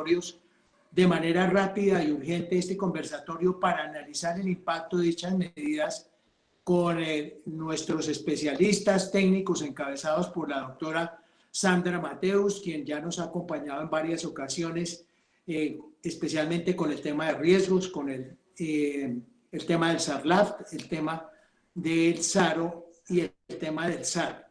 obligatorios de manera rápida y urgente este conversatorio para analizar el impacto de dichas medidas con nuestros especialistas técnicos encabezados por la doctora Sandra Mateus, quien ya nos ha acompañado en varias ocasiones, especialmente con el tema de riesgos, con el tema del SARLAF, el tema del SARO y el tema del SAR.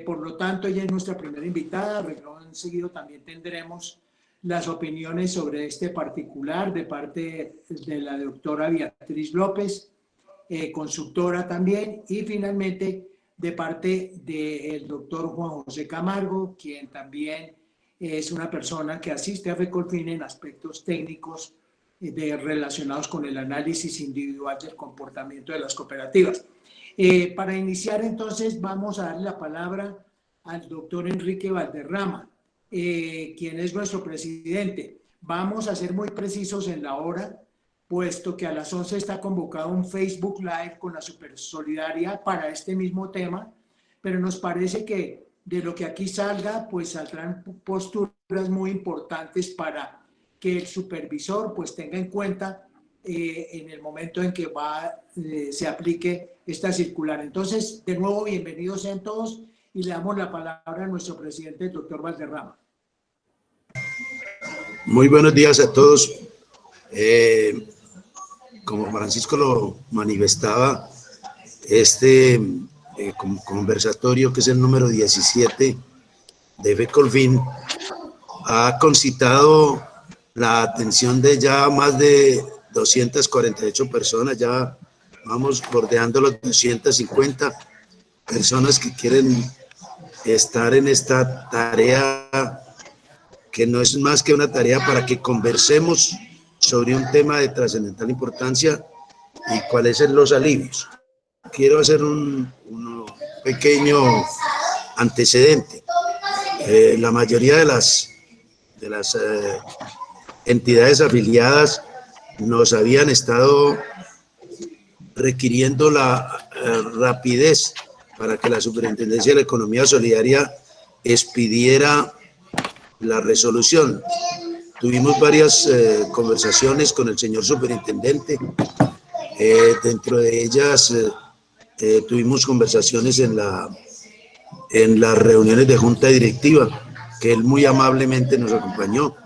Por lo tanto, ella es nuestra primera invitada. En seguido también tendremos las opiniones sobre este particular de parte de la doctora Beatriz López, consultora también, y finalmente de parte del doctor Juan José Camargo, quien también es una persona que asiste a FECOLFIN en aspectos técnicos relacionados con el análisis individual del comportamiento de las cooperativas. Para iniciar entonces vamos a darle la palabra al doctor Enrique Valderrama, quien es nuestro presidente. Vamos a ser muy precisos en la hora, puesto que a las 11 está convocado un Facebook Live con la Supersolidaria para este mismo tema, pero nos parece que de lo que aquí salga, pues saldrán posturas muy importantes para que el supervisor pues tenga en cuenta en el momento en que se aplique esta circular. Entonces, de nuevo, bienvenidos sean todos y le damos la palabra a nuestro presidente, el doctor Valderrama. Muy buenos días a todos. Como Francisco lo manifestaba, este conversatorio, que es el número 17 de FECOLFIN, ha concitado la atención de ya más de 248 personas, ya vamos bordeando los 250 personas que quieren estar en esta tarea, que no es más que una tarea para que conversemos sobre un tema de trascendental importancia y cuáles son los alivios. Quiero hacer un pequeño antecedente. La mayoría de las entidades afiliadas nos habían estado requiriendo la rapidez para que la Superintendencia de la Economía Solidaria expidiera la resolución. Tuvimos varias conversaciones con el señor superintendente. Dentro de ellas tuvimos conversaciones en las reuniones de junta directiva, que él muy amablemente nos acompañó.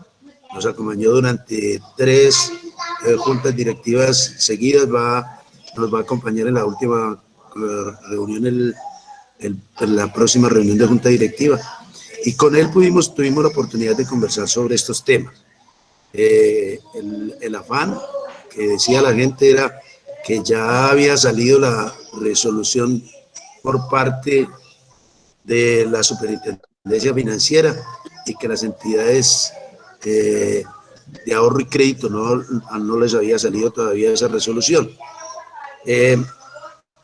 Nos acompañó durante 3 juntas directivas seguidas. Nos va a acompañar en la última reunión, en la próxima reunión de junta directiva. Y con él tuvimos la oportunidad de conversar sobre estos temas. El afán que decía la gente era que ya había salido la resolución por parte de la Superintendencia Financiera y que las entidades de ahorro y crédito no les había salido todavía esa resolución.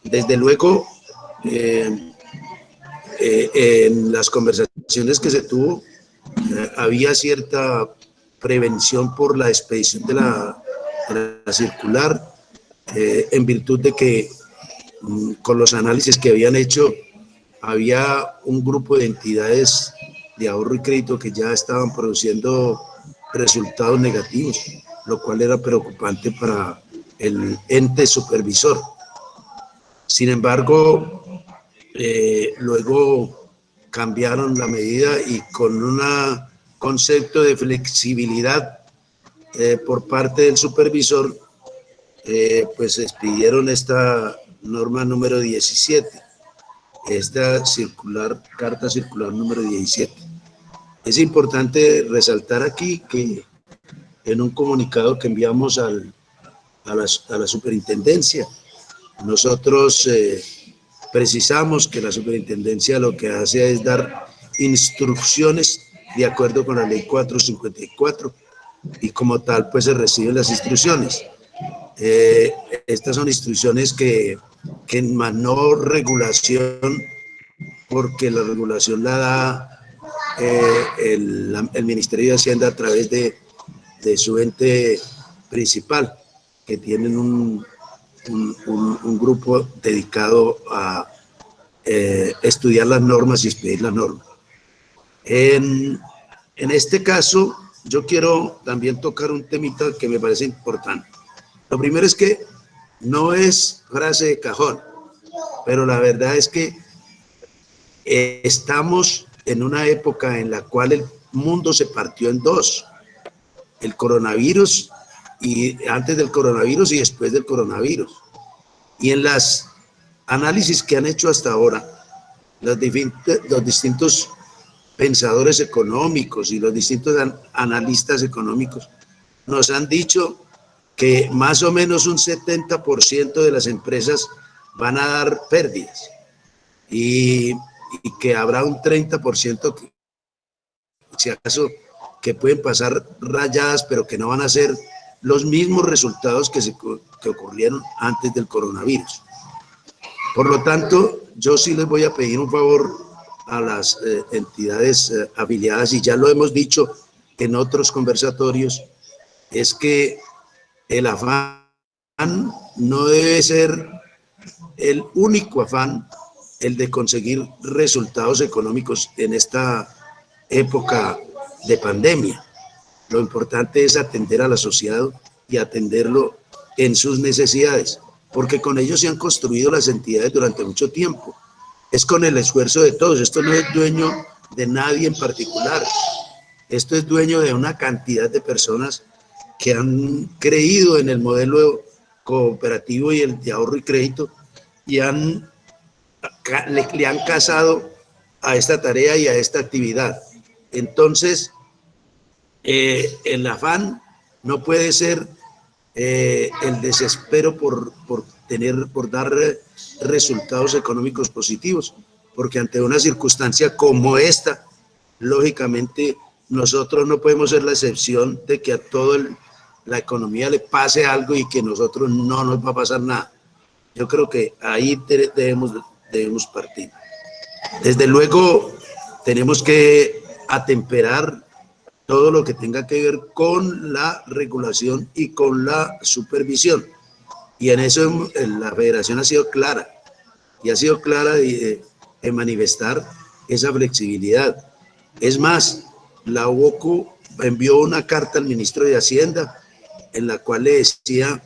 Desde luego, en las conversaciones que se tuvo, había cierta prevención por la expedición de la circular, en virtud de que con los análisis que habían hecho, había un grupo de entidades de ahorro y crédito que ya estaban produciendo resultados negativos, lo cual era preocupante para el ente supervisor. Sin embargo, luego cambiaron la medida y con un concepto de flexibilidad por parte del supervisor, pues expidieron esta norma número 17, esta carta circular número 17. Es importante resaltar aquí que en un comunicado que enviamos a la superintendencia, nosotros precisamos que la superintendencia lo que hace es dar instrucciones de acuerdo con la ley 454 y como tal pues se reciben las instrucciones. Estas son instrucciones que emanó regulación, porque la regulación la da el Ministerio de Hacienda a través de su ente principal, que tienen un grupo dedicado a estudiar las normas y expedir las normas. En este caso, yo quiero también tocar un temita que me parece importante. Lo primero es que no es frase de cajón, pero la verdad es que estamos en una época en la cual el mundo se partió en dos: el coronavirus, y antes del coronavirus y después del coronavirus. Y en las análisis que han hecho hasta ahora, los distintos pensadores económicos y los distintos analistas económicos nos han dicho que más o menos un 70% de las empresas van a dar pérdidas y que habrá un 30% que, si acaso, que pueden pasar rayadas, pero que no van a ser los mismos resultados que ocurrieron antes del coronavirus. Por lo tanto, yo sí les voy a pedir un favor a las entidades afiliadas, y ya lo hemos dicho en otros conversatorios, es que el afán no debe ser el único afán, el de conseguir resultados económicos en esta época de pandemia. Lo importante es atender al asociado y atenderlo en sus necesidades, porque con ellos se han construido las entidades durante mucho tiempo. Es con el esfuerzo de todos. Esto no es dueño de nadie en particular. Esto es dueño de una cantidad de personas que han creído en el modelo cooperativo y el de ahorro y crédito, y le han casado a esta tarea y a esta actividad. Entonces, el afán no puede ser el desespero por dar resultados económicos positivos, porque ante una circunstancia como esta, lógicamente nosotros no podemos ser la excepción de que a toda la economía le pase algo y que nosotros no nos va a pasar nada. Yo creo que ahí debemos partir. Desde luego, tenemos que atemperar todo lo que tenga que ver con la regulación y con la supervisión. Y en eso la federación ha sido clara, y ha sido clara en manifestar esa flexibilidad. Es más, la UOCU envió una carta al ministro de Hacienda en la cual le decía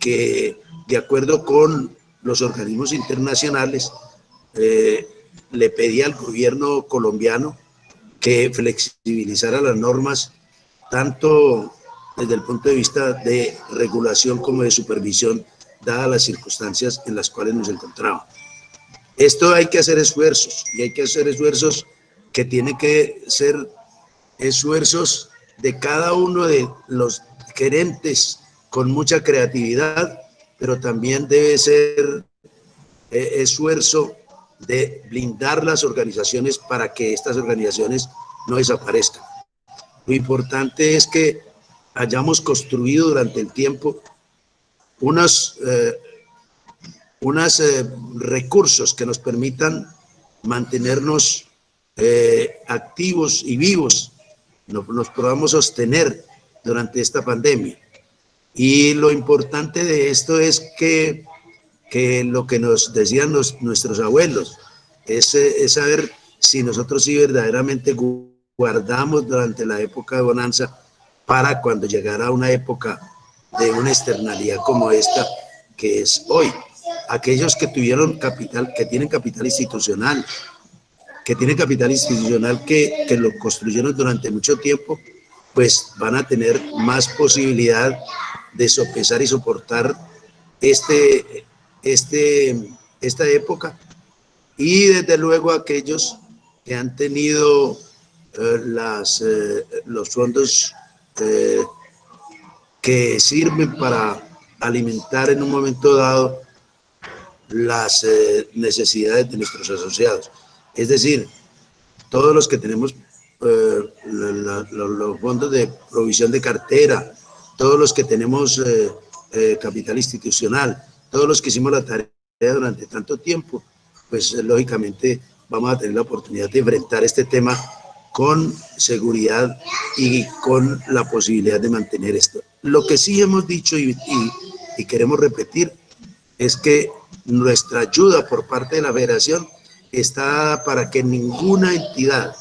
que, de acuerdo con los organismos internacionales, le pedía al gobierno colombiano que flexibilizara las normas, tanto desde el punto de vista de regulación como de supervisión, dadas las circunstancias en las cuales nos encontramos. Esto hay que hacer esfuerzos, y hay que hacer esfuerzos que tienen que ser esfuerzos de cada uno de los gerentes con mucha creatividad, pero también debe ser esfuerzo de blindar las organizaciones para que estas organizaciones no desaparezcan. Lo importante es que hayamos construido durante el tiempo unos recursos que nos permitan mantenernos activos y vivos, nos podamos sostener durante esta pandemia. Y lo importante de esto es que lo que nos decían nuestros abuelos es saber si nosotros sí verdaderamente guardamos durante la época de bonanza para cuando llegara una época de una externalidad como esta que es hoy. Aquellos que tuvieron capital, que tienen capital institucional, que lo construyeron durante mucho tiempo, pues van a tener más posibilidad de sopesar y soportar esta época. Y desde luego aquellos que han tenido los fondos que sirven para alimentar en un momento dado las necesidades de nuestros asociados. Es decir, todos los que tenemos los fondos de provisión de cartera, todos los que tenemos capital institucional, todos los que hicimos la tarea durante tanto tiempo, pues lógicamente vamos a tener la oportunidad de enfrentar este tema con seguridad y con la posibilidad de mantener esto. Lo que sí hemos dicho y queremos repetir es que nuestra ayuda por parte de la federación está dada para que ninguna entidad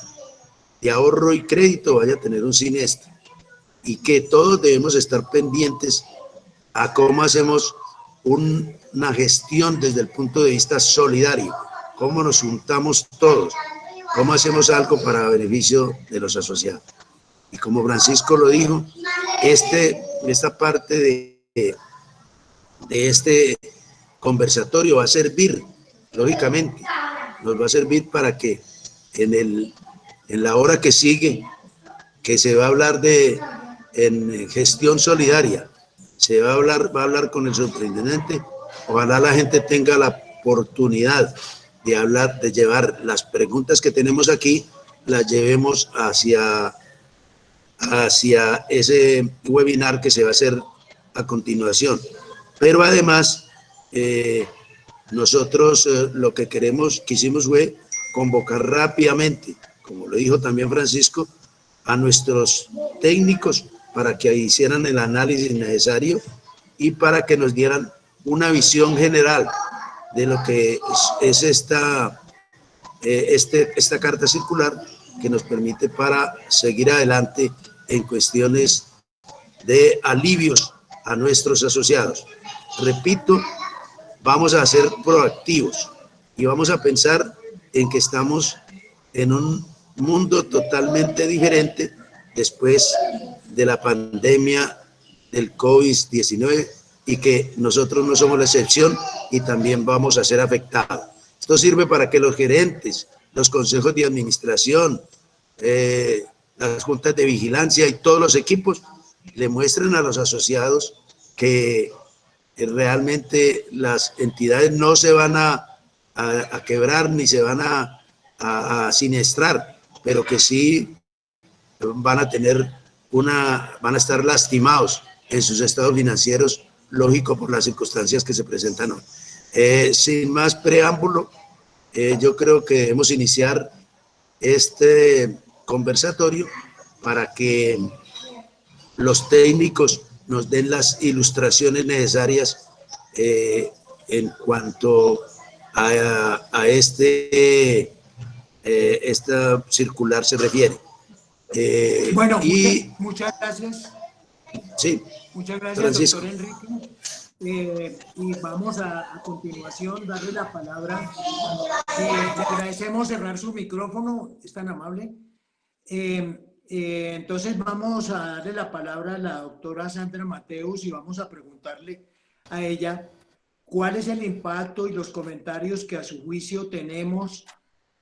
de ahorro y crédito vaya a tener un siniestro, y que todos debemos estar pendientes a cómo hacemos una gestión desde el punto de vista solidario, cómo nos juntamos todos, cómo hacemos algo para beneficio de los asociados. Y como Francisco lo dijo, esta parte de este conversatorio va a servir, lógicamente, nos va a servir para que en la hora que sigue, que se va a hablar en gestión solidaria, va a hablar con el superintendente, ojalá la gente tenga la oportunidad de hablar, de llevar las preguntas que tenemos aquí, las llevemos hacia ese webinar que se va a hacer a continuación. Pero además, nosotros lo que quisimos fue convocar rápidamente, como lo dijo también Francisco, a nuestros técnicos para que hicieran el análisis necesario y para que nos dieran una visión general de lo que es esta carta circular, que nos permite para seguir adelante en cuestiones de alivios a nuestros asociados. Repito, vamos a ser proactivos y vamos a pensar en que estamos en un mundo totalmente diferente después de la pandemia del COVID-19 y que nosotros no somos la excepción y también vamos a ser afectados. Esto sirve para que los gerentes, los consejos de administración, las juntas de vigilancia y todos los equipos le muestren a los asociados que realmente las entidades no se van a quebrar ni se van a siniestrar, pero que sí van a estar lastimados en sus estados financieros, lógico por las circunstancias que se presentan hoy. Sin más preámbulo, yo creo que debemos iniciar este conversatorio para que los técnicos nos den las ilustraciones necesarias en cuanto a esta circular se refiere. Bueno, muchas gracias. Sí, muchas gracias, Francisco. doctor Enrique. Y vamos a continuación darle la palabra. Le agradecemos cerrar su micrófono, es tan amable. Entonces vamos a darle la palabra a la doctora Sandra Mateus y vamos a preguntarle a ella cuál es el impacto y los comentarios que a su juicio tenemos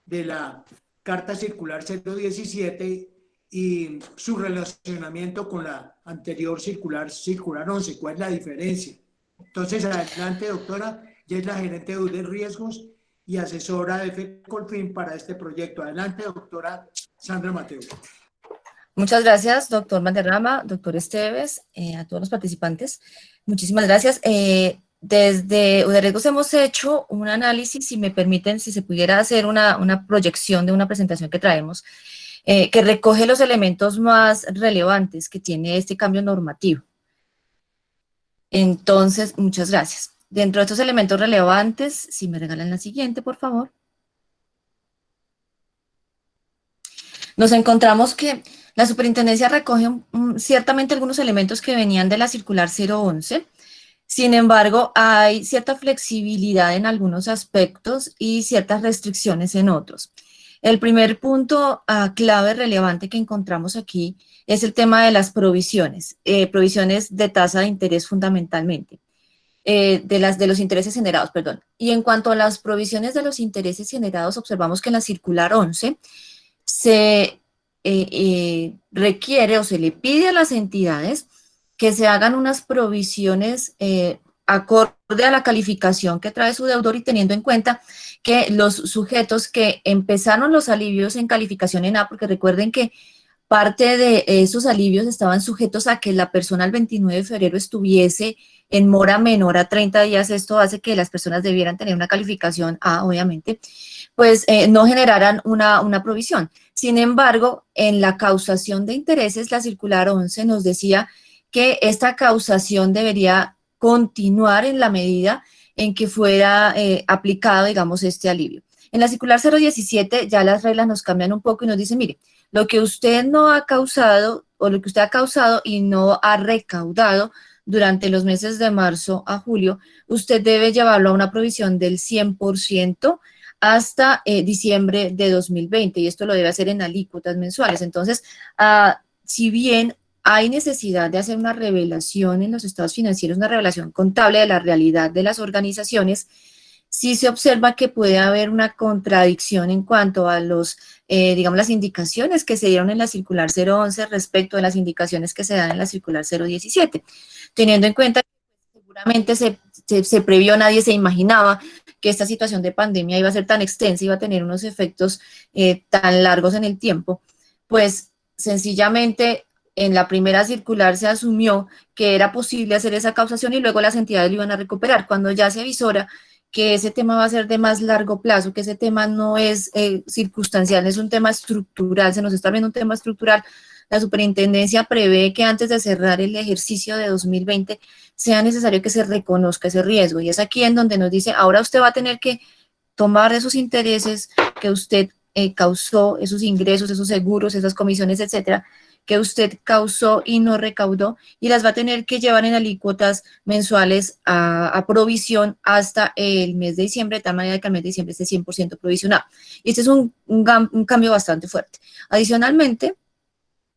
de la Carta Circular 017 y su relacionamiento con la anterior circular 11. ¿Cuál es la diferencia? Entonces, adelante, doctora. Ella es la gerente de riesgos y asesora de FECOLFIN para este proyecto. Adelante, doctora Sandra Mateus. Muchas gracias, doctor Valderrama, doctor Esteves, a todos los participantes. Muchísimas gracias. Desde Riesgos hemos hecho un análisis, si me permiten, si se pudiera hacer una proyección de una presentación que traemos, que recoge los elementos más relevantes que tiene este cambio normativo. Entonces, muchas gracias. Dentro de estos elementos relevantes, si me regalan la siguiente, por favor. Nos encontramos que la superintendencia recoge ciertamente algunos elementos que venían de la circular 011. Sin embargo, hay cierta flexibilidad en algunos aspectos y ciertas restricciones en otros. El primer punto clave relevante que encontramos aquí es el tema de las provisiones, provisiones de tasa de interés fundamentalmente, de los intereses generados, perdón. Y en cuanto a las provisiones de los intereses generados, observamos que en la circular 11 se requiere o se le pide a las entidades que se hagan unas provisiones acorde a la calificación que trae su deudor y teniendo en cuenta que los sujetos que empezaron los alivios en calificación en A, porque recuerden que parte de esos alivios estaban sujetos a que la persona el 29 de febrero estuviese en mora menor a 30 días, esto hace que las personas debieran tener una calificación A, obviamente, pues no generaran una provisión. Sin embargo, en la causación de intereses, la circular 11 nos decía que esta causación debería continuar en la medida en que fuera aplicado, digamos, este alivio. En la circular 017 ya las reglas nos cambian un poco y nos dicen, mire, lo que usted no ha causado, o lo que usted ha causado y no ha recaudado durante los meses de marzo a julio, usted debe llevarlo a una provisión del 100% hasta diciembre de 2020, y esto lo debe hacer en alícuotas mensuales. Entonces, si bien hay necesidad de hacer una revelación en los estados financieros, una revelación contable de la realidad de las organizaciones, sí se observa que puede haber una contradicción en cuanto a los, digamos, las indicaciones que se dieron en la circular 011 respecto a las indicaciones que se dan en la circular 017, teniendo en cuenta que seguramente se previó, nadie se imaginaba que esta situación de pandemia iba a ser tan extensa, iba a tener unos efectos tan largos en el tiempo, pues sencillamente en la primera circular se asumió que era posible hacer esa causación y luego las entidades lo iban a recuperar. Cuando ya se avisora que ese tema va a ser de más largo plazo, que ese tema no es circunstancial, es un tema estructural, se nos está viendo un tema estructural, la superintendencia prevé que antes de cerrar el ejercicio de 2020 sea necesario que se reconozca ese riesgo, y es aquí en donde nos dice, ahora usted va a tener que tomar esos intereses que usted causó, esos ingresos, esos seguros, esas comisiones, etcétera, que usted causó y no recaudó, y las va a tener que llevar en alícuotas mensuales a provisión hasta el mes de diciembre, de tal manera que el mes de diciembre esté 100% provisionado. Y este es un cambio bastante fuerte. Adicionalmente,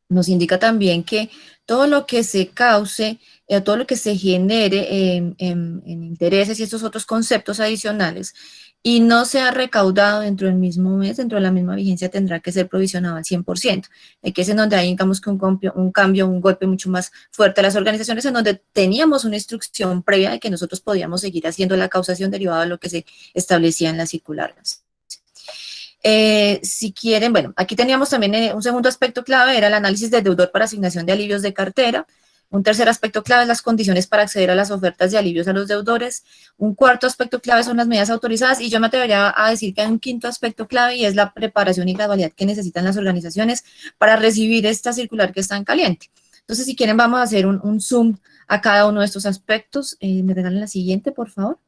nos indica también que todo lo que se cause, todo lo que se genere en intereses y estos otros conceptos adicionales y no sea recaudado dentro del mismo mes, dentro de la misma vigencia, tendrá que ser provisionado al 100%. Que es en donde hay, digamos, que un golpe mucho más fuerte a las organizaciones, en donde teníamos una instrucción previa de que nosotros podíamos seguir haciendo la causación derivada de lo que se establecía en las circulares. Si quieren, bueno, aquí teníamos también un segundo aspecto clave, era el análisis del deudor para asignación de alivios de cartera. Un tercer aspecto clave es las condiciones para acceder a las ofertas de alivios a los deudores. Un cuarto aspecto clave son las medidas autorizadas, y yo me atrevería a decir que hay un quinto aspecto clave, y es la preparación y gradualidad que necesitan las organizaciones para recibir esta circular que está en caliente. Entonces, si quieren, vamos a hacer un zoom a cada uno de estos aspectos. ¿Me regalan la siguiente, por favor?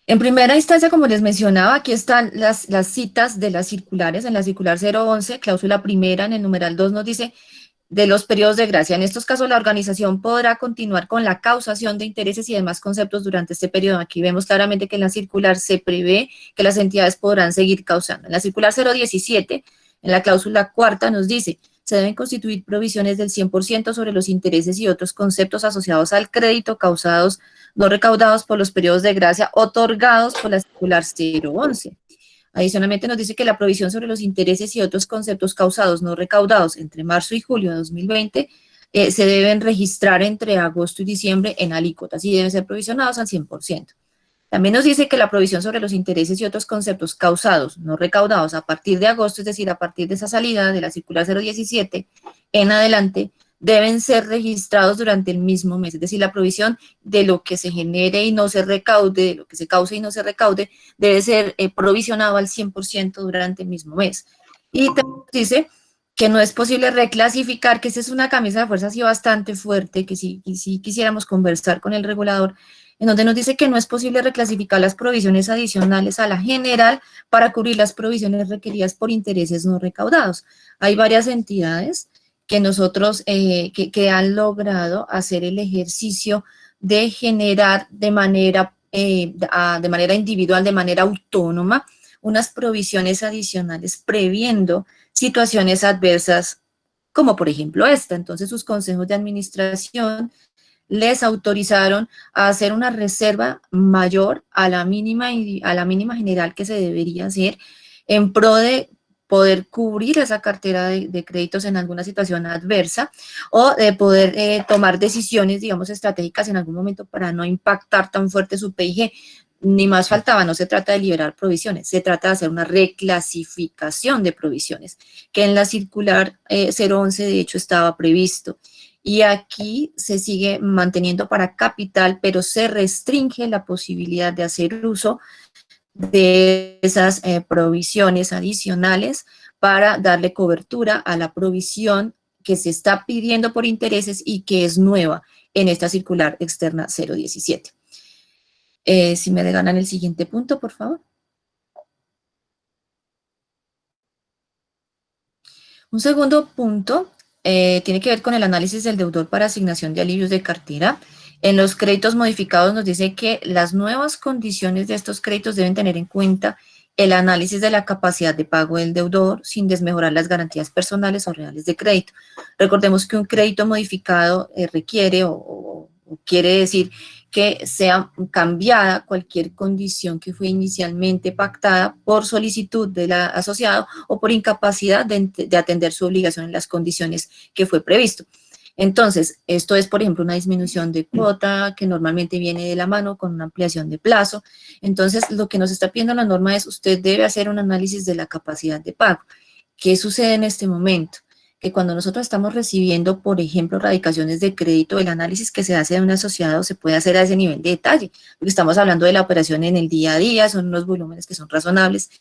En primera instancia, como les mencionaba, aquí están las citas de las circulares. En la circular 011, cláusula primera, en el numeral 2 nos dice de los periodos de gracia. En estos casos, la organización podrá continuar con la causación de intereses y demás conceptos durante este periodo. Aquí vemos claramente que en la circular se prevé que las entidades podrán seguir causando. En la circular 017, en la cláusula cuarta, nos dice: se deben constituir provisiones del 100% sobre los intereses y otros conceptos asociados al crédito causados no recaudados por los periodos de gracia otorgados por la circular 011. Adicionalmente nos dice que la provisión sobre los intereses y otros conceptos causados no recaudados entre marzo y julio de 2020 se deben registrar entre agosto y diciembre en alícuotas y deben ser provisionados al 100%. También nos dice que la provisión sobre los intereses y otros conceptos causados no recaudados a partir de agosto, es decir, a partir de esa salida de la circular 017 en adelante, deben ser registrados durante el mismo mes, es decir, la provisión de lo que se genere y no se recaude, de lo que se cause y no se recaude, debe ser provisionado al 100% durante el mismo mes. Y también dice que no es posible reclasificar, que esa es una camisa de fuerza así bastante fuerte, que sí quisiéramos conversar con el regulador, en donde nos dice que no es posible reclasificar las provisiones adicionales a la general para cubrir las provisiones requeridas por intereses no recaudados. Hay varias entidades que nosotros, que han logrado hacer el ejercicio de generar de manera individual, de manera autónoma, unas provisiones adicionales previendo situaciones adversas, como por ejemplo esta. Entonces, sus consejos de administración les autorizaron a hacer una reserva mayor a la mínima general que se debería hacer en pro de poder cubrir esa cartera de créditos en alguna situación adversa, o de poder tomar decisiones, digamos, estratégicas en algún momento para no impactar tan fuerte su PIG. Ni más faltaba, no se trata de liberar provisiones, se trata de hacer una reclasificación de provisiones, que en la circular 011 de hecho estaba previsto. Y aquí se sigue manteniendo para capital, pero se restringe la posibilidad de hacer uso de esas provisiones adicionales para darle cobertura a la provisión que se está pidiendo por intereses y que es nueva en esta circular externa 017. Si me regalan el siguiente punto, por favor. Un segundo punto tiene que ver con el análisis del deudor para asignación de alivios de cartera. En los créditos modificados nos dice que las nuevas condiciones de estos créditos deben tener en cuenta el análisis de la capacidad de pago del deudor sin desmejorar las garantías personales o reales de crédito. Recordemos que un crédito modificado requiere o quiere decir que sea cambiada cualquier condición que fue inicialmente pactada por solicitud del asociado o por incapacidad de atender su obligación en las condiciones que fue previsto. Entonces, esto es, por ejemplo, una disminución de cuota que normalmente viene de la mano con una ampliación de plazo. Entonces, lo que nos está pidiendo la norma es usted debe hacer un análisis de la capacidad de pago. ¿Qué sucede en este momento? Que cuando nosotros estamos recibiendo, por ejemplo, radicaciones de crédito, el análisis que se hace de un asociado se puede hacer a ese nivel de detalle, porque estamos hablando de la operación en el día a día, son unos volúmenes que son razonables.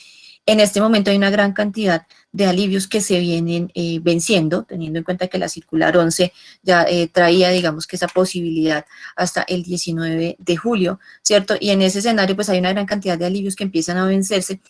En este momento hay una gran cantidad de alivios que se vienen venciendo, teniendo en cuenta que la circular 11 ya traía, digamos, que esa posibilidad hasta el 19 de julio, ¿cierto? Y en ese escenario, pues hay una gran cantidad de alivios que empiezan a vencerse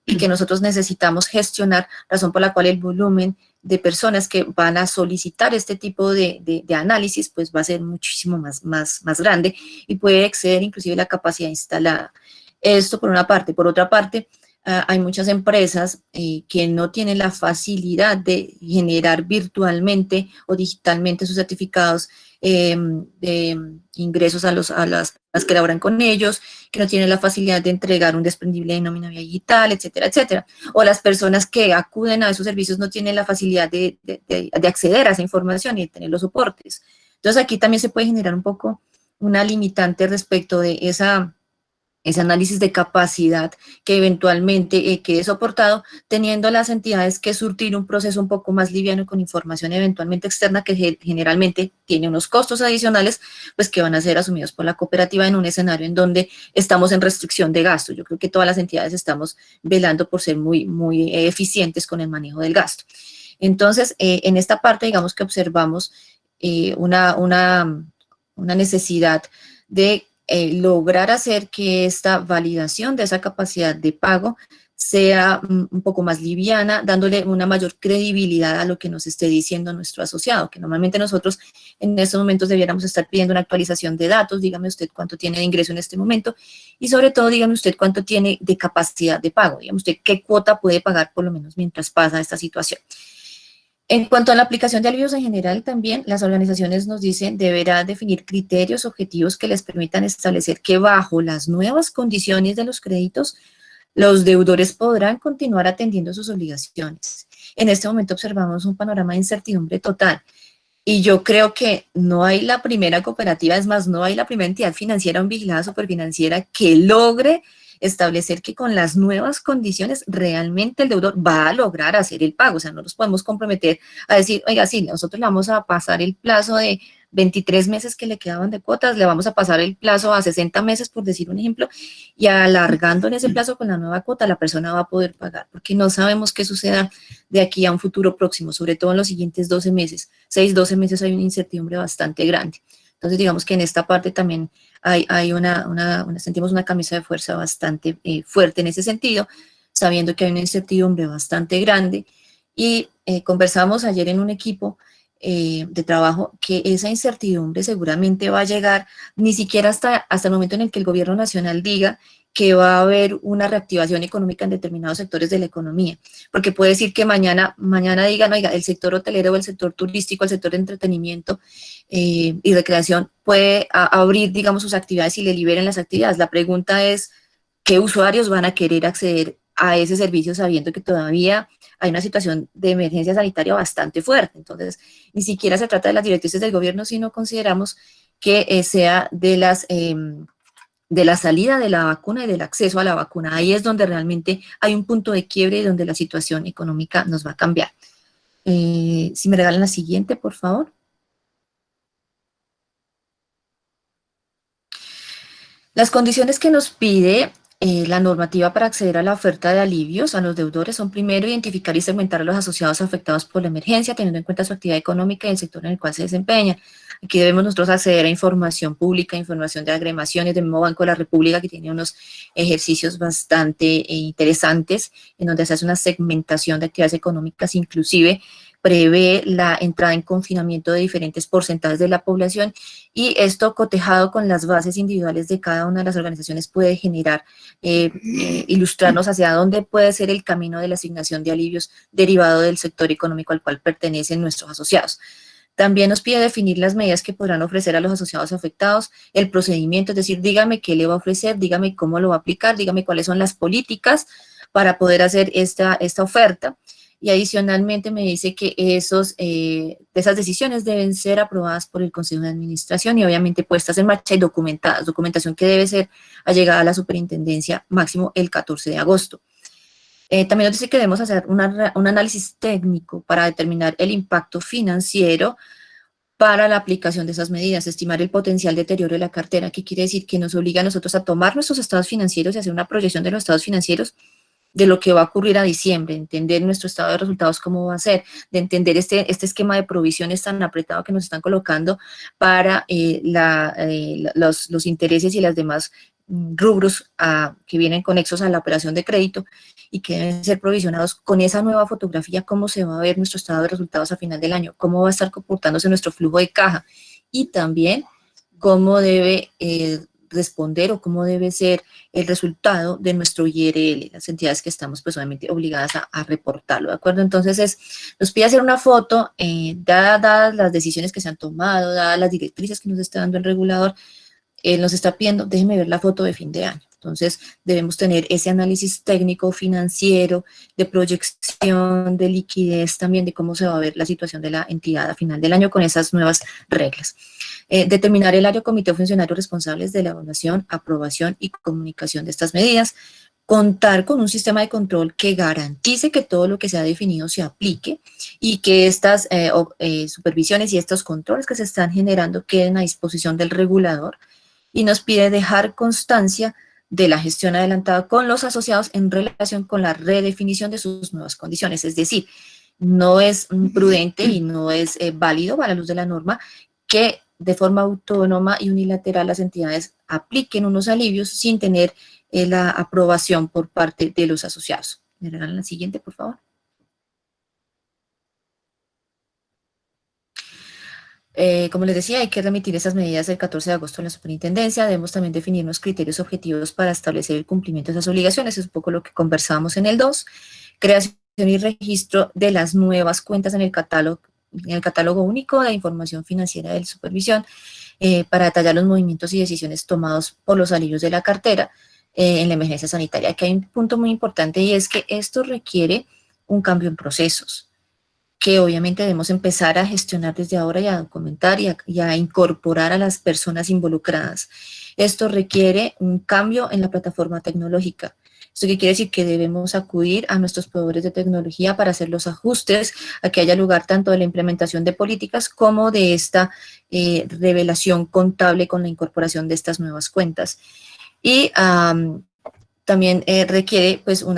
y que nosotros necesitamos gestionar, razón por la cual el volumen de personas que van a solicitar este tipo de análisis, pues va a ser muchísimo más grande y puede exceder inclusive la capacidad instalada. Esto por una parte. Por otra parte, hay muchas empresas que no tienen la facilidad de generar virtualmente o digitalmente sus certificados de ingresos a las que laboran con ellos, que no tienen la facilidad de entregar un desprendible de nómina vía digital, etcétera, etcétera. O las personas que acuden a esos servicios no tienen la facilidad de acceder a esa información y de tener los soportes. Entonces, aquí también se puede generar un poco una limitante respecto de ese análisis de capacidad que eventualmente quede soportado, teniendo las entidades que surtir un proceso un poco más liviano con información eventualmente externa que generalmente tiene unos costos adicionales, pues que van a ser asumidos por la cooperativa en un escenario en donde estamos en restricción de gasto. Yo creo que todas las entidades estamos velando por ser muy eficientes con el manejo del gasto. Entonces, en esta parte, digamos que observamos una necesidad de lograr hacer que esta validación de esa capacidad de pago sea un poco más liviana, dándole una mayor credibilidad a lo que nos esté diciendo nuestro asociado, que normalmente nosotros en estos momentos debiéramos estar pidiendo una actualización de datos, dígame usted cuánto tiene de ingreso en este momento y sobre todo dígame usted cuánto tiene de capacidad de pago, dígame usted qué cuota puede pagar por lo menos mientras pasa esta situación. En cuanto a la aplicación de alivios en general, también las organizaciones nos dicen deberá definir criterios objetivos que les permitan establecer que bajo las nuevas condiciones de los créditos, los deudores podrán continuar atendiendo sus obligaciones. En este momento observamos un panorama de incertidumbre total y yo creo que no hay la primera cooperativa, es más, no hay la primera entidad financiera o vigilada superfinanciera que logre establecer que con las nuevas condiciones realmente el deudor va a lograr hacer el pago. O sea, no nos podemos comprometer a decir, oiga, sí, nosotros le vamos a pasar el plazo de 23 meses que le quedaban de cuotas, le vamos a pasar el plazo a 60 meses, por decir un ejemplo, y alargando en ese plazo con la nueva cuota, la persona va a poder pagar, porque no sabemos qué suceda de aquí a un futuro próximo, sobre todo en los siguientes 12 meses. 6, 12 meses hay una incertidumbre bastante grande. Entonces, digamos que en esta parte también sentimos una camisa de fuerza bastante fuerte en ese sentido, sabiendo que hay una incertidumbre bastante grande. Y conversamos ayer en un equipo de trabajo que esa incertidumbre seguramente va a llegar ni siquiera hasta el momento en el que el gobierno nacional diga que va a haber una reactivación económica en determinados sectores de la economía, porque puede decir que mañana digan, oiga, el sector hotelero, el sector turístico, el sector de entretenimiento y recreación puede abrir, digamos, sus actividades y le liberen las actividades. La pregunta es, ¿qué usuarios van a querer acceder a ese servicio sabiendo que todavía hay una situación de emergencia sanitaria bastante fuerte? Entonces, ni siquiera se trata de las directrices del gobierno, sino consideramos que sea de la salida de la vacuna y del acceso a la vacuna. Ahí es donde realmente hay un punto de quiebre y donde la situación económica nos va a cambiar. Si me regalan la siguiente, por favor. Las condiciones que nos pide la normativa para acceder a la oferta de alivios a los deudores son primero identificar y segmentar a los asociados afectados por la emergencia, teniendo en cuenta su actividad económica y el sector en el cual se desempeña. Aquí debemos nosotros acceder a información pública, información de agremaciones del mismo Banco de la República, que tiene unos ejercicios bastante interesantes, en donde se hace una segmentación de actividades económicas, inclusive prevé la entrada en confinamiento de diferentes porcentajes de la población, y esto cotejado con las bases individuales de cada una de las organizaciones puede generar, ilustrarnos hacia dónde puede ser el camino de la asignación de alivios derivado del sector económico al cual pertenecen nuestros asociados. También nos pide definir las medidas que podrán ofrecer a los asociados afectados, el procedimiento, es decir, dígame qué le va a ofrecer, dígame cómo lo va a aplicar, dígame cuáles son las políticas para poder hacer esta oferta. Y adicionalmente me dice que esas decisiones deben ser aprobadas por el Consejo de Administración y obviamente puestas en marcha y documentadas, documentación que debe ser allegada a la superintendencia máximo el 14 de agosto. También nos dice que debemos hacer un análisis técnico para determinar el impacto financiero para la aplicación de esas medidas, estimar el potencial deterioro de la cartera, que quiere decir que nos obliga a nosotros a tomar nuestros estados financieros y hacer una proyección de los estados financieros de lo que va a ocurrir a diciembre, entender nuestro estado de resultados cómo va a ser, de entender este esquema de provisiones tan apretado que nos están colocando para los intereses y las demás rubros que vienen conexos a la operación de crédito y que deben ser provisionados con esa nueva fotografía, cómo se va a ver nuestro estado de resultados a final del año, cómo va a estar comportándose nuestro flujo de caja y también cómo debe responder o cómo debe ser el resultado de nuestro IRL, las entidades que estamos pues obviamente obligadas a reportarlo, ¿de acuerdo? Entonces nos pide hacer una foto, dadas las decisiones que se han tomado, dadas las directrices que nos está dando el regulador, nos está pidiendo, déjeme ver la foto de fin de año. Entonces debemos tener ese análisis técnico, financiero, de proyección, de liquidez también, de cómo se va a ver la situación de la entidad a final del año con esas nuevas reglas. Determinar el área o comité o funcionarios responsables de la evaluación, aprobación y comunicación de estas medidas. Contar con un sistema de control que garantice que todo lo que se ha definido se aplique y que estas supervisiones y estos controles que se están generando queden a disposición del regulador. Y nos pide dejar constancia de la gestión adelantada con los asociados en relación con la redefinición de sus nuevas condiciones. Es decir, no es prudente y no es válido a la luz de la norma que de forma autónoma y unilateral las entidades apliquen unos alivios sin tener la aprobación por parte de los asociados. ¿Me regalan la siguiente, por favor? Como les decía, hay que remitir esas medidas el 14 de agosto a la superintendencia. Debemos también definir unos criterios objetivos para establecer el cumplimiento de esas obligaciones. Es un poco lo que conversábamos en el 2. Creación y registro de las nuevas cuentas en el catálogo único de información financiera de supervisión para detallar los movimientos y decisiones tomados por los alivios de la cartera en la emergencia sanitaria. Aquí hay un punto muy importante y es que esto requiere un cambio en procesos, que obviamente debemos empezar a gestionar desde ahora y a documentar y a incorporar a las personas involucradas. Esto requiere un cambio en la plataforma tecnológica. Esto que quiere decir que debemos acudir a nuestros proveedores de tecnología para hacer los ajustes, a que haya lugar tanto de la implementación de políticas como de esta revelación contable con la incorporación de estas nuevas cuentas. Y también requiere pues un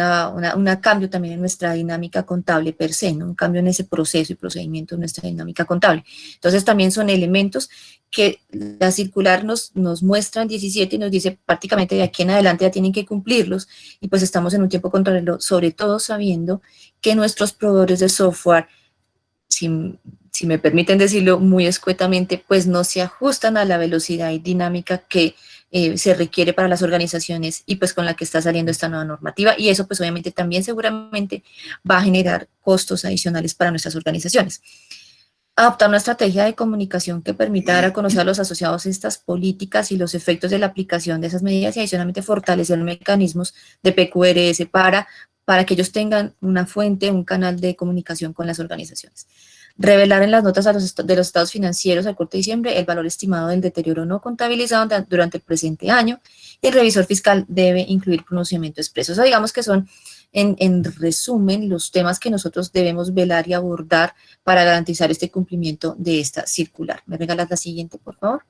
cambio también en nuestra dinámica contable per se, ¿no? Un cambio en ese proceso y procedimiento de nuestra dinámica contable. Entonces también son elementos que la circular nos muestra en 17 y nos dice prácticamente de aquí en adelante ya tienen que cumplirlos y pues estamos en un tiempo contrarreloj, sobre todo sabiendo que nuestros proveedores de software, si me permiten decirlo muy escuetamente, pues no se ajustan a la velocidad y dinámica que se requiere para las organizaciones y pues con la que está saliendo esta nueva normativa, y eso pues obviamente también seguramente va a generar costos adicionales para nuestras organizaciones. Adoptar una estrategia de comunicación que permita dar a conocer a los asociados estas políticas y los efectos de la aplicación de esas medidas y adicionalmente fortalecer mecanismos de PQRS para que ellos tengan una fuente, un canal de comunicación con las organizaciones. Revelar en las notas de los estados financieros al corte de diciembre el valor estimado del deterioro no contabilizado durante el presente año, y el revisor fiscal debe incluir pronunciamiento expreso. O sea, digamos que son, en resumen, los temas que nosotros debemos velar y abordar para garantizar este cumplimiento de esta circular. ¿Me regalas la siguiente, por favor?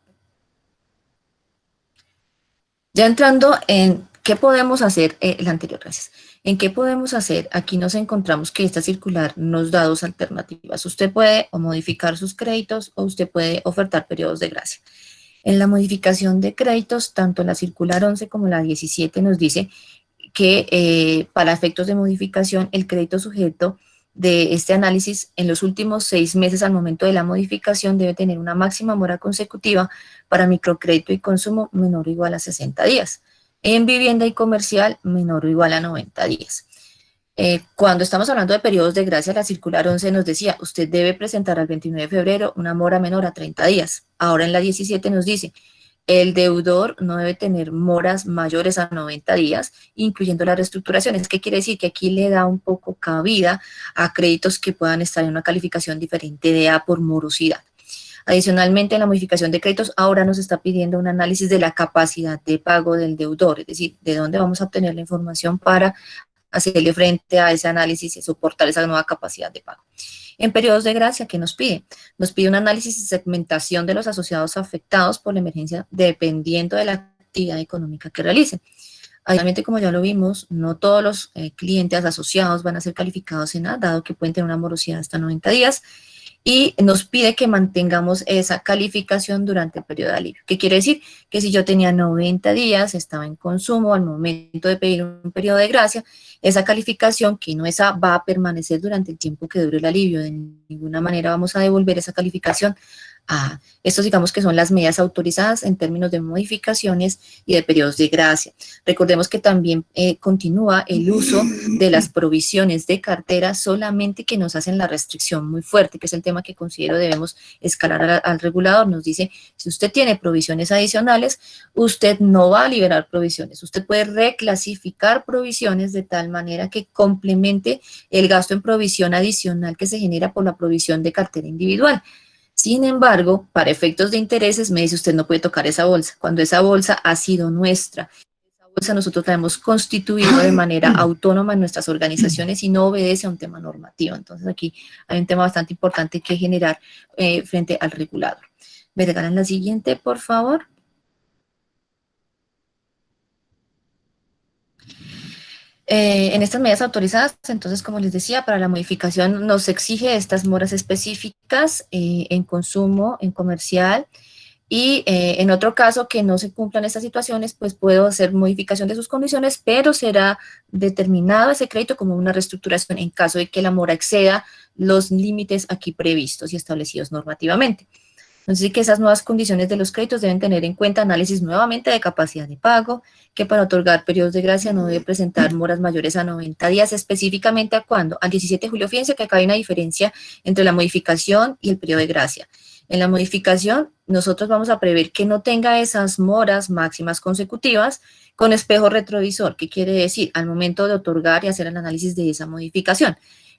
Ya entrando en qué podemos hacer, la anterior, gracias. ¿En qué podemos hacer? Aquí nos encontramos que esta circular nos da dos alternativas. Usted puede o modificar sus créditos o usted puede ofertar periodos de gracia. En la modificación de créditos, tanto la circular 11 como la 17 nos dice que para efectos de modificación el crédito sujeto de este análisis, en los últimos 6 meses al momento de la modificación debe tener una máxima mora consecutiva para microcrédito y consumo menor o igual a 60 días. En vivienda y comercial, menor o igual a 90 días. Cuando estamos hablando de periodos de gracia, la circular 11 nos decía, usted debe presentar al 29 de febrero una mora menor a 30 días. Ahora en la 17 nos dice, el deudor no debe tener moras mayores a 90 días, incluyendo las reestructuraciones. ¿Qué quiere decir? Que aquí le da un poco cabida a créditos que puedan estar en una calificación diferente de A por morosidad. Adicionalmente, en la modificación de créditos, ahora nos está pidiendo un análisis de la capacidad de pago del deudor, es decir, de dónde vamos a obtener la información para hacerle frente a ese análisis y soportar esa nueva capacidad de pago. En periodos de gracia, ¿qué nos pide? Nos pide un análisis y segmentación de los asociados afectados por la emergencia dependiendo de la actividad económica que realicen. Obviamente, como ya lo vimos, no todos los clientes asociados van a ser calificados en A, dado que pueden tener una morosidad hasta 90 días, y nos pide que mantengamos esa calificación durante el periodo de alivio. ¿Qué quiere decir? Que si yo tenía 90 días, estaba en consumo al momento de pedir un periodo de gracia, esa calificación, que no es A, va a permanecer durante el tiempo que dure el alivio. De ninguna manera vamos a devolver esa calificación a estos, digamos que son las medidas autorizadas en términos de modificaciones y de periodos de gracia. Recordemos que también continúa el uso de las provisiones de cartera, solamente que nos hacen la restricción muy fuerte, que es el tema que considero debemos escalar al regulador. Nos dice, si usted tiene provisiones adicionales, usted no va a liberar provisiones. Usted puede reclasificar provisiones de tal manera que complemente el gasto en provisión adicional que se genera por la provisión de cartera individual. Sin embargo, para efectos de intereses, me dice usted no puede tocar esa bolsa, cuando esa bolsa ha sido nuestra. Esa bolsa nosotros la hemos constituido de manera autónoma en nuestras organizaciones y no obedece a un tema normativo. Entonces aquí hay un tema bastante importante que generar frente al regulador. ¿Me regalan la siguiente, por favor? En estas medidas autorizadas, entonces, como les decía, para la modificación nos exige estas moras específicas en consumo, en comercial, y en otro caso que no se cumplan estas situaciones, pues puedo hacer modificación de sus condiciones, pero será determinado ese crédito como una reestructuración en caso de que la mora exceda los límites aquí previstos y establecidos normativamente. Entonces, sí que esas nuevas condiciones de los créditos deben tener en cuenta análisis nuevamente de capacidad de pago, que para otorgar periodos de gracia no debe presentar moras mayores a 90 días, específicamente ¿a cuándo? Al 17 de julio. Fíjense que acá hay una diferencia entre la modificación y el periodo de gracia. En la modificación, nosotros vamos a prever que no tenga esas moras máximas consecutivas con espejo retrovisor. ¿Qué quiere decir? Al momento de otorgar y hacer el análisis de esa modificación.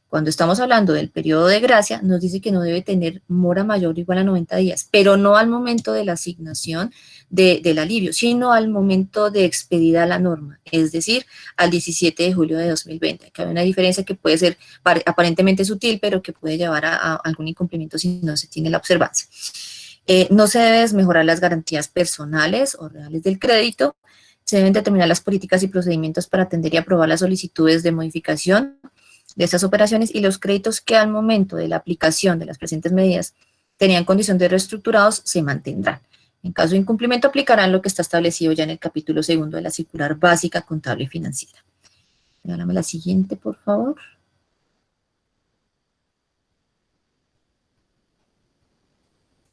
Cuando estamos hablando del periodo de gracia, nos dice que no debe tener mora mayor o igual a 90 días, pero no al momento de la asignación del alivio, sino al momento de expedida la norma, es decir, al 17 de julio de 2020. Aquí hay una diferencia que puede ser aparentemente sutil, pero que puede llevar a algún incumplimiento si no se tiene la observancia. No se deben mejorar las garantías personales o reales del crédito. Se deben determinar las políticas y procedimientos para atender y aprobar las solicitudes de modificación de estas operaciones, y los créditos que al momento de la aplicación de las presentes medidas tenían condición de reestructurados se mantendrán. En caso de incumplimiento aplicarán lo que está establecido ya en el capítulo 2 de la circular básica contable y financiera. Regálame la siguiente, por favor.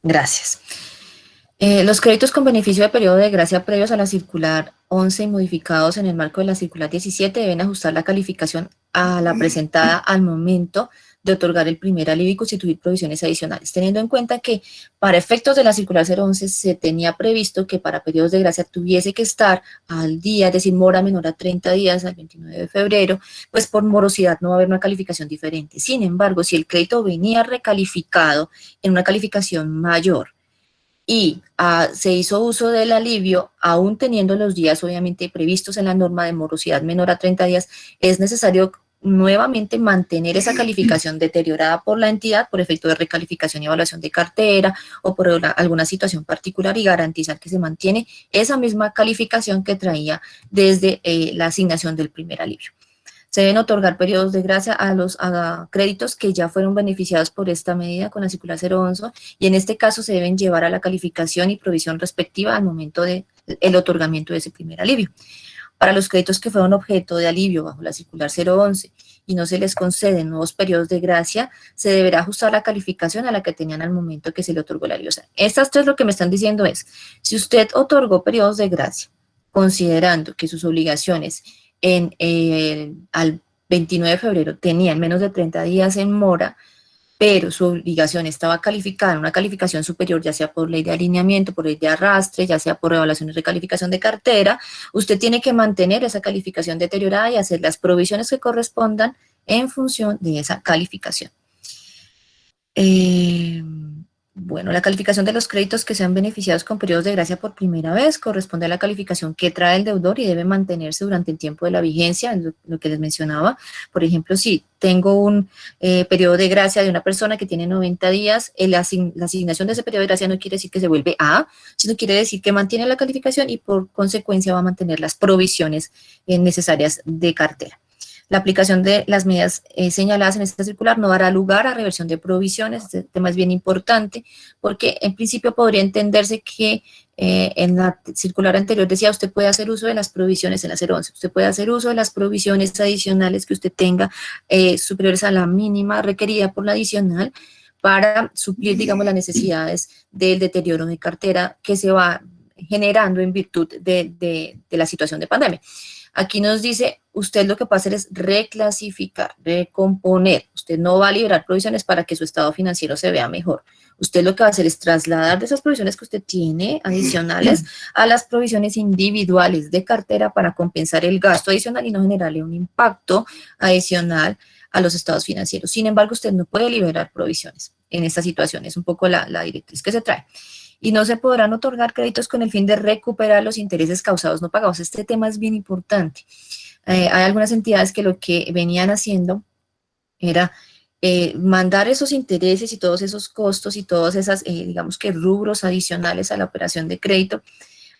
Gracias. Los créditos con beneficio de periodo de gracia previos a la circular 11 y modificados en el marco de la circular 17 deben ajustar la calificación a la presentada al momento de otorgar el primer alivio y constituir provisiones adicionales, teniendo en cuenta que para efectos de la circular 011 se tenía previsto que para periodos de gracia tuviese que estar al día, es decir, mora menor a 30 días al 29 de febrero, pues por morosidad no va a haber una calificación diferente. Sin embargo, si el crédito venía recalificado en una calificación mayor, y se hizo uso del alivio, aún teniendo los días obviamente previstos en la norma de morosidad menor a 30 días, es necesario nuevamente mantener esa calificación deteriorada por la entidad por efecto de recalificación y evaluación de cartera o por alguna situación particular y garantizar que se mantiene esa misma calificación que traía desde la asignación del primer alivio. Se deben otorgar periodos de gracia a créditos que ya fueron beneficiados por esta medida con la circular 011 y en este caso se deben llevar a la calificación y provisión respectiva al momento del otorgamiento de ese primer alivio. Para los créditos que fueron objeto de alivio bajo la circular 011 y no se les conceden nuevos periodos de gracia, se deberá ajustar la calificación a la que tenían al momento que se le otorgó el alivio. O sea, estas tres lo que me están diciendo es, si usted otorgó periodos de gracia, considerando que sus obligaciones al 29 de febrero tenían menos de 30 días en mora, pero su obligación estaba calificada en una calificación superior, ya sea por ley de alineamiento, por ley de arrastre, ya sea por evaluación y recalificación de cartera, usted tiene que mantener esa calificación deteriorada y hacer las provisiones que correspondan en función de esa calificación. Bueno, la calificación de los créditos que sean beneficiados con periodos de gracia por primera vez corresponde a la calificación que trae el deudor y debe mantenerse durante el tiempo de la vigencia, lo que les mencionaba. Por ejemplo, si tengo un periodo de gracia de una persona que tiene 90 días, la asignación de ese periodo de gracia no quiere decir que se vuelve A, sino quiere decir que mantiene la calificación y por consecuencia va a mantener las provisiones necesarias de cartera. La aplicación de las medidas señaladas en esta circular no dará lugar a reversión de provisiones. Este tema es bien importante porque en principio podría entenderse que en la circular anterior decía usted puede hacer uso de las provisiones en la 011, usted puede hacer uso de las provisiones adicionales que usted tenga superiores a la mínima requerida por la adicional para suplir, digamos, las necesidades del deterioro de cartera que se va generando en virtud de la situación de pandemia. Aquí nos dice, usted lo que puede hacer es reclasificar, recomponer. Usted no va a liberar provisiones para que su estado financiero se vea mejor. Usted lo que va a hacer es trasladar de esas provisiones que usted tiene adicionales a las provisiones individuales de cartera para compensar el gasto adicional y no generarle un impacto adicional a los estados financieros. Sin embargo, usted no puede liberar provisiones en esta situación. Es un poco la directriz que se trae. Y no se podrán otorgar créditos con el fin de recuperar los intereses causados no pagados. Este tema es bien importante. Hay algunas entidades que lo que venían haciendo era mandar esos intereses y todos esos costos y todos esos, digamos que rubros adicionales a la operación de crédito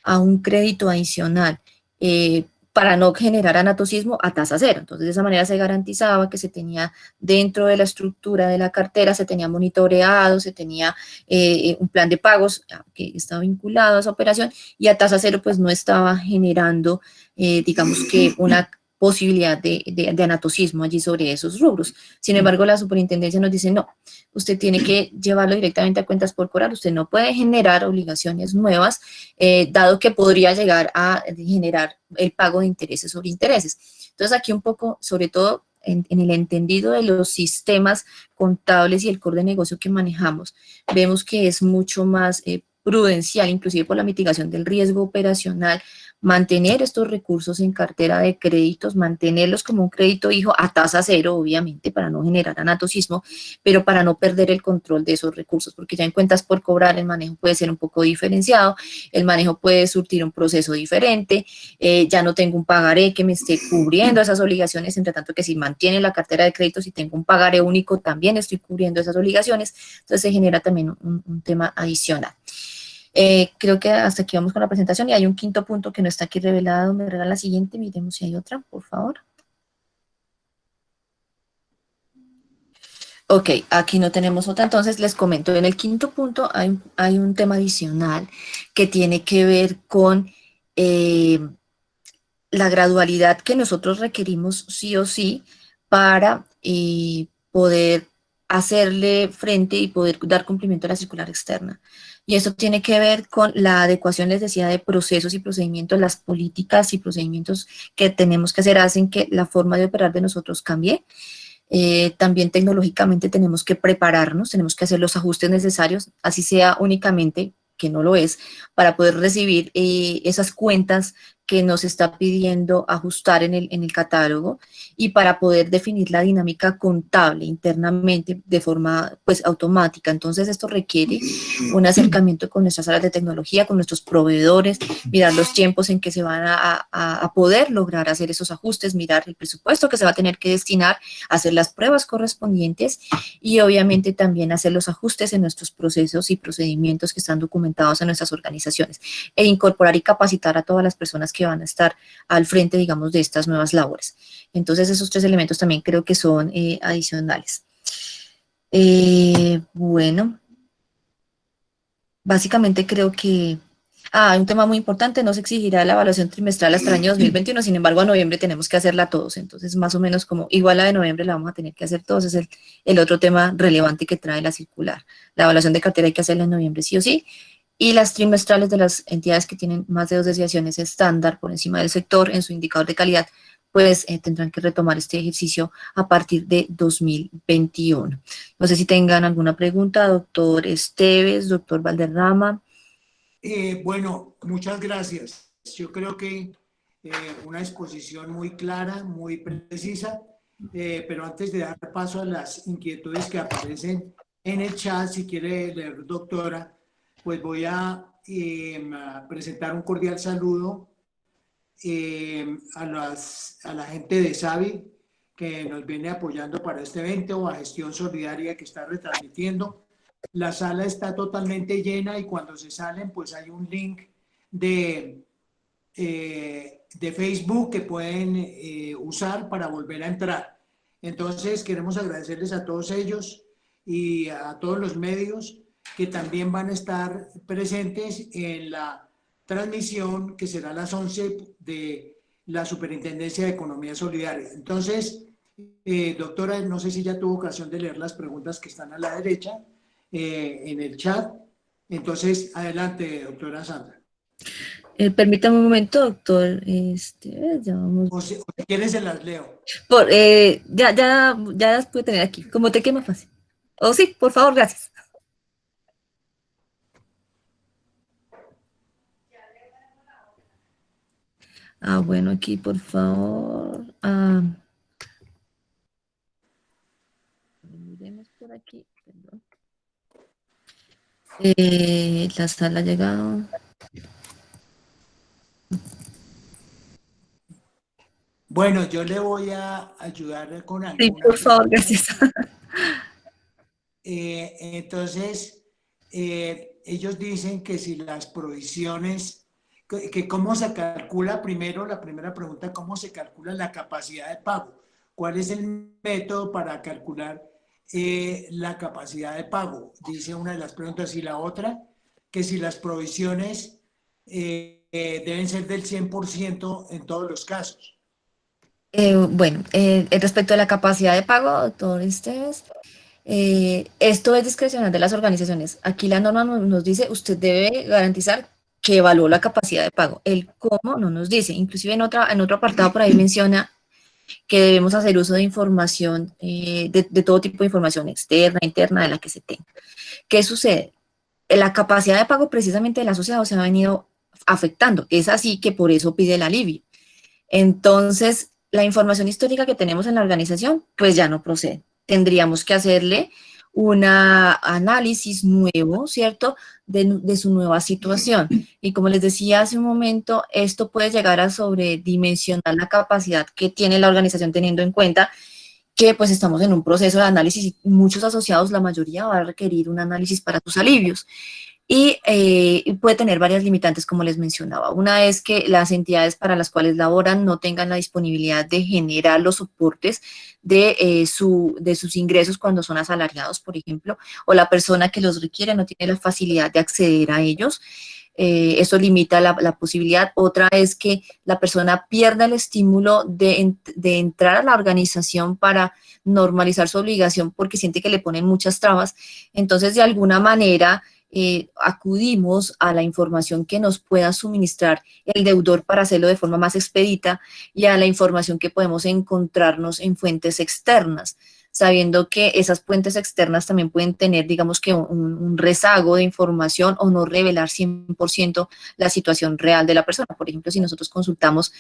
a un crédito adicional para no generar anatocismo a tasa cero. Entonces, de esa manera se garantizaba que se tenía dentro de la estructura de la cartera, se tenía monitoreado, se tenía un plan de pagos que estaba vinculado a esa operación y a tasa cero pues no estaba generando, digamos que una posibilidad de anatocismo allí sobre esos rubros. Sin embargo, la superintendencia nos dice, no, usted tiene que llevarlo directamente a cuentas por cobrar, usted no puede generar obligaciones nuevas, dado que podría llegar a generar el pago de intereses sobre intereses. Entonces, aquí un poco, sobre todo, en el entendido de los sistemas contables y el core de negocio que manejamos, vemos que es mucho más prudencial, inclusive por la mitigación del riesgo operacional, mantener estos recursos en cartera de créditos, mantenerlos como un crédito hijo a tasa cero, obviamente, para no generar anatocismo, pero para no perder el control de esos recursos, porque ya en cuentas por cobrar el manejo puede ser un poco diferenciado, el manejo puede surtir un proceso diferente, ya no tengo un pagaré que me esté cubriendo esas obligaciones, entre tanto que si mantiene la cartera de créditos y tengo un pagaré único, también estoy cubriendo esas obligaciones, entonces se genera también un tema adicional. Creo que hasta aquí vamos con la presentación y hay un quinto punto que no está aquí revelado. Me regala la siguiente, miremos si hay otra, por favor. Ok, aquí no tenemos otra, entonces les comento. En el quinto punto hay un tema adicional que tiene que ver con la gradualidad que nosotros requerimos sí o sí para poder hacerle frente y poder dar cumplimiento a la circular externa. Y esto tiene que ver con la adecuación, les decía, de procesos y procedimientos, las políticas y procedimientos que tenemos que hacer hacen que la forma de operar de nosotros cambie. También tecnológicamente tenemos que prepararnos, tenemos que hacer los ajustes necesarios, así sea únicamente, que no lo es, para poder recibir esas cuentas que nos está pidiendo ajustar en el catálogo y para poder definir la dinámica contable internamente de forma pues automática. Entonces esto requiere un acercamiento con nuestras áreas de tecnología, con nuestros proveedores, mirar los tiempos en que se van a poder lograr hacer esos ajustes, mirar el presupuesto que se va a tener que destinar, hacer las pruebas correspondientes y obviamente también hacer los ajustes en nuestros procesos y procedimientos que están documentados en nuestras organizaciones e incorporar y capacitar a todas las personas que van a estar al frente, digamos, de estas nuevas labores. Entonces, esos tres elementos también creo que son adicionales. Bueno, básicamente creo que Un tema muy importante, no se exigirá la evaluación trimestral hasta el año 2021, sin embargo, a noviembre tenemos que hacerla todos, entonces más o menos como igual la de noviembre la vamos a tener que hacer todos, es el otro tema relevante que trae la circular. La evaluación de cartera hay que hacerla en noviembre sí o sí, y las trimestrales de las entidades que tienen más de 2 desviaciones estándar por encima del sector en su indicador de calidad, pues tendrán que retomar este ejercicio a partir de 2021. No sé si tengan alguna pregunta, doctor Esteves, doctor Valderrama. Bueno, muchas gracias. Yo creo que una exposición muy clara, muy precisa, pero antes de dar paso a las inquietudes que aparecen en el chat, si quiere leer, doctora, pues voy a presentar un cordial saludo a la gente de SABI que nos viene apoyando para este evento, o a Gestión Solidaria que está retransmitiendo. La sala está totalmente llena y cuando se salen, pues hay un link de Facebook que pueden usar para volver a entrar. Entonces, queremos agradecerles a todos ellos y a todos los medios que también van a estar presentes en la transmisión que será a las 11 de la Superintendencia de Economía Solidaria. Entonces, doctora, no sé si ya tuvo ocasión de leer las preguntas que están a la derecha en el chat. Entonces, adelante, doctora Sandra. Permítame un momento, doctor. Ya vamos. O si quieres, se las leo. Ya las puede tener aquí, como te quede más fácil. Sí, por favor, gracias. Bueno, aquí, por favor. Miremos por aquí, perdón. La sala ha llegado. Bueno, yo le voy a ayudar con Sí, algunas. por favor, gracias. Entonces, ellos dicen que si las provisiones, que cómo se calcula primero, la primera pregunta, ¿cómo se calcula la capacidad de pago? ¿Cuál es el método para calcular la capacidad de pago? Dice una de las preguntas. Y la otra, que si las provisiones deben ser del 100% en todos los casos. Respecto a la capacidad de pago, doctor Esteves, esto es discrecional de las organizaciones. Aquí la norma nos dice, usted debe garantizar que evaluó la capacidad de pago. El cómo no nos dice. Inclusive en otro apartado por ahí menciona que debemos hacer uso de información, de todo tipo de información externa, interna, de la que se tenga. ¿Qué sucede? La capacidad de pago precisamente del asociado se ha venido afectando. Es así que por eso pide el alivio. Entonces, la información histórica que tenemos en la organización, pues ya no procede. Tendríamos que hacerle un análisis nuevo, ¿cierto?, de su nueva situación. Y como les decía hace un momento, esto puede llegar a sobredimensionar la capacidad que tiene la organización, teniendo en cuenta que pues estamos en un proceso de análisis y muchos asociados, la mayoría, va a requerir un análisis para sus alivios. Y puede tener varias limitantes, como les mencionaba. Una es que las entidades para las cuales laboran no tengan la disponibilidad de generar los soportes de sus ingresos cuando son asalariados, por ejemplo, o la persona que los requiere no tiene la facilidad de acceder a ellos. Eso limita la posibilidad. Otra es que la persona pierda el estímulo de entrar a la organización para normalizar su obligación porque siente que le ponen muchas trabas. Entonces, de alguna manera, acudimos a la información que nos pueda suministrar el deudor para hacerlo de forma más expedita y a la información que podemos encontrarnos en fuentes externas, sabiendo que esas fuentes externas también pueden tener, digamos que un rezago de información o no revelar 100% la situación real de la persona. Por ejemplo, si nosotros consultamos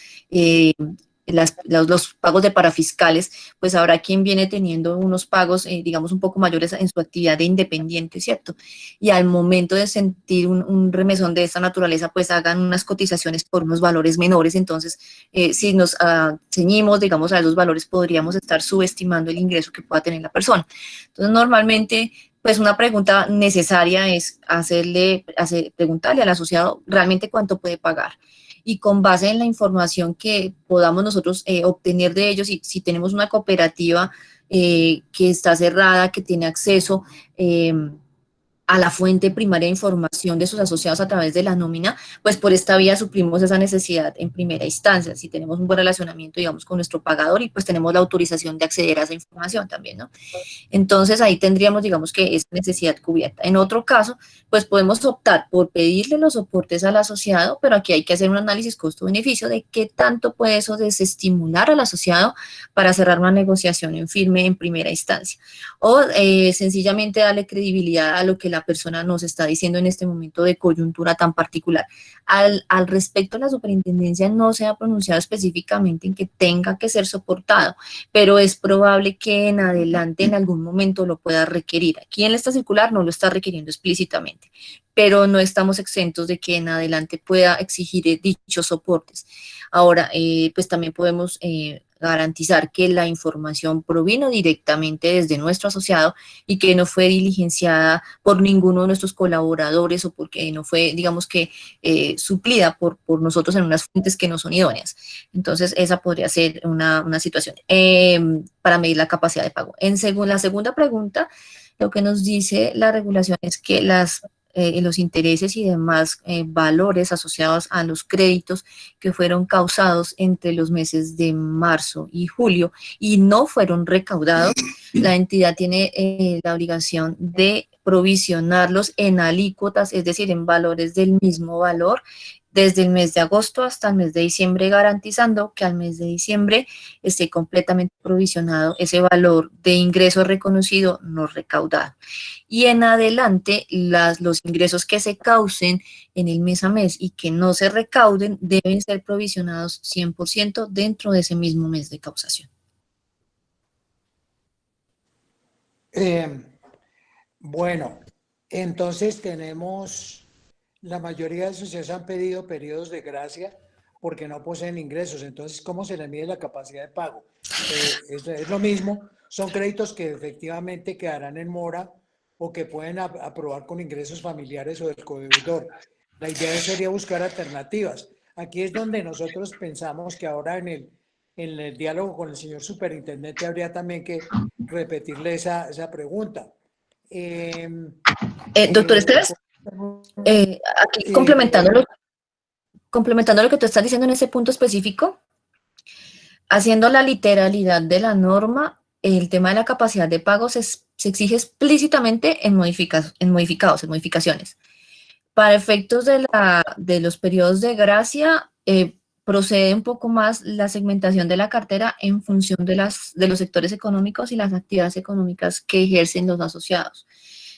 los pagos de parafiscales, pues habrá quien viene teniendo unos pagos, digamos, un poco mayores en su actividad de independiente, ¿cierto? Y al momento de sentir un remesón de esta naturaleza, pues hagan unas cotizaciones por unos valores menores. Entonces, si nos ceñimos, digamos, a esos valores, podríamos estar subestimando el ingreso que pueda tener la persona. Entonces, normalmente, pues una pregunta necesaria es preguntarle al asociado realmente cuánto puede pagar. Y con base en la información que podamos nosotros obtener de ellos, y si tenemos una cooperativa que está cerrada, que tiene acceso a la fuente primaria de información de sus asociados a través de la nómina, pues por esta vía suplimos esa necesidad en primera instancia, si tenemos un buen relacionamiento, digamos, con nuestro pagador y pues tenemos la autorización de acceder a esa información también, ¿no? Entonces ahí tendríamos, digamos, que esa necesidad cubierta. En otro caso, pues podemos optar por pedirle los soportes al asociado, pero aquí hay que hacer un análisis costo-beneficio de qué tanto puede eso desestimular al asociado para cerrar una negociación en firme en primera instancia. O sencillamente darle credibilidad a lo que la persona nos está diciendo en este momento de coyuntura tan particular. Al respecto, la superintendencia no se ha pronunciado específicamente en que tenga que ser soportado, pero es probable que en adelante en algún momento lo pueda requerir. Aquí en esta circular no lo está requiriendo explícitamente, pero no estamos exentos de que en adelante pueda exigir dichos soportes. Ahora, pues también podemos garantizar que la información provino directamente desde nuestro asociado y que no fue diligenciada por ninguno de nuestros colaboradores o porque no fue, digamos que, suplida por nosotros en unas fuentes que no son idóneas. Entonces, esa podría ser una situación para medir la capacidad de pago. Según la segunda pregunta, lo que nos dice la regulación es que los intereses y demás valores asociados a los créditos que fueron causados entre los meses de marzo y julio y no fueron recaudados, la entidad tiene la obligación de provisionarlos en alícuotas, es decir, en valores del mismo valor, desde el mes de agosto hasta el mes de diciembre, garantizando que al mes de diciembre esté completamente provisionado ese valor de ingreso reconocido no recaudado. Y en adelante, los ingresos que se causen en el mes a mes y que no se recauden deben ser provisionados 100% dentro de ese mismo mes de causación. Bueno, entonces tenemos, la mayoría de sociedades han pedido periodos de gracia porque no poseen ingresos. Entonces, ¿cómo se les mide la capacidad de pago? Es lo mismo, son créditos que efectivamente quedarán en mora o que pueden aprobar con ingresos familiares o del codeudor. La idea sería buscar alternativas. Aquí es donde nosotros pensamos que ahora en el diálogo con el señor superintendente habría también que repetirle esa pregunta. Doctor Esteves, aquí complementando lo que tú estás diciendo en ese punto específico, haciendo la literalidad de la norma, el tema de la capacidad de pago se exige explícitamente en modificaciones. Para efectos de los periodos de gracia, procede un poco más la segmentación de la cartera en función de los sectores económicos y las actividades económicas que ejercen los asociados.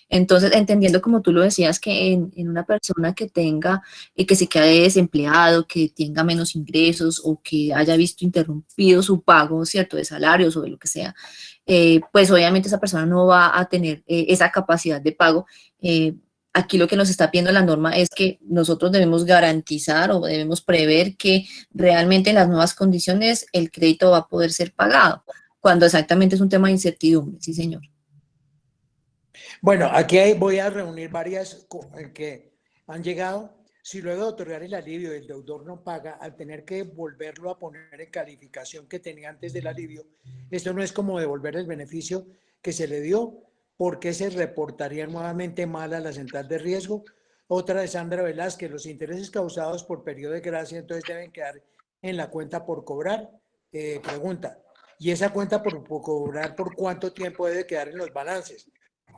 Entonces, entendiendo como tú lo decías, que en una persona que tenga, que se quede desempleado, que tenga menos ingresos o que haya visto interrumpido su pago, ¿cierto?, de salarios o de lo que sea, pues obviamente esa persona no va a tener esa capacidad de pago. Aquí lo que nos está pidiendo la norma es que nosotros debemos garantizar o debemos prever que realmente en las nuevas condiciones el crédito va a poder ser pagado, cuando exactamente es un tema de incertidumbre, sí señor. Bueno, aquí voy a reunir varias que han llegado. Si luego de otorgar el alivio el deudor no paga, al tener que volverlo a poner en calificación que tenía antes del alivio, esto no es como devolver el beneficio que se le dio, porque se reportaría nuevamente mal a la central de riesgo. Otra de Sandra Velázquez, los intereses causados por periodo de gracia entonces deben quedar en la cuenta por cobrar. Pregunta, ¿y esa cuenta por cobrar por cuánto tiempo debe quedar en los balances?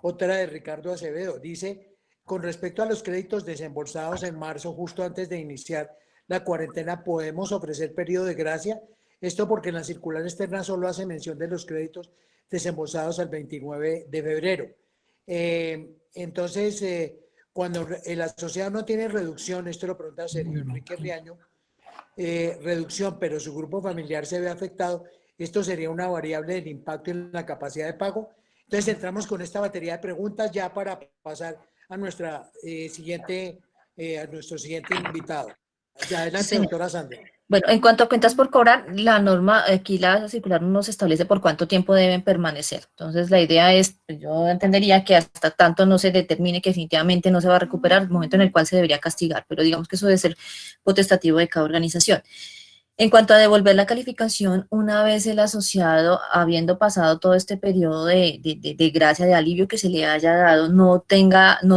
Otra de Ricardo Acevedo, dice, con respecto a los créditos desembolsados en marzo, justo antes de iniciar la cuarentena, ¿podemos ofrecer periodo de gracia? Esto porque en la circular externa solo hace mención de los créditos desembolsados al 29 de febrero. Entonces, cuando el asociado no tiene reducción, esto lo pregunta Sergio Enrique Riaño, reducción, pero su grupo familiar se ve afectado, esto sería una variable del impacto en la capacidad de pago. Entonces entramos con esta batería de preguntas ya para pasar a nuestro siguiente invitado. Ya adelante, sí, doctora Sandra. Bueno, en cuanto a cuentas por cobrar, la norma, aquí la circular nos establece por cuánto tiempo deben permanecer. Entonces, la idea es, yo entendería que hasta tanto no se determine que definitivamente no se va a recuperar, el momento en el cual se debería castigar, pero digamos que eso debe ser potestativo de cada organización. En cuanto a devolver la calificación, una vez el asociado, habiendo pasado todo este periodo de gracia, de alivio que se le haya dado, no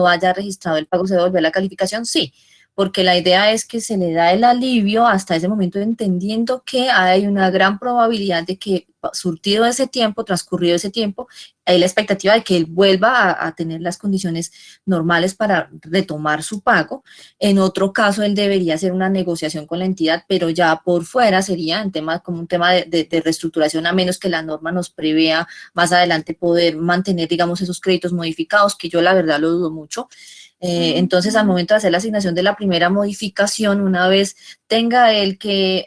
haya registrado el pago, ¿se devolver la calificación? Sí, porque la idea es que se le da el alivio hasta ese momento, entendiendo que hay una gran probabilidad de que, surtido ese tiempo, transcurrido ese tiempo, hay la expectativa de que él vuelva a tener las condiciones normales para retomar su pago. En otro caso, él debería hacer una negociación con la entidad, pero ya por fuera sería como un tema de reestructuración, a menos que la norma nos prevea más adelante poder mantener, digamos, esos créditos modificados, que yo la verdad lo dudo mucho. Entonces, al momento de hacer la asignación de la primera modificación, una vez tenga él que,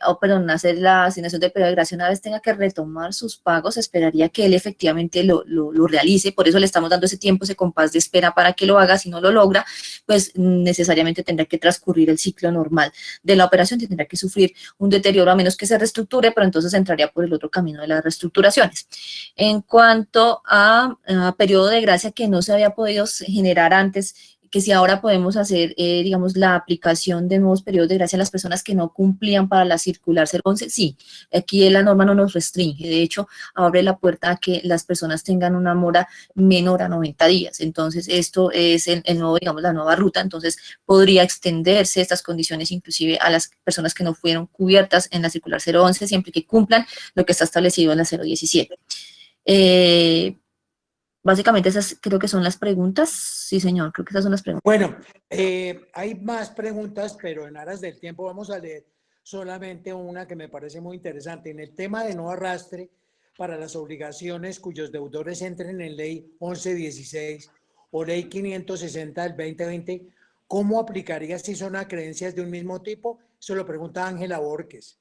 hacer la asignación de periodo de gracia, una vez tenga que retomar sus pagos, esperaría que él efectivamente lo realice. Por eso le estamos dando ese tiempo, ese compás de espera para que lo haga. Si no lo logra, pues necesariamente tendrá que transcurrir el ciclo normal de la operación y tendrá que sufrir un deterioro a menos que se reestructure, pero entonces entraría por el otro camino de las reestructuraciones. En cuanto a periodo de gracia que no se había podido generar antes, que si ahora podemos hacer, digamos, la aplicación de nuevos periodos de gracia a las personas que no cumplían para la circular 011, sí, aquí la norma no nos restringe, de hecho, abre la puerta a que las personas tengan una mora menor a 90 días, entonces esto es el nuevo, digamos, la nueva ruta, entonces podría extenderse estas condiciones inclusive a las personas que no fueron cubiertas en la circular 011, siempre que cumplan lo que está establecido en la 017. Básicamente esas creo que son las preguntas. Sí, señor, creo que esas son las preguntas. Bueno, hay más preguntas, pero en aras del tiempo vamos a leer solamente una que me parece muy interesante. En el tema de no arrastre para las obligaciones cuyos deudores entren en ley 1116 o ley 560 del 2020, ¿cómo aplicaría si son acreencias de un mismo tipo? Eso lo pregunta Ángela Borges.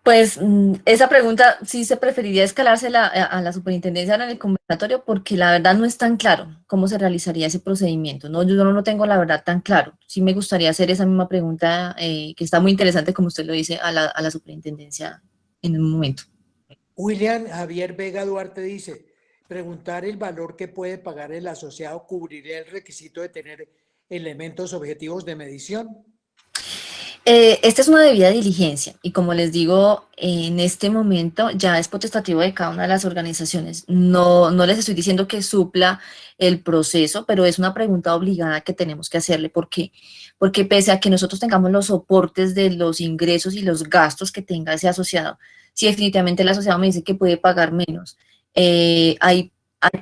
Pues esa pregunta sí se preferiría escalársela a la superintendencia en el conversatorio, porque la verdad no es tan claro cómo se realizaría ese procedimiento, ¿no? Yo no lo tengo la verdad tan claro. Sí me gustaría hacer esa misma pregunta, que está muy interesante, como usted lo dice, a la superintendencia en un momento. William Javier Vega Duarte dice, preguntar el valor que puede pagar el asociado cubriría el requisito de tener elementos objetivos de medición. Esta es una debida diligencia y como les digo, en este momento ya es potestativo de cada una de las organizaciones. No les estoy diciendo que supla el proceso, pero es una pregunta obligada que tenemos que hacerle. ¿Por qué? Porque pese a que nosotros tengamos los soportes de los ingresos y los gastos que tenga ese asociado, si definitivamente el asociado me dice que puede pagar menos, hay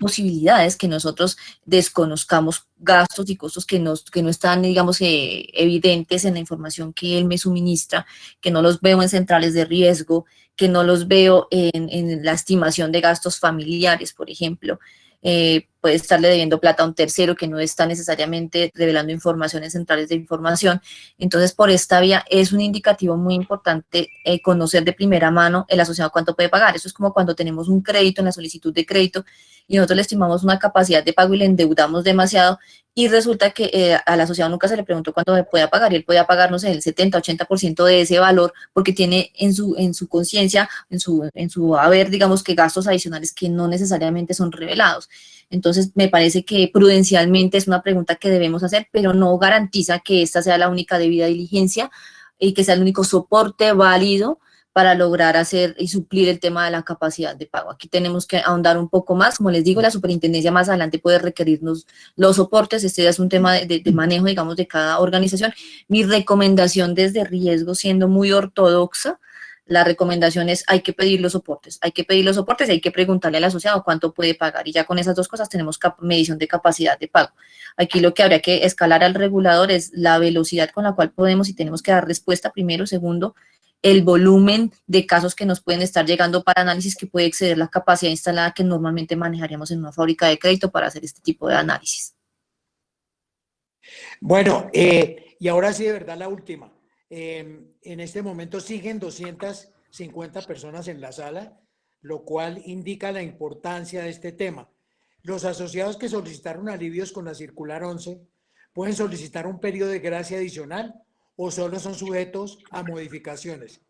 posibilidades que nosotros desconozcamos gastos y costos que no están, digamos, evidentes en la información que él me suministra, que no los veo en centrales de riesgo, que no los veo en la estimación de gastos familiares, por ejemplo. Puede estarle debiendo plata a un tercero que no está necesariamente revelando información en centrales de información. Entonces, por esta vía es un indicativo muy importante conocer de primera mano el asociado cuánto puede pagar. Eso es como cuando tenemos un crédito en la solicitud de crédito y nosotros le estimamos una capacidad de pago y le endeudamos demasiado y resulta que al asociado nunca se le preguntó cuánto puede pagar y él puede pagar, no sé, el 70-80% de ese valor porque tiene en su conciencia, en su haber, digamos, que gastos adicionales que no necesariamente son revelados. Entonces, me parece que prudencialmente es una pregunta que debemos hacer, pero no garantiza que esta sea la única debida diligencia y que sea el único soporte válido para lograr hacer y suplir el tema de la capacidad de pago. Aquí tenemos que ahondar un poco más. Como les digo, la superintendencia más adelante puede requerirnos los soportes. Este ya es un tema de manejo, digamos, de cada organización. Mi recomendación desde riesgo, siendo muy ortodoxa, la recomendación es hay que pedir los soportes y hay que preguntarle al asociado cuánto puede pagar y ya con esas dos cosas tenemos medición de capacidad de pago. Aquí lo que habría que escalar al regulador es la velocidad con la cual podemos y tenemos que dar respuesta primero, segundo, el volumen de casos que nos pueden estar llegando para análisis que puede exceder la capacidad instalada que normalmente manejaríamos en una fábrica de crédito para hacer este tipo de análisis. Bueno, y ahora sí, de verdad, la última. En este momento siguen 250 personas en la sala, lo cual indica la importancia de este tema. Los asociados que solicitaron alivios con la circular 11 pueden solicitar un periodo de gracia adicional o solo son sujetos a modificaciones.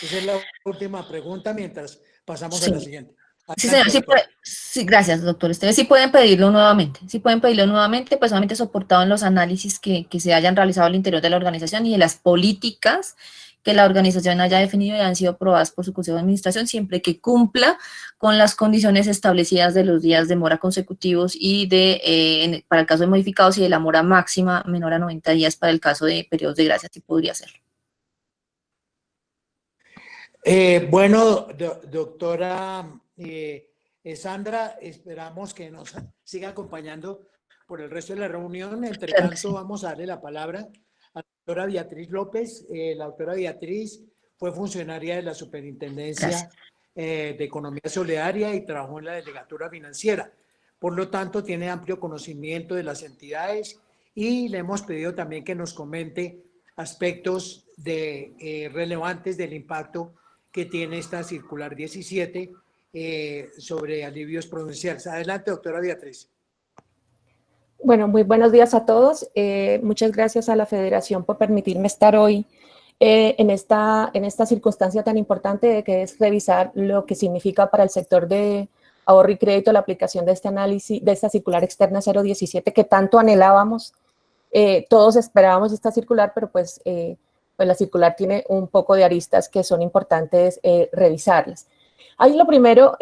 Esa es la última pregunta mientras pasamos a la siguiente. Sí, señor, sí, gracias, doctor. Ustedes sí pueden pedirlo nuevamente. Sí pueden pedirlo nuevamente, pues solamente soportado en los análisis que se hayan realizado al interior de la organización y en las políticas que la organización haya definido y han sido aprobadas por su consejo de administración, siempre que cumpla con las condiciones establecidas de los días de mora consecutivos y para el caso de modificados, y de la mora máxima menor a 90 días para el caso de periodos de gracia, sí podría ser. Bueno, doctora Sandra, esperamos que nos siga acompañando por el resto de la reunión. Entre Claro que tanto, sí. vamos a darle la palabra a la doctora Beatriz López. La doctora Beatriz fue funcionaria de la Superintendencia Gracias. de Economía Solidaria y trabajó en la Delegatura Financiera. Por lo tanto, tiene amplio conocimiento de las entidades y le hemos pedido también que nos comente aspectos relevantes del impacto que tiene esta circular 17 sobre alivios prudenciales. Adelante, doctora Beatriz. Bueno, muy buenos días a todos. Muchas gracias a la Federación por permitirme estar hoy en esta circunstancia tan importante de que es revisar lo que significa para el sector de ahorro y crédito la aplicación de este análisis, de esta circular externa 017 que tanto anhelábamos. Todos esperábamos esta circular, pero pues la circular tiene un poco de aristas que son importantes revisarlas. Ahí lo primero,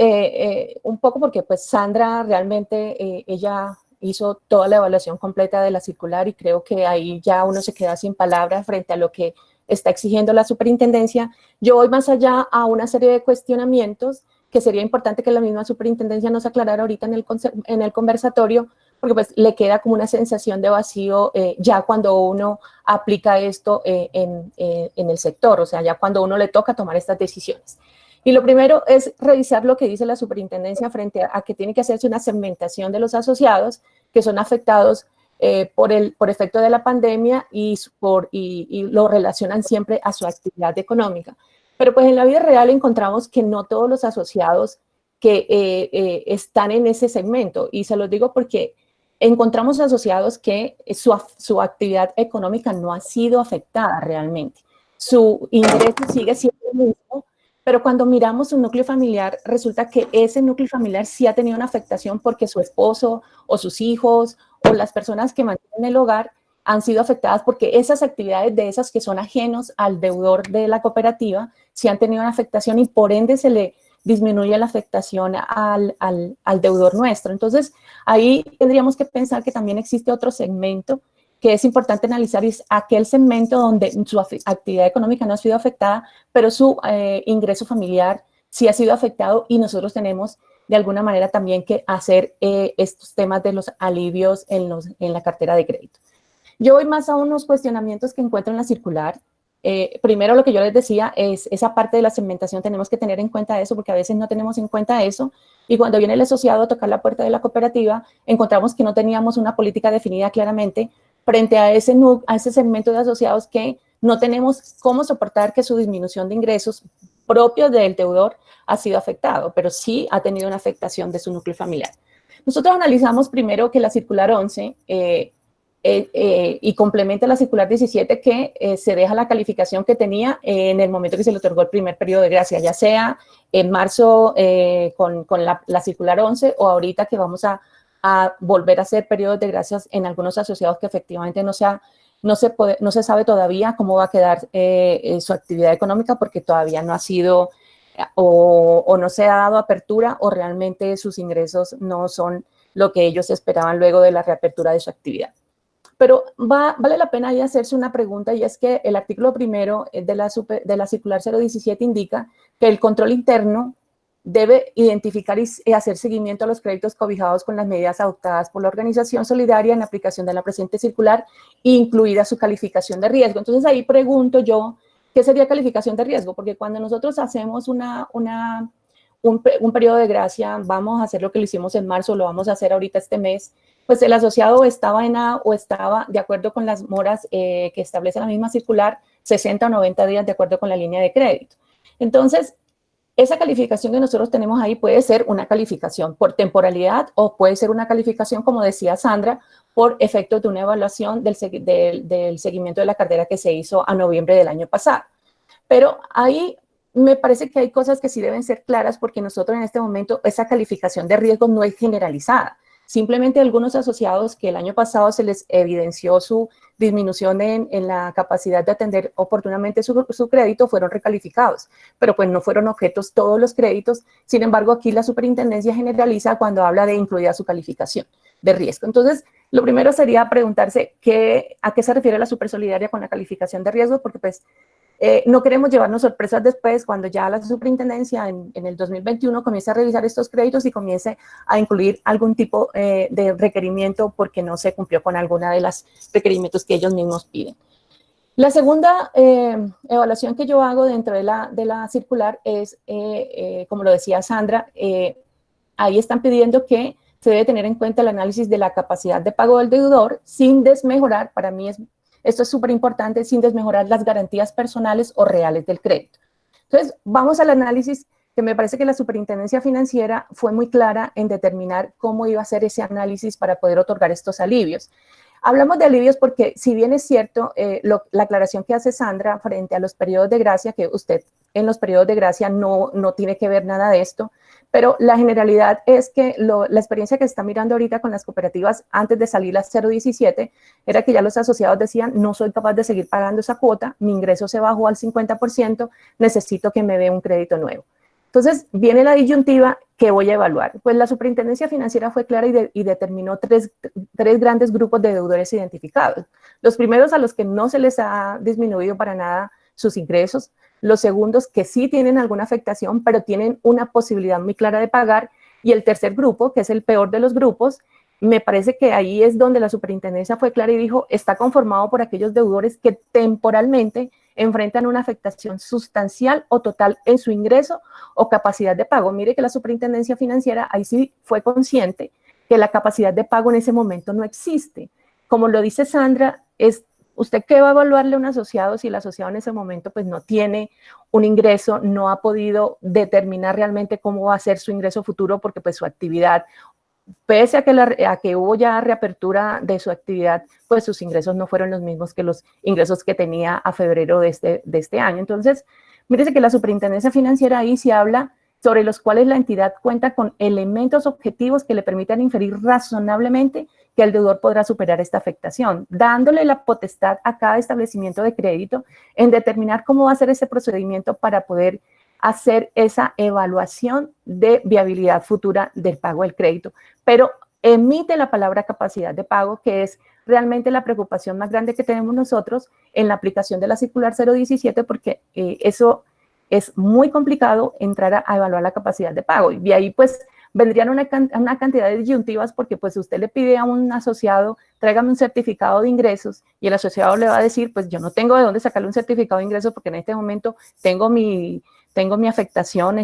un poco porque pues Sandra realmente, ella hizo toda la evaluación completa de la circular y creo que ahí ya uno se queda sin palabras frente a lo que está exigiendo la superintendencia. Yo voy más allá a una serie de cuestionamientos que sería importante que la misma superintendencia nos aclarara ahorita en el conversatorio, porque pues le queda como una sensación de vacío ya cuando uno aplica esto en el sector, o sea, ya cuando uno le toca tomar estas decisiones. Y lo primero es revisar lo que dice la superintendencia frente a que tiene que hacerse una segmentación de los asociados que son afectados por efecto de la pandemia y lo relacionan siempre a su actividad económica. Pero pues en la vida real encontramos que no todos los asociados que están en ese segmento, y se los digo porque encontramos asociados que su actividad económica no ha sido afectada realmente. Su ingreso sigue siendo el mismo, pero cuando miramos su núcleo familiar, resulta que ese núcleo familiar sí ha tenido una afectación porque su esposo o sus hijos o las personas que mantienen el hogar han sido afectadas porque esas actividades de esas que son ajenos al deudor de la cooperativa sí han tenido una afectación y por ende se le disminuye la afectación al deudor nuestro. Entonces, ahí tendríamos que pensar que también existe otro segmento que es importante analizar, y es aquel segmento donde su actividad económica no ha sido afectada, pero su ingreso familiar sí ha sido afectado y nosotros tenemos de alguna manera también que hacer estos temas de los alivios en la cartera de crédito. Yo voy más a unos cuestionamientos que encuentro en la circular. Primero, lo que yo les decía es esa parte de la segmentación, tenemos que tener en cuenta eso porque a veces no tenemos en cuenta eso y cuando viene el asociado a tocar la puerta de la cooperativa, encontramos que no teníamos una política definida claramente frente a ese segmento de asociados que no tenemos cómo soportar que su disminución de ingresos propios del deudor ha sido afectado, pero sí ha tenido una afectación de su núcleo familiar. Nosotros analizamos primero que la circular 11 y complementa la circular 17 que se deja la calificación que tenía en el momento que se le otorgó el primer periodo de gracia, ya sea en marzo con la circular 11 o ahorita que vamos a volver a hacer periodos de gracias en algunos asociados que efectivamente no se sabe todavía cómo va a quedar su actividad económica porque todavía no ha sido o no se ha dado apertura o realmente sus ingresos no son lo que ellos esperaban luego de la reapertura de su actividad. Pero vale la pena ahí hacerse una pregunta y es que el artículo primero de la circular 017 indica que el control interno debe identificar y hacer seguimiento a los créditos cobijados con las medidas adoptadas por la organización solidaria en aplicación de la presente circular, incluida su calificación de riesgo. Entonces ahí pregunto yo, ¿qué sería calificación de riesgo? Porque cuando nosotros hacemos un periodo de gracia, vamos a hacer lo que lo hicimos en marzo, lo vamos a hacer ahorita este mes, pues el asociado estaba en A o estaba de acuerdo con las moras que establece la misma circular, 60 o 90 días de acuerdo con la línea de crédito. Entonces, esa calificación que nosotros tenemos ahí puede ser una calificación por temporalidad o puede ser una calificación, como decía Sandra, por efectos de una evaluación del seguimiento de la cartera que se hizo a noviembre del año pasado. Pero ahí me parece que hay cosas que sí deben ser claras porque nosotros en este momento esa calificación de riesgo no es generalizada. Simplemente algunos asociados que el año pasado se les evidenció su disminución en la capacidad de atender oportunamente su crédito fueron recalificados, pero pues no fueron objetos todos los créditos. Sin embargo, aquí la superintendencia generaliza cuando habla de incluida su calificación de riesgo. Entonces, lo primero sería preguntarse a qué se refiere la supersolidaria con la calificación de riesgo, porque pues no queremos llevarnos sorpresas después cuando ya la superintendencia en el 2021 comience a revisar estos créditos y comience a incluir algún tipo de requerimiento porque no se cumplió con alguna de los requerimientos que ellos mismos piden. La segunda evaluación que yo hago dentro de la circular es, como lo decía Sandra, ahí están pidiendo que se debe tener en cuenta el análisis de la capacidad de pago del deudor sin desmejorar, para mí esto es súper importante, sin desmejorar las garantías personales o reales del crédito. Entonces, vamos al análisis, que me parece que la Superintendencia Financiera fue muy clara en determinar cómo iba a ser ese análisis para poder otorgar estos alivios. Hablamos de alivios porque, si bien es cierto, la aclaración que hace Sandra frente a los periodos de gracia, que usted en los periodos de gracia no tiene que ver nada de esto, pero la generalidad es que la experiencia que se está mirando ahorita con las cooperativas antes de salir las 017 era que ya los asociados decían, no soy capaz de seguir pagando esa cuota, mi ingreso se bajó al 50%, necesito que me dé un crédito nuevo. Entonces, viene la disyuntiva que voy a evaluar. Pues la Superintendencia Financiera fue clara y determinó tres grandes grupos de deudores identificados. Los primeros, a los que no se les ha disminuido para nada sus ingresos. Los segundos, que sí tienen alguna afectación, pero tienen una posibilidad muy clara de pagar. Y el tercer grupo, que es el peor de los grupos, me parece que ahí es donde la superintendencia fue clara y dijo, está conformado por aquellos deudores que temporalmente enfrentan una afectación sustancial o total en su ingreso o capacidad de pago. Mire que la superintendencia financiera ahí sí fue consciente que la capacidad de pago en ese momento no existe. Como lo dice Sandra, ¿usted qué va a evaluarle a un asociado si el asociado en ese momento pues no tiene un ingreso, no ha podido determinar realmente cómo va a ser su ingreso futuro porque pues su actividad, pese a que hubo ya reapertura de su actividad, pues sus ingresos no fueron los mismos que los ingresos que tenía a febrero de este año. Entonces, mírese que la Superintendencia Financiera ahí se habla sobre los cuales la entidad cuenta con elementos objetivos que le permitan inferir razonablemente que el deudor podrá superar esta afectación, dándole la potestad a cada establecimiento de crédito en determinar cómo va a ser ese procedimiento para poder hacer esa evaluación de viabilidad futura del pago del crédito. Pero emite la palabra capacidad de pago, que es realmente la preocupación más grande que tenemos nosotros en la aplicación de la circular 017, porque eso es muy complicado entrar a evaluar la capacidad de pago. Y ahí pues vendrían una cantidad de disyuntivas porque pues usted le pide a un asociado, tráigame un certificado de ingresos y el asociado le va a decir, pues yo no tengo de dónde sacarle un certificado de ingresos porque en este momento tengo mi afectación,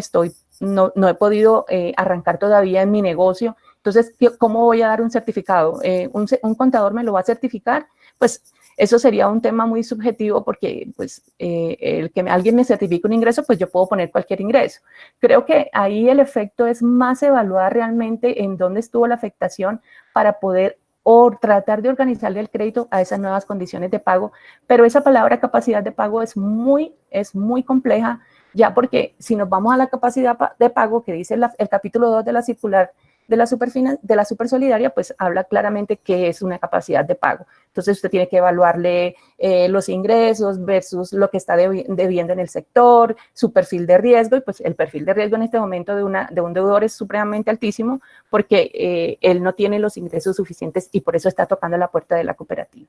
no he podido arrancar todavía en mi negocio. Entonces, ¿cómo voy a dar un certificado? ¿Un contador me lo va a certificar? Pues eso sería un tema muy subjetivo porque pues, el que alguien me certifique un ingreso, pues yo puedo poner cualquier ingreso. Creo que ahí el efecto es más evaluar realmente en dónde estuvo la afectación para poder tratar de organizarle el crédito a esas nuevas condiciones de pago. Pero esa palabra capacidad de pago es muy compleja, ya porque si nos vamos a la capacidad de pago que dice el capítulo 2 de la circular de la supersolidaria, pues habla claramente qué es una capacidad de pago. Entonces usted tiene que evaluarle los ingresos versus lo que está debiendo en el sector, su perfil de riesgo, y pues el perfil de riesgo en este momento de un deudor es supremamente altísimo porque él no tiene los ingresos suficientes y por eso está tocando la puerta de la cooperativa.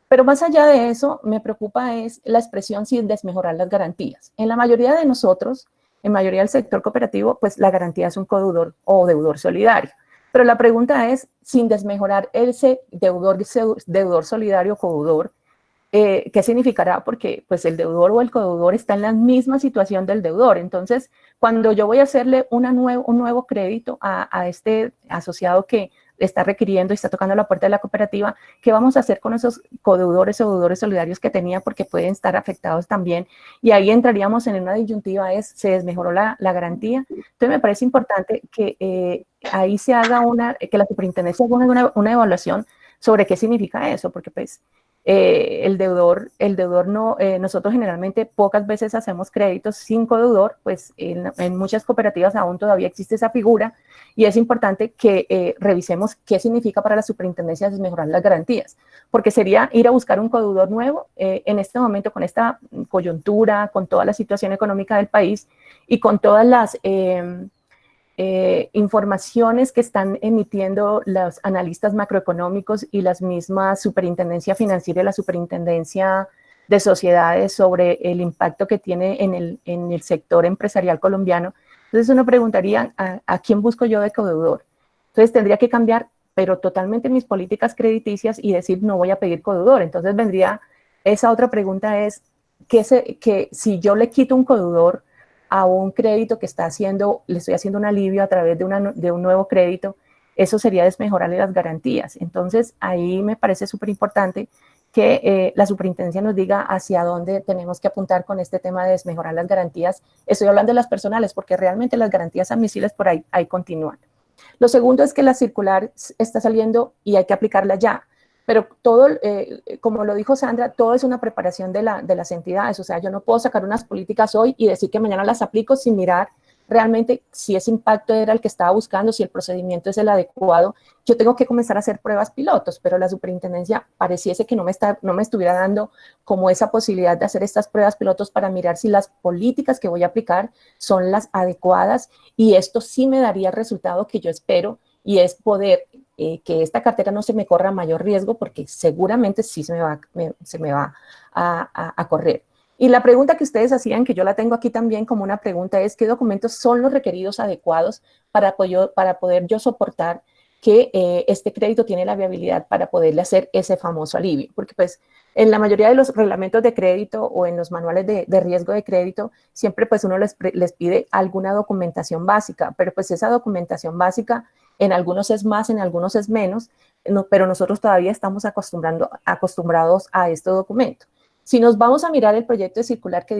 Pero más allá de eso, me preocupa es la expresión sin desmejorar las garantías. En la mayoría de nosotros, en mayoría del sector cooperativo, pues la garantía es un codeudor o deudor solidario. Pero la pregunta es, sin desmejorar ese deudor solidario o codeudor, ¿qué significará? Porque pues el deudor o el codeudor está en la misma situación del deudor. Entonces, cuando yo voy a hacerle un nuevo crédito a este asociado que está requiriendo y está tocando la puerta de la cooperativa, ¿qué vamos a hacer con esos codeudores o deudores solidarios que tenía? Porque pueden estar afectados también. Y ahí entraríamos en una disyuntiva, se desmejoró la garantía. Entonces, me parece importante que ahí se haga que la superintendencia haga una evaluación sobre qué significa eso, porque pues el deudor no, nosotros generalmente pocas veces hacemos créditos sin codeudor, pues en muchas cooperativas aún todavía existe esa figura y es importante que revisemos qué significa para la superintendencia desmejorar las garantías, porque sería ir a buscar un codeudor nuevo en este momento con esta coyuntura, con toda la situación económica del país y con todas las informaciones que están emitiendo los analistas macroeconómicos y las mismas superintendencia financiera y la superintendencia de sociedades sobre el impacto que tiene en el sector empresarial colombiano. Entonces uno preguntaría, ¿a quién busco yo de codeudor? Entonces tendría que cambiar, pero totalmente mis políticas crediticias y decir no voy a pedir codeudor. Entonces vendría, esa otra pregunta es, que si yo le quito un codeudor a un crédito que le estoy haciendo un alivio a través de un nuevo crédito, eso sería desmejorarle las garantías. Entonces, ahí me parece súper importante que la superintendencia nos diga hacia dónde tenemos que apuntar con este tema de desmejorar las garantías. Estoy hablando de las personales, porque realmente las garantías admisibles por ahí continúan. Lo segundo es que la circular está saliendo y hay que aplicarla ya. Pero todo, como lo dijo Sandra, todo es una preparación de las entidades. O sea, yo no puedo sacar unas políticas hoy y decir que mañana las aplico sin mirar realmente si ese impacto era el que estaba buscando, si el procedimiento es el adecuado. Yo tengo que comenzar a hacer pruebas pilotos, pero la superintendencia pareciese que no me estuviera dando como esa posibilidad de hacer estas pruebas pilotos para mirar si las políticas que voy a aplicar son las adecuadas, y esto sí me daría el resultado que yo espero, y es poder que esta cartera no se me corra mayor riesgo, porque seguramente sí se me va a correr. Y la pregunta que ustedes hacían, que yo la tengo aquí también como una pregunta, es ¿qué documentos son los requeridos adecuados para poder yo soportar que este crédito tiene la viabilidad para poderle hacer ese famoso alivio? Porque pues en la mayoría de los reglamentos de crédito o en los manuales de riesgo de crédito, siempre pues uno les pide alguna documentación básica, pero pues esa documentación básica en algunos es más, en algunos es menos, pero nosotros todavía estamos acostumbrados a este documento. Si nos vamos a mirar el proyecto de circular que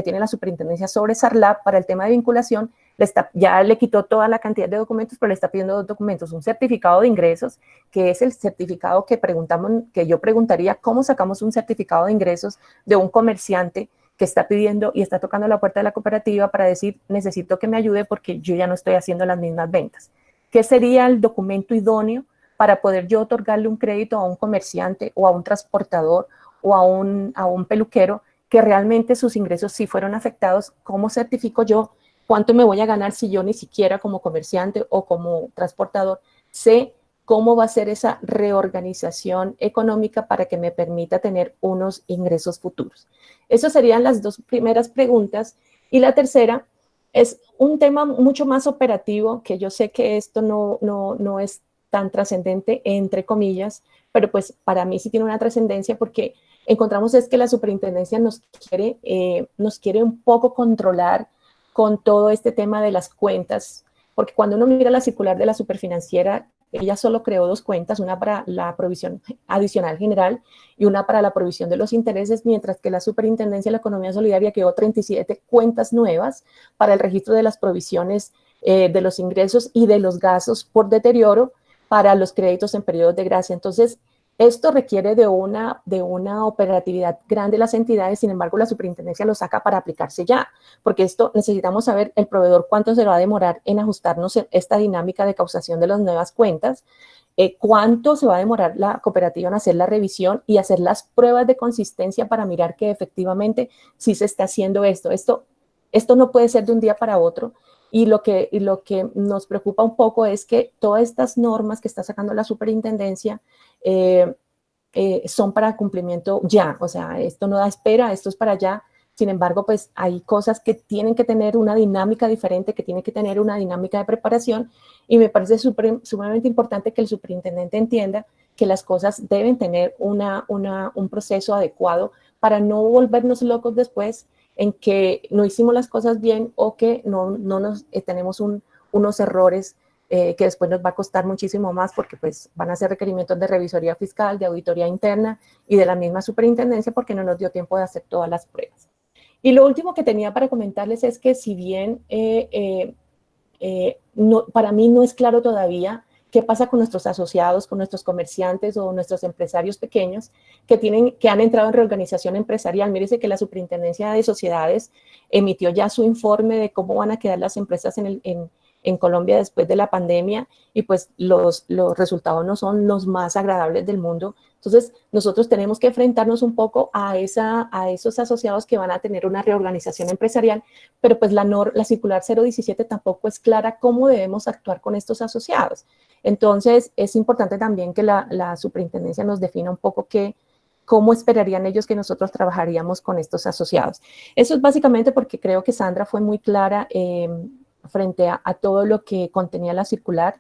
tiene la superintendencia sobre SARLAP para el tema de vinculación, ya le quitó toda la cantidad de documentos, pero le está pidiendo dos documentos: un certificado de ingresos, que es el certificado que yo preguntaría, ¿cómo sacamos un certificado de ingresos de un comerciante que está pidiendo y está tocando la puerta de la cooperativa para decir, necesito que me ayude porque yo ya no estoy haciendo las mismas ventas? ¿Qué sería el documento idóneo para poder yo otorgarle un crédito a un comerciante o a un transportador o a un peluquero que realmente sus ingresos sí fueron afectados? ¿Cómo certifico yo cuánto me voy a ganar si yo ni siquiera como comerciante o como transportador sé cómo va a ser esa reorganización económica para que me permita tener unos ingresos futuros? Esas serían las dos primeras preguntas. Y la tercera es un tema mucho más operativo, que yo sé que esto no es tan trascendente, entre comillas, pero pues para mí sí tiene una trascendencia, porque encontramos es que la superintendencia nos quiere un poco controlar con todo este tema de las cuentas, porque cuando uno mira la circular de la superfinanciera, ella solo creó dos cuentas, una para la provisión adicional general y una para la provisión de los intereses, mientras que la Superintendencia de la Economía Solidaria creó 37 cuentas nuevas para el registro de las provisiones de los ingresos y de los gastos por deterioro para los créditos en periodos de gracia. Entonces, esto requiere de una operatividad grande de las entidades. Sin embargo, la superintendencia lo saca para aplicarse ya, porque esto necesitamos saber el proveedor cuánto se va a demorar en ajustarnos esta dinámica de causación de las nuevas cuentas, cuánto se va a demorar la cooperativa en hacer la revisión y hacer las pruebas de consistencia para mirar que efectivamente sí se está haciendo esto. Esto no puede ser de un día para otro. Y lo que nos preocupa un poco es que todas estas normas que está sacando la superintendencia son para cumplimiento ya. O sea, esto no da espera, esto es para ya. Sin embargo, pues hay cosas que tienen que tener una dinámica diferente, que tienen que tener una dinámica de preparación, y me parece sumamente importante que el superintendente entienda que las cosas deben tener un proceso adecuado para no volvernos locos después en que no hicimos las cosas bien o que tenemos unos errores que después nos va a costar muchísimo más, porque pues van a ser requerimientos de revisoría fiscal, de auditoría interna y de la misma superintendencia, porque no nos dio tiempo de hacer todas las pruebas. Y lo último que tenía para comentarles es que si bien para mí no es claro todavía qué pasa con nuestros asociados, con nuestros comerciantes o nuestros empresarios pequeños que han entrado en reorganización empresarial. Mírese que la Superintendencia de Sociedades emitió ya su informe de cómo van a quedar las empresas en Colombia después de la pandemia, y pues los resultados no son los más agradables del mundo. Entonces, nosotros tenemos que enfrentarnos un poco a esos asociados que van a tener una reorganización empresarial, pero pues la circular 017 tampoco es clara cómo debemos actuar con estos asociados. Entonces, es importante también que la superintendencia nos defina un poco cómo esperarían ellos que nosotros trabajaríamos con estos asociados. Eso es básicamente porque creo que Sandra fue muy clara frente a todo lo que contenía la circular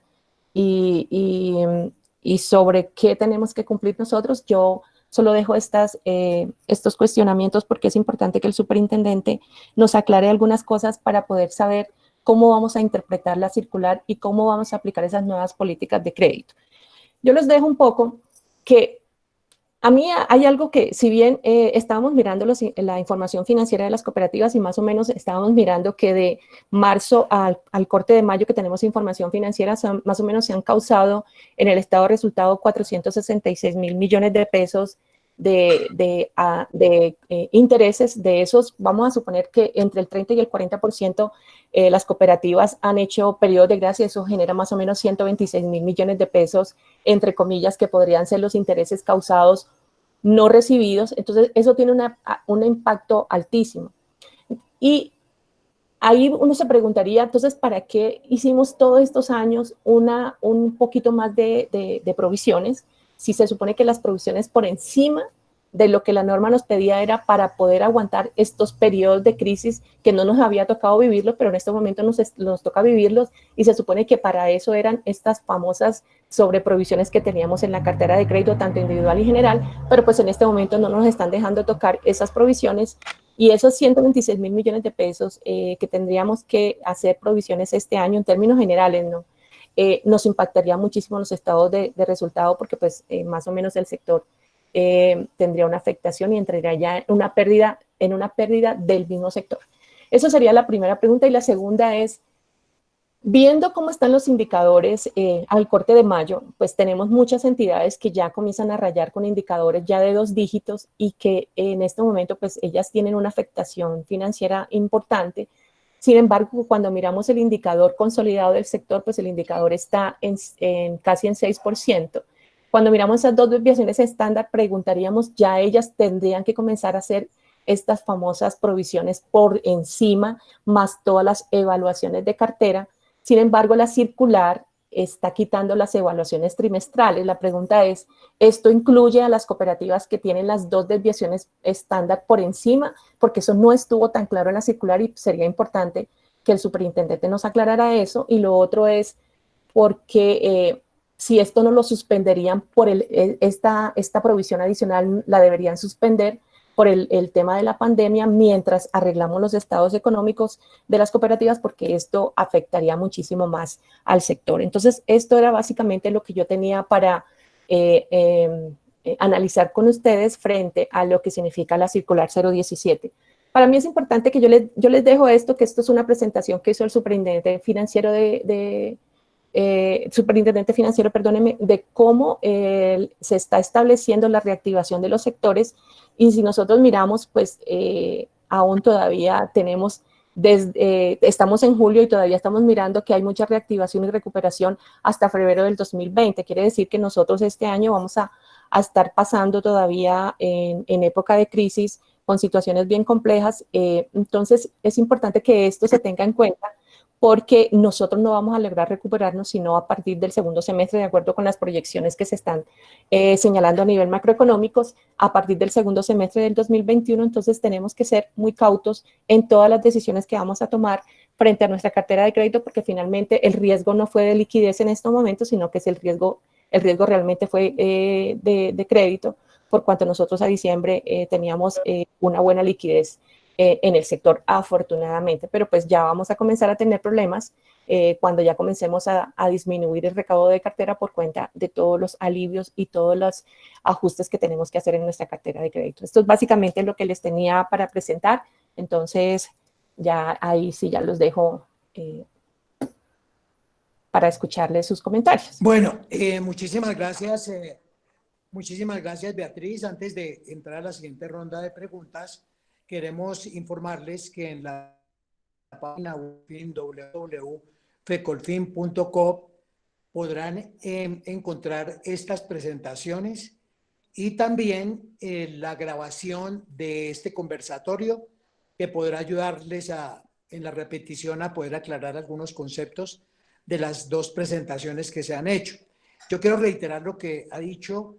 y sobre qué tenemos que cumplir nosotros. Yo solo dejo estos cuestionamientos porque es importante que el superintendente nos aclare algunas cosas para poder saber cómo vamos a interpretar la circular y cómo vamos a aplicar esas nuevas políticas de crédito. Yo les dejo un poco que a mí hay algo que, si bien estábamos mirando la información financiera de las cooperativas y más o menos estábamos mirando que de marzo al corte de mayo que tenemos información financiera, más o menos se han causado en el estado de resultado 466.000 millones de pesos de intereses. De esos, vamos a suponer que entre el 30 y el 40% las cooperativas han hecho periodos de gracia. Eso genera más o menos 126.000 millones de pesos, entre comillas, que podrían ser los intereses causados no recibidos. Entonces, eso tiene un impacto altísimo. Y ahí uno se preguntaría, entonces, ¿para qué hicimos todos estos años un poquito más de provisiones? Si se supone que las provisiones por encima de lo que la norma nos pedía era para poder aguantar estos periodos de crisis que no nos había tocado vivirlos, pero en este momento nos toca vivirlos, y se supone que para eso eran estas famosas sobreprovisiones que teníamos en la cartera de crédito, tanto individual y general, pero pues en este momento no nos están dejando tocar esas provisiones, y esos 126.000 millones de pesos que tendríamos que hacer provisiones este año en términos generales, ¿no? Nos impactaría muchísimo los estados de resultado, porque pues más o menos el sector tendría una afectación y entraría ya en una pérdida del mismo sector. Esa sería la primera pregunta. Y la segunda es, viendo cómo están los indicadores al corte de mayo, pues tenemos muchas entidades que ya comienzan a rayar con indicadores ya de 2 dígitos y que en este momento pues ellas tienen una afectación financiera importante. Sin embargo, cuando miramos el indicador consolidado del sector, pues el indicador está casi en 6%. Cuando miramos esas 2 desviaciones estándar, preguntaríamos, ya ellas tendrían que comenzar a hacer estas famosas provisiones por encima, más todas las evaluaciones de cartera. Sin embargo, la circular está quitando las evaluaciones trimestrales. La pregunta es, ¿esto incluye a las cooperativas que tienen las 2 desviaciones estándar por encima? Porque eso no estuvo tan claro en la circular y sería importante que el superintendente nos aclarara eso. Y lo otro es, porque si esto no lo suspenderían por esta provisión adicional, la deberían suspender por el tema de la pandemia mientras arreglamos los estados económicos de las cooperativas, porque esto afectaría muchísimo más al sector. Entonces, esto era básicamente lo que yo tenía para analizar con ustedes frente a lo que significa la circular 017. Para mí es importante que yo les dejo esto, que esto es una presentación que hizo el superintendente financiero perdónenme, de cómo se está estableciendo la reactivación de los sectores. Y si nosotros miramos, pues aún todavía estamos en julio y todavía estamos mirando que hay mucha reactivación y recuperación hasta febrero del 2020. Quiere decir que nosotros este año vamos a estar pasando todavía en época de crisis con situaciones bien complejas. Entonces es importante que esto se tenga en cuenta, porque nosotros no vamos a lograr recuperarnos sino a partir del segundo semestre, de acuerdo con las proyecciones que se están señalando a nivel macroeconómicos, a partir del segundo semestre del 2021. Entonces tenemos que ser muy cautos en todas las decisiones que vamos a tomar frente a nuestra cartera de crédito, porque finalmente el riesgo no fue de liquidez en estos momentos, sino que es el riesgo realmente fue de crédito, por cuanto nosotros a diciembre teníamos una buena liquidez en el sector, afortunadamente, pero pues ya vamos a comenzar a tener problemas cuando ya comencemos a disminuir el recaudo de cartera por cuenta de todos los alivios y todos los ajustes que tenemos que hacer en nuestra cartera de crédito. Esto es básicamente lo que les tenía para presentar. Entonces, ya ahí sí ya los dejo para escucharle sus comentarios. Bueno, muchísimas gracias, Beatriz. Antes de entrar a la siguiente ronda de preguntas, queremos informarles que en la página web www.fecolfin.co podrán encontrar estas presentaciones y también la grabación de este conversatorio que podrá ayudarles en la repetición a poder aclarar algunos conceptos de las dos presentaciones que se han hecho. Yo quiero reiterar lo que ha dicho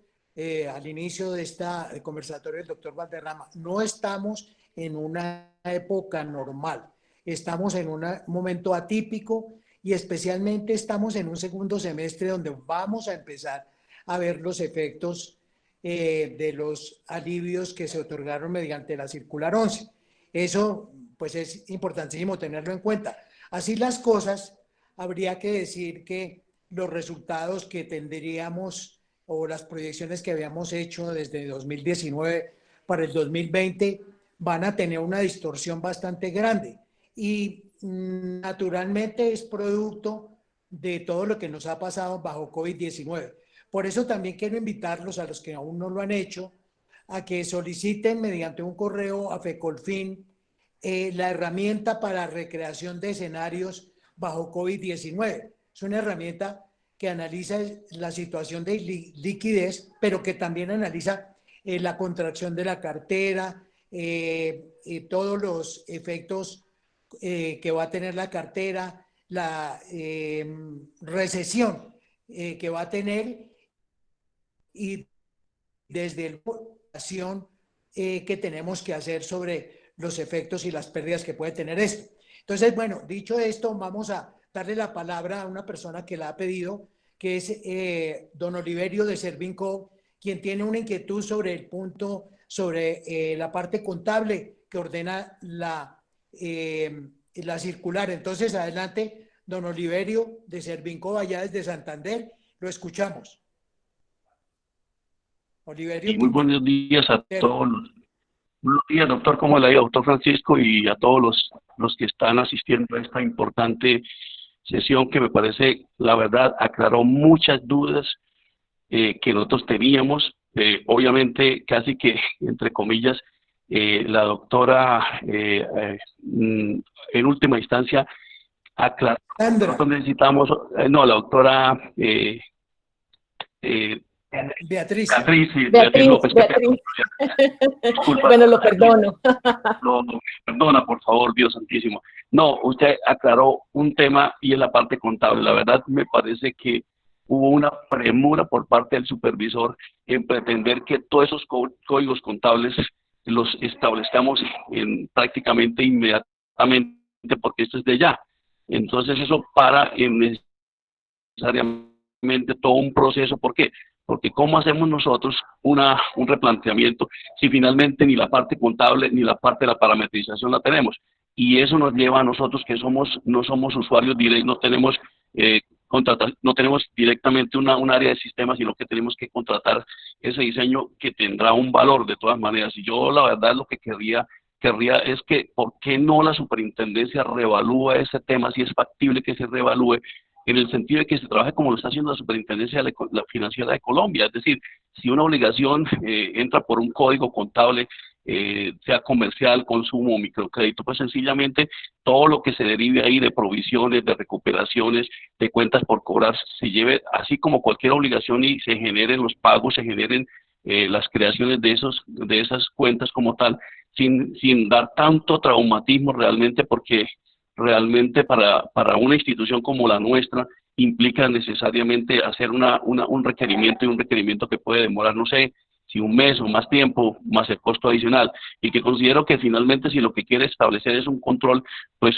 al inicio de este conversatorio el doctor Valderrama. No estamos en una época normal, estamos en un momento atípico y especialmente estamos en un segundo semestre donde vamos a empezar a ver los efectos de los alivios que se otorgaron mediante la circular 11. Eso pues es importantísimo tenerlo en cuenta. Así las cosas, habría que decir que los resultados que tendríamos o las proyecciones que habíamos hecho desde 2019 para el 2020 van a tener una distorsión bastante grande y naturalmente es producto de todo lo que nos ha pasado bajo COVID-19. Por eso también quiero invitarlos a los que aún no lo han hecho a que soliciten mediante un correo a Fecolfin la herramienta para recreación de escenarios bajo COVID-19. Es una herramienta que analiza la situación de liquidez, pero que también analiza la contracción de la cartera, todos los efectos que va a tener la cartera, la recesión que va a tener y desde la evaluación que tenemos que hacer sobre los efectos y las pérdidas que puede tener esto. Entonces, bueno, dicho esto, vamos a darle la palabra a una persona que la ha pedido, que es don Oliverio de Servinco, quien tiene una inquietud sobre el punto, sobre la parte contable que ordena la circular. Entonces, adelante, don Oliverio de Servinco, allá desde Santander, lo escuchamos. Oliverio. Y muy buenos días a todos. Buenos días, doctor, ¿cómo le ha ido, doctor Francisco? Y a todos los que están asistiendo a esta importante sesión que me parece, la verdad, aclaró muchas dudas que nosotros teníamos. Obviamente, casi que, entre comillas, la doctora, en última instancia, aclaró. Nosotros necesitamos, no, la doctora... Beatriz López. Disculpa. Bueno, lo perdono. No, perdona, por favor, Dios santísimo. No, usted aclaró un tema y en la parte contable. La verdad me parece que hubo una premura por parte del supervisor en pretender que todos esos códigos contables los establezcamos prácticamente inmediatamente, porque esto es de ya. Entonces eso para necesariamente todo un proceso. ¿Por qué? Porque ¿cómo hacemos nosotros un replanteamiento si finalmente ni la parte contable ni la parte de la parametrización la tenemos? Y eso nos lleva a nosotros que no somos usuarios directos, no tenemos no tenemos directamente un área de sistemas, sino que tenemos que contratar ese diseño que tendrá un valor de todas maneras. Y yo la verdad lo que querría es que ¿por qué no la superintendencia reevalúa ese tema, si es factible que se reevalúe, en el sentido de que se trabaje como lo está haciendo la Superintendencia Financiera de Colombia? Es decir, si una obligación entra por un código contable, sea comercial, consumo o microcrédito, pues sencillamente todo lo que se derive ahí de provisiones, de recuperaciones, de cuentas por cobrar, se lleve así como cualquier obligación y se generen los pagos, se generen las creaciones de esas cuentas como tal, sin dar tanto traumatismo realmente, porque realmente para una institución como la nuestra implica necesariamente hacer un requerimiento que puede demorar, no sé, si un mes o más tiempo, más el costo adicional, y que considero que finalmente si lo que quiere establecer es un control, pues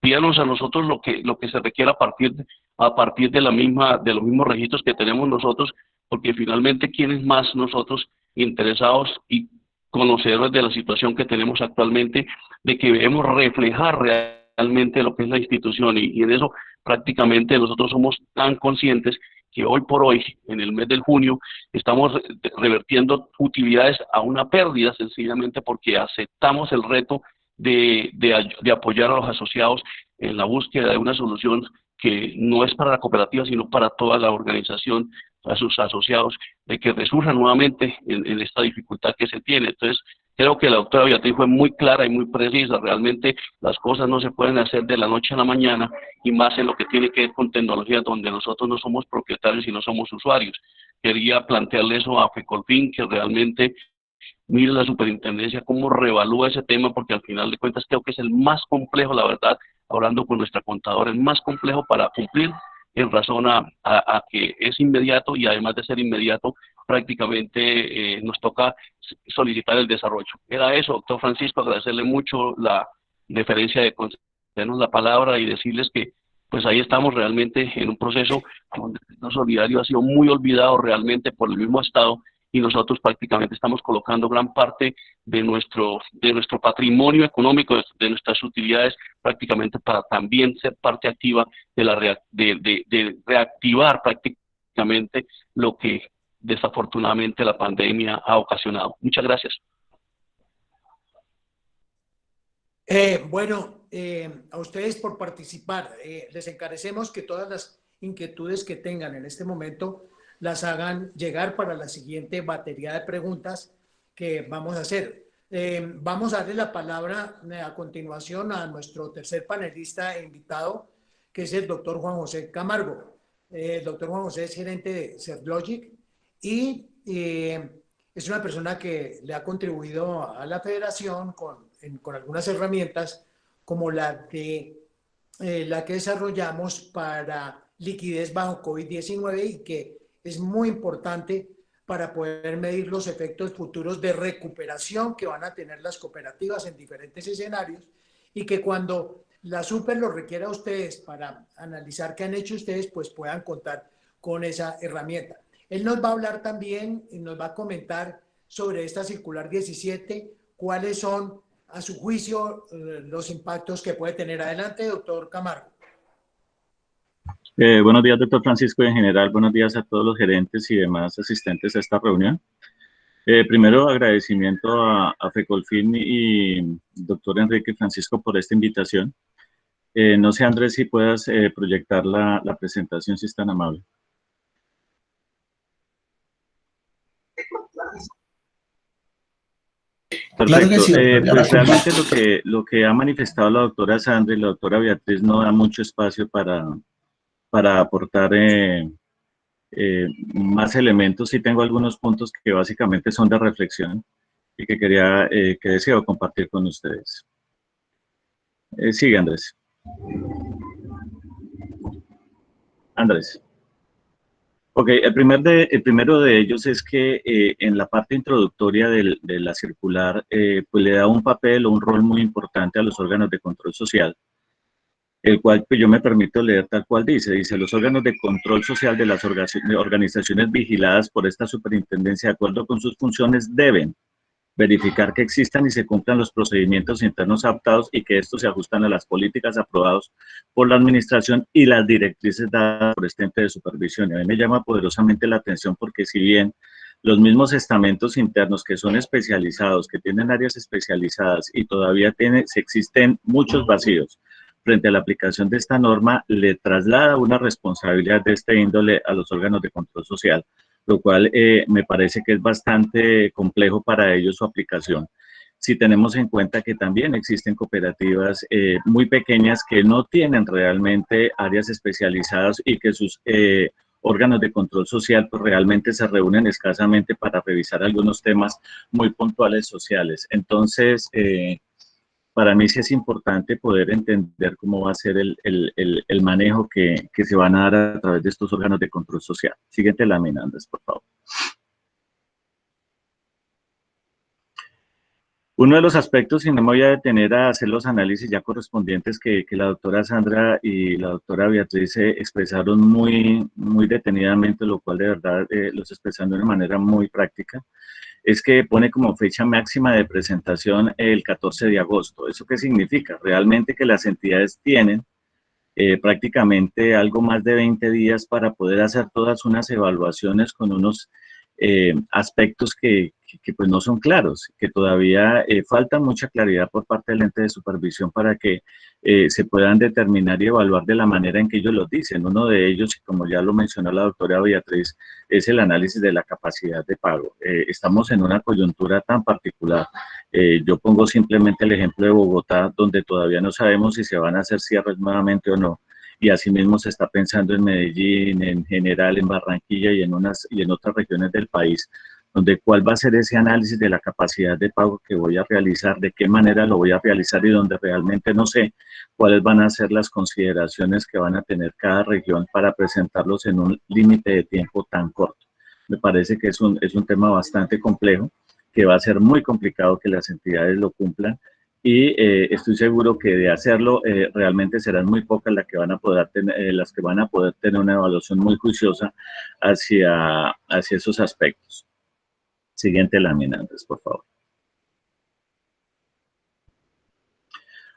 pídanos a nosotros lo que se requiera a partir de los mismos registros que tenemos nosotros, porque finalmente quienes más nosotros interesados y conocedores de la situación que tenemos actualmente, de que debemos reflejar realmente lo que es la institución, y en eso prácticamente nosotros somos tan conscientes que hoy por hoy, en el mes de junio, estamos revertiendo utilidades a una pérdida, sencillamente porque aceptamos el reto de apoyar a los asociados en la búsqueda de una solución que no es para la cooperativa, sino para toda la organización, a sus asociados, de que resurjan nuevamente en esta dificultad que se tiene. Entonces, creo que la doctora Beatriz fue muy clara y muy precisa. Realmente las cosas no se pueden hacer de la noche a la mañana, y más en lo que tiene que ver con tecnología, donde nosotros no somos propietarios y no somos usuarios. Quería plantearle eso a FECOLFIN, que realmente mire la superintendencia cómo reevalúa ese tema, porque al final de cuentas creo que es el más complejo, la verdad, hablando con nuestra contadora, el más complejo para cumplir, en razón a que es inmediato, y además de ser inmediato, prácticamente nos toca solicitar el desarrollo. Era eso, doctor Francisco, agradecerle mucho la deferencia de concedernos la palabra y decirles que pues ahí estamos realmente en un proceso donde el sector solidario ha sido muy olvidado realmente por el mismo Estado, y nosotros prácticamente estamos colocando gran parte de nuestro patrimonio económico, de nuestras utilidades, prácticamente para también ser parte activa de reactivar prácticamente lo que desafortunadamente la pandemia ha ocasionado. Muchas gracias. A ustedes por participar. Les encarecemos que todas las inquietudes que tengan en este momento las hagan llegar para la siguiente batería de preguntas que vamos a hacer. Vamos a darle la palabra a continuación a nuestro tercer panelista e invitado, que es el doctor Juan José Camargo. El doctor Juan José es gerente de Servlogic y es una persona que le ha contribuido a la federación con algunas herramientas como la que desarrollamos para liquidez bajo COVID-19, y que es muy importante para poder medir los efectos futuros de recuperación que van a tener las cooperativas en diferentes escenarios, y que cuando la super lo requiera a ustedes para analizar qué han hecho ustedes, pues puedan contar con esa herramienta. Él nos va a hablar también y nos va a comentar sobre esta circular 17, cuáles son, a su juicio, los impactos que puede tener. Adelante, doctor Camargo. Buenos días, doctor Francisco, y en general, buenos días a todos los gerentes y demás asistentes a esta reunión. Primero, agradecimiento a FECOLFIN y doctor Enrique Francisco por esta invitación. No sé, Andrés, si puedas proyectar la presentación, si es tan amable. Perfecto. Claro que sí, pues realmente lo que ha manifestado la doctora Sandra y la doctora Beatriz no da mucho espacio para aportar más elementos. Sí tengo algunos puntos que básicamente son de reflexión y que deseo compartir con ustedes. Sigue, Andrés. Andrés. Ok, el primero de ellos es que en la parte introductoria de la circular, pues le da un papel o un rol muy importante a los órganos de control social, el cual pues, yo me permito leer tal cual dice, los órganos de control social de las organizaciones vigiladas por esta superintendencia, de acuerdo con sus funciones, deben verificar que existan y se cumplan los procedimientos internos adaptados y que estos se ajustan a las políticas aprobadas por la administración y las directrices dadas por este ente de supervisión. Y a mí me llama poderosamente la atención porque si bien los mismos estamentos internos que son especializados, que tienen áreas especializadas y todavía existen muchos vacíos frente a la aplicación de esta norma, le traslada una responsabilidad de este índole a los órganos de control social, lo cual me parece que es bastante complejo para ellos su aplicación. Si tenemos en cuenta que también existen cooperativas muy pequeñas que no tienen realmente áreas especializadas y que sus órganos de control social pues, realmente se reúnen escasamente para revisar algunos temas muy puntuales sociales. Entonces, para mí sí es importante poder entender cómo va a ser el manejo que se van a dar a través de estos órganos de control social. Siguiente lámina, Andrés, por favor. Uno de los aspectos, y no me voy a detener a hacer los análisis ya correspondientes que la doctora Sandra y la doctora Beatriz expresaron muy detenidamente, lo cual de verdad los expresan de una manera muy práctica, es que pone como fecha máxima de presentación el 14 de agosto. ¿Eso qué significa? Realmente que las entidades tienen prácticamente algo más de 20 días para poder hacer todas unas evaluaciones con unos aspectos que pues no son claros, que todavía falta mucha claridad por parte del ente de supervisión para que se puedan determinar y evaluar de la manera en que ellos lo dicen. Uno de ellos, como ya lo mencionó la doctora Beatriz, es el análisis de la capacidad de pago. Estamos en una coyuntura tan particular. Yo pongo simplemente el ejemplo de Bogotá, donde todavía no sabemos si se van a hacer cierres nuevamente o no. Y asimismo se está pensando en Medellín, en general en Barranquilla y en otras regiones del país, donde cuál va a ser ese análisis de la capacidad de pago que voy a realizar, de qué manera lo voy a realizar y donde realmente no sé cuáles van a ser las consideraciones que van a tener cada región para presentarlos en un límite de tiempo tan corto. Me parece que es un tema bastante complejo, que va a ser muy complicado que las entidades lo cumplan, y estoy seguro que de hacerlo realmente serán muy pocas las que van a poder tener una evaluación muy juiciosa hacia esos aspectos. Siguiente lámina, Andrés, por favor.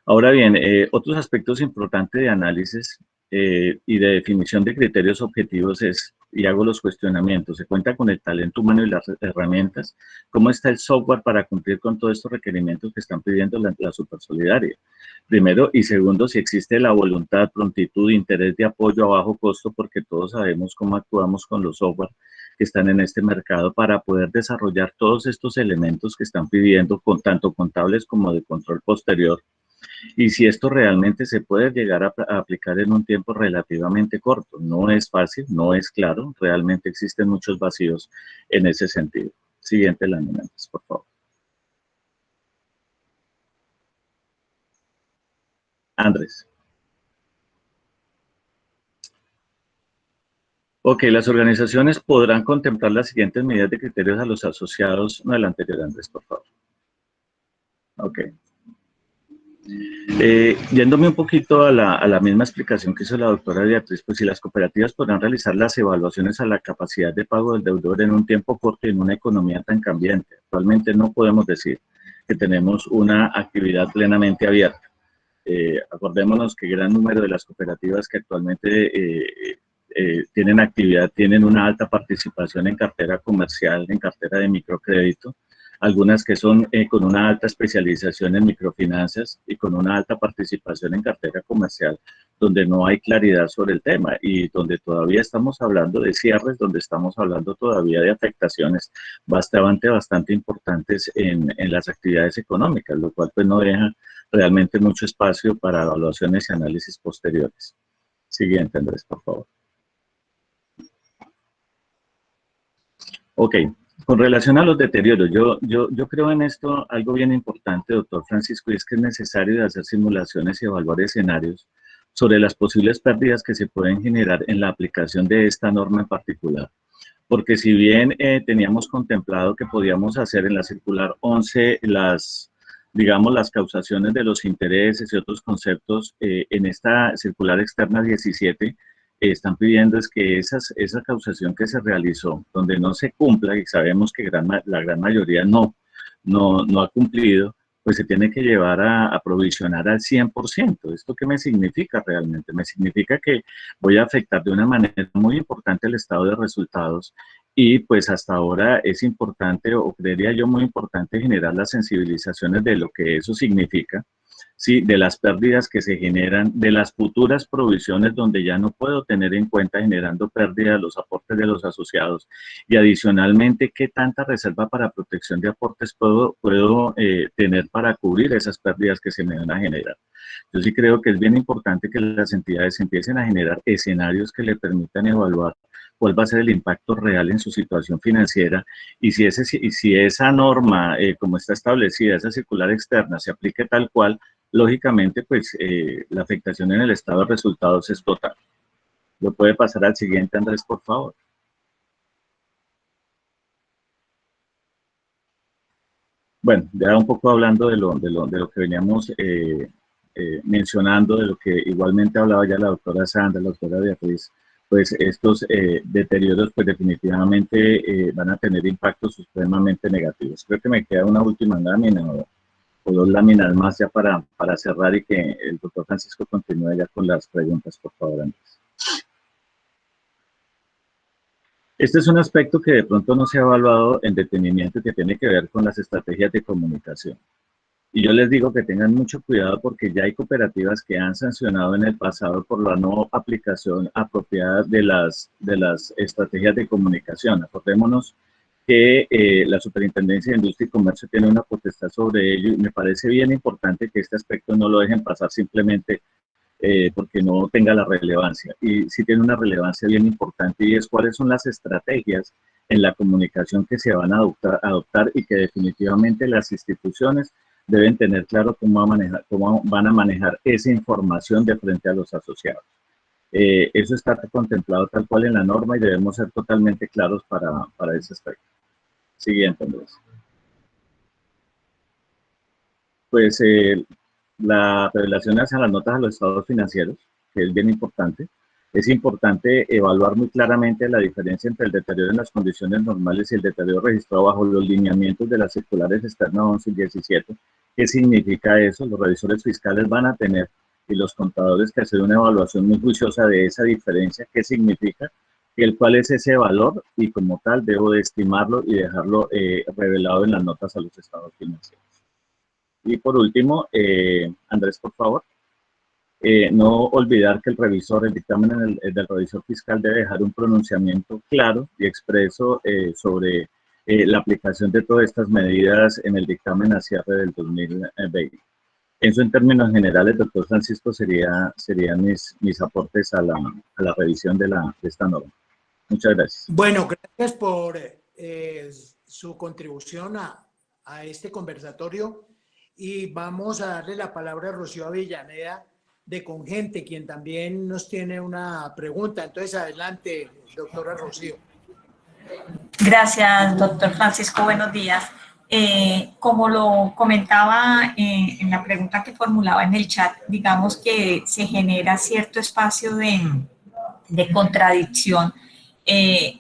Ahora bien, otros aspectos importantes de análisis y de definición de criterios objetivos es, y hago los cuestionamientos, ¿se cuenta con el talento humano y las herramientas? ¿Cómo está el software para cumplir con todos estos requerimientos que están pidiendo la Supersolidaria? Primero, y segundo, si existe la voluntad, prontitud, interés de apoyo a bajo costo, porque todos sabemos cómo actuamos con los software que están en este mercado para poder desarrollar todos estos elementos que están pidiendo, tanto contables como de control posterior, y si esto realmente se puede llegar a aplicar en un tiempo relativamente corto. No es fácil, no es claro, realmente existen muchos vacíos en ese sentido. Siguiente lámina, por favor. Andrés. Ok, las organizaciones podrán contemplar las siguientes medidas de criterios a los asociados. No, el anterior, Andrés, por favor. Ok. Yéndome un poquito a la misma explicación que hizo la doctora Beatriz, pues si las cooperativas podrán realizar las evaluaciones a la capacidad de pago del deudor en un tiempo corto y en una economía tan cambiante. Actualmente no podemos decir que tenemos una actividad plenamente abierta. Acordémonos que gran número de las cooperativas que actualmente tienen actividad tienen una alta participación en cartera comercial, en cartera de microcrédito, algunas que son con una alta especialización en microfinanzas y con una alta participación en cartera comercial, donde no hay claridad sobre el tema y donde todavía estamos hablando de cierres, donde estamos hablando todavía de afectaciones bastante importantes en las actividades económicas, lo cual pues no deja realmente mucho espacio para evaluaciones y análisis posteriores. Siguiente, Andrés, por favor. Ok. Con relación a los deterioros, yo creo en esto algo bien importante, doctor Francisco, y es que es necesario hacer simulaciones y evaluar escenarios sobre las posibles pérdidas que se pueden generar en la aplicación de esta norma en particular. Porque si bien teníamos contemplado que podíamos hacer en la circular 11 digamos, las causaciones de los intereses y otros conceptos, en esta circular externa 17, están pidiendo es que esa causación que se realizó, donde no se cumpla, y sabemos que la gran mayoría no ha cumplido, pues se tiene que llevar a provisionar al 100%. ¿Esto qué me significa realmente? Me significa que voy a afectar de una manera muy importante el estado de resultados y pues hasta ahora es importante, o creería yo muy importante, generar las sensibilizaciones de lo que eso significa, ¿sí? De las pérdidas que se generan, de las futuras provisiones donde ya no puedo tener en cuenta generando pérdidas los aportes de los asociados y adicionalmente qué tanta reserva para protección de aportes puedo tener para cubrir esas pérdidas que se me van a generar. Yo sí creo que es bien importante que las entidades empiecen a generar escenarios que le permitan evaluar cuál va a ser el impacto real en su situación financiera y si esa norma, como está establecida, esa circular externa, se aplique tal cual, lógicamente, pues la afectación en el estado de resultados es total. ¿Lo puede pasar al siguiente, Andrés, por favor? Bueno, ya un poco hablando de lo que veníamos mencionando, de lo que igualmente hablaba ya la doctora Sandra, la doctora Beatriz, pues estos deterioros pues definitivamente van a tener impactos supremamente negativos. Creo que me queda una última lámina o dos láminas más ya para cerrar y que el doctor Francisco continúe ya con las preguntas, por favor, Andrés. Este es un aspecto que de pronto no se ha evaluado en detenimiento, que tiene que ver con las estrategias de comunicación. Y yo les digo que tengan mucho cuidado porque ya hay cooperativas que han sancionado en el pasado por la no aplicación apropiada de las estrategias de comunicación. Acordémonos que la Superintendencia de Industria y Comercio tiene una potestad sobre ello y me parece bien importante que este aspecto no lo dejen pasar simplemente porque no tenga la relevancia. Y sí tiene una relevancia bien importante y es cuáles son las estrategias en la comunicación que se van a adoptar y que definitivamente las instituciones deben tener claro cómo van a manejar esa información de frente a los asociados. Eso está contemplado tal cual en la norma y debemos ser totalmente claros para ese aspecto. Siguiente, Andrés. Pues la revelación hacia las notas a los estados financieros, que es bien importante. Es importante evaluar muy claramente la diferencia entre el deterioro en las condiciones normales y el deterioro registrado bajo los lineamientos de las circulares externas 11 y 17. ¿Qué significa eso? Los revisores fiscales van a tener y los contadores que hacer una evaluación muy juiciosa de esa diferencia. ¿Qué significa? ¿Cuál es ese valor? Y como tal debo de estimarlo y dejarlo revelado en las notas a los estados financieros. Y por último, Andrés, por favor. No olvidar que el dictamen del revisor fiscal debe dejar un pronunciamiento claro y expreso sobre la aplicación de todas estas medidas en el dictamen a cierre del 2020. Eso en términos generales, doctor Francisco, serían mis aportes a la revisión de esta norma. Muchas gracias. Bueno, gracias por su contribución a este conversatorio y vamos a darle la palabra a Rocío Avellaneda de Congente, quien también nos tiene una pregunta. Entonces, adelante, doctora Rocío. Gracias, doctor Francisco. Buenos días. Como lo comentaba en la pregunta que formulaba en el chat, digamos que se genera cierto espacio de contradicción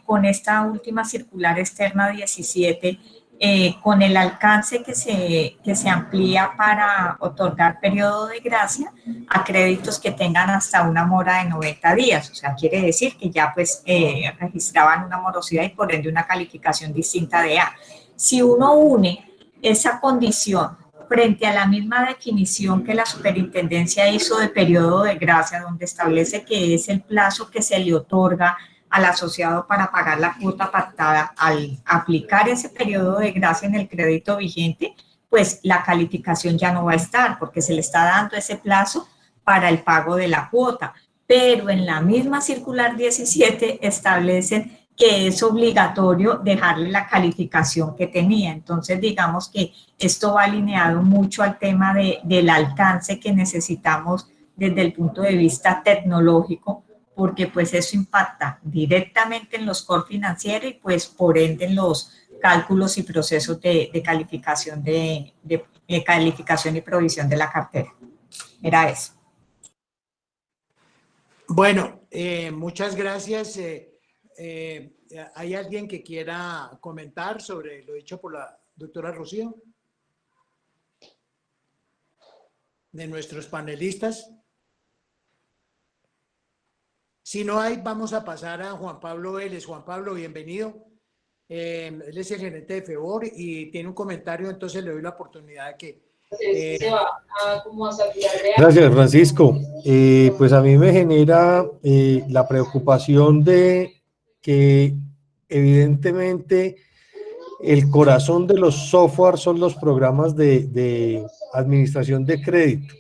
con esta última circular externa 17, con el alcance que se amplía para otorgar periodo de gracia a créditos que tengan hasta una mora de 90 días. O sea, quiere decir que ya pues registraban una morosidad y por ende una calificación distinta de A. Si uno une esa condición frente a la misma definición que la superintendencia hizo de periodo de gracia, donde establece que es el plazo que se le otorga al asociado para pagar la cuota pactada, al aplicar ese periodo de gracia en el crédito vigente, pues la calificación ya no va a estar porque se le está dando ese plazo para el pago de la cuota. Pero en la misma circular 17 establecen que es obligatorio dejarle la calificación que tenía. Entonces, digamos que esto va alineado mucho al tema del alcance que necesitamos desde el punto de vista tecnológico, porque pues eso impacta directamente en los core financieros y pues por ende en los cálculos y procesos de calificación de calificación y provisión de la cartera. Era eso. Bueno, muchas gracias. ¿Hay alguien que quiera comentar sobre lo dicho por la doctora Rocío? De nuestros panelistas. Si no hay, vamos a pasar a Juan Pablo Vélez. Juan Pablo, bienvenido. Él es el gerente de FEBOR y tiene un comentario, entonces le doy la oportunidad de que... Gracias, Francisco. Pues a mí me genera la preocupación de que evidentemente el corazón de los software son los programas de administración de crédito.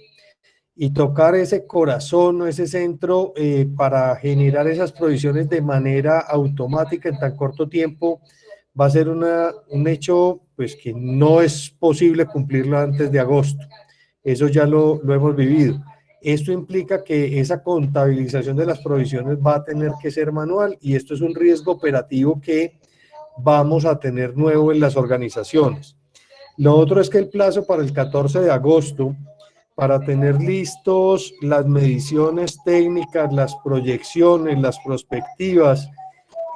Y tocar ese corazón o ese centro para generar esas provisiones de manera automática en tan corto tiempo va a ser un hecho pues, que no es posible cumplirlo antes de agosto. Eso ya lo hemos vivido. Esto implica que esa contabilización de las provisiones va a tener que ser manual y esto es un riesgo operativo que vamos a tener nuevo en las organizaciones. Lo otro es que el plazo para el 14 de agosto para tener listos las mediciones técnicas, las proyecciones, las prospectivas,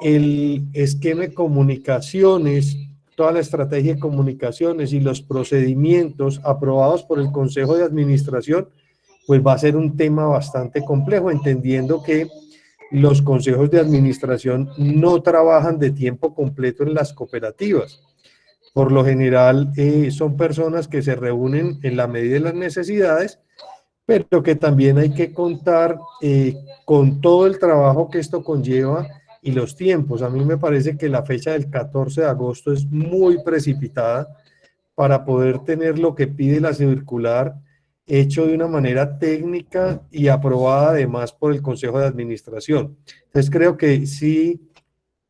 el esquema de comunicaciones, toda la estrategia de comunicaciones y los procedimientos aprobados por el Consejo de Administración, pues va a ser un tema bastante complejo, entendiendo que los consejos de administración no trabajan de tiempo completo en las cooperativas. Por lo general son personas que se reúnen en la medida de las necesidades, pero que también hay que contar con todo el trabajo que esto conlleva y los tiempos. A mí me parece que la fecha del 14 de agosto es muy precipitada para poder tener lo que pide la circular hecho de una manera técnica y aprobada además por el Consejo de Administración. Entonces creo que sí,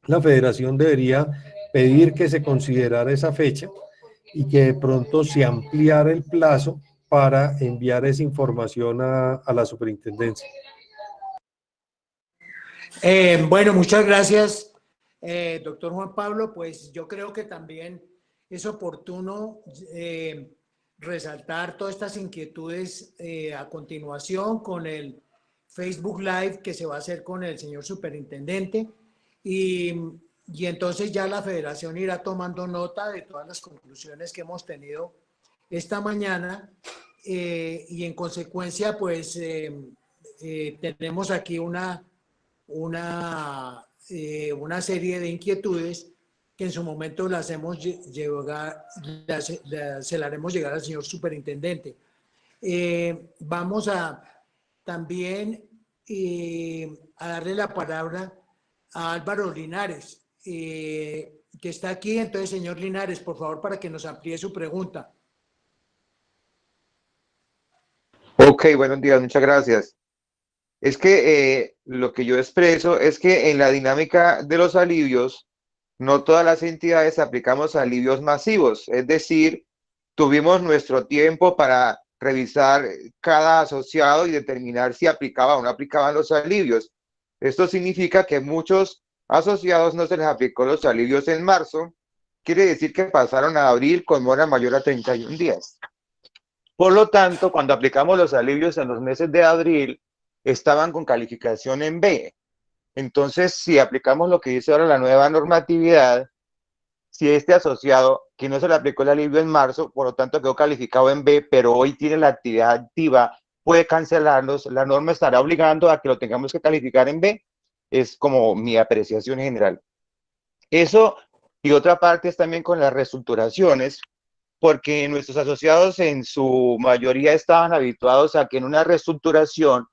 la Federación debería pedir que se considerara esa fecha y que de pronto se ampliara el plazo para enviar esa información a la superintendencia. Bueno, muchas gracias, doctor Juan Pablo. Pues yo creo que también es oportuno resaltar todas estas inquietudes a continuación con el Facebook Live que se va a hacer con el señor superintendente y entonces ya la federación irá tomando nota de todas las conclusiones que hemos tenido esta mañana y en consecuencia pues tenemos aquí una serie de inquietudes que en su momento las hemos se la haremos llegar al señor superintendente. Vamos a también a darle la palabra a Álvaro Linares, que está aquí. Entonces, señor Linares, por favor, para que nos amplíe su pregunta. Ok, buenos días, muchas gracias. Es que lo que yo expreso es que en la dinámica de los alivios, no todas las entidades aplicamos alivios masivos, es decir, tuvimos nuestro tiempo para revisar cada asociado y determinar si aplicaba o no aplicaban los alivios. Esto significa que muchos asociados no se les aplicó los alivios en marzo, quiere decir que pasaron a abril con mora mayor a 31 días. Por lo tanto, cuando aplicamos los alivios en los meses de abril, estaban con calificación en B. Entonces, si aplicamos lo que dice ahora la nueva normatividad, si este asociado que no se le aplicó el alivio en marzo, por lo tanto quedó calificado en B, pero hoy tiene la actividad activa, puede cancelarlos, la norma estará obligando a que lo tengamos que calificar en B. Es como mi apreciación general. Eso, y otra parte es también con las reestructuraciones, porque nuestros asociados en su mayoría estaban habituados a que en una reestructuración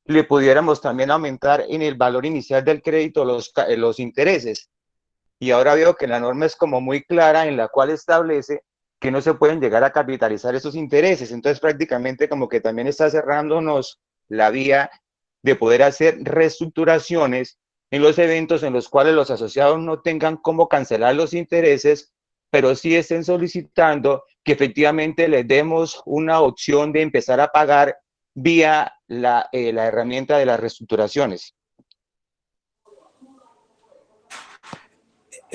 le pudiéramos también aumentar en el valor inicial del crédito los intereses. Y ahora veo que la norma es como muy clara en la cual establece que no se pueden llegar a capitalizar esos intereses. Entonces prácticamente como que también está cerrándonos la vía de poder hacer reestructuraciones en los eventos en los cuales los asociados no tengan cómo cancelar los intereses, pero sí estén solicitando que efectivamente les demos una opción de empezar a pagar vía la herramienta de las reestructuraciones.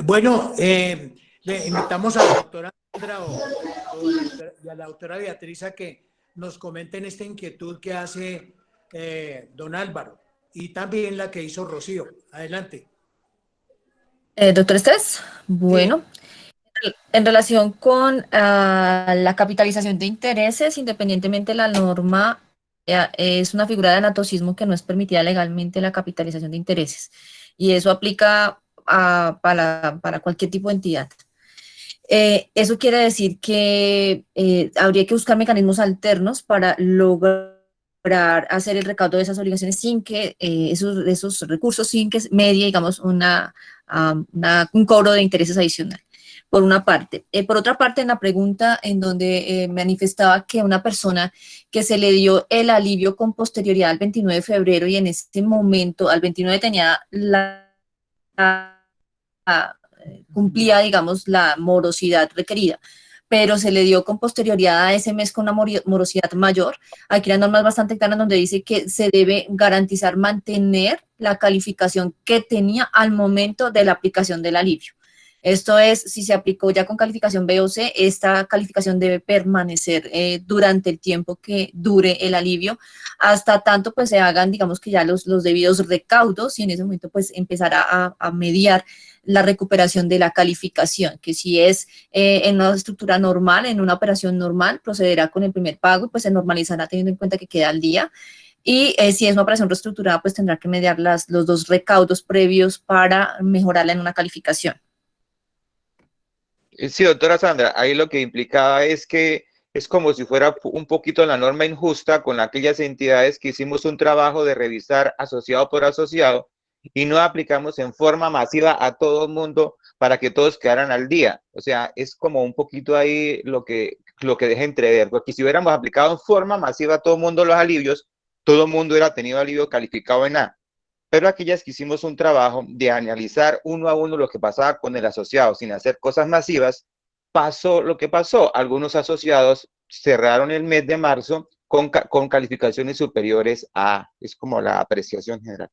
Bueno, le invitamos a la doctora Sandra y a la doctora Beatriz a que nos comenten esta inquietud que hace don Álvaro y también la que hizo Rocío. Adelante. Doctor Estés, bueno, sí. En relación con la capitalización de intereses, independientemente de la norma, es una figura de anatocismo que no es permitida legalmente la capitalización de intereses. Y eso aplica para cualquier tipo de entidad. Eso quiere decir que habría que buscar mecanismos alternos para lograr hacer el recaudo de esas obligaciones sin que esos recursos, sin que medie, digamos, un cobro de intereses adicional. Por una parte. Por otra parte, en la pregunta en donde manifestaba que una persona que se le dio el alivio con posterioridad al 29 de febrero y en ese momento, al 29 tenía cumplía, digamos, la morosidad requerida, pero se le dio con posterioridad a ese mes con una morosidad mayor. Aquí la norma es bastante clara donde dice que se debe garantizar mantener la calificación que tenía al momento de la aplicación del alivio. Esto es, si se aplicó ya con calificación B o C, esta calificación debe permanecer durante el tiempo que dure el alivio, hasta tanto pues se hagan, digamos que ya los debidos recaudos y en ese momento pues empezará a mediar la recuperación de la calificación, que si es en una estructura normal, en una operación normal, procederá con el primer pago y pues se normalizará teniendo en cuenta que queda al día. y si es una operación reestructurada, pues tendrá que mediar los 2 recaudos previos para mejorarla en una calificación. Sí, doctora Sandra, ahí lo que implicaba es que es como si fuera un poquito la norma injusta con aquellas entidades que hicimos un trabajo de revisar asociado por asociado y no aplicamos en forma masiva a todo el mundo para que todos quedaran al día. O sea, es como un poquito ahí lo que deja entrever, porque si hubiéramos aplicado en forma masiva a todo el mundo los alivios, todo el mundo hubiera tenido alivio calificado en A. Pero aquellas que hicimos un trabajo de analizar uno a uno lo que pasaba con el asociado sin hacer cosas masivas, pasó lo que pasó. Algunos asociados cerraron el mes de marzo con calificaciones superiores a, es como la apreciación general.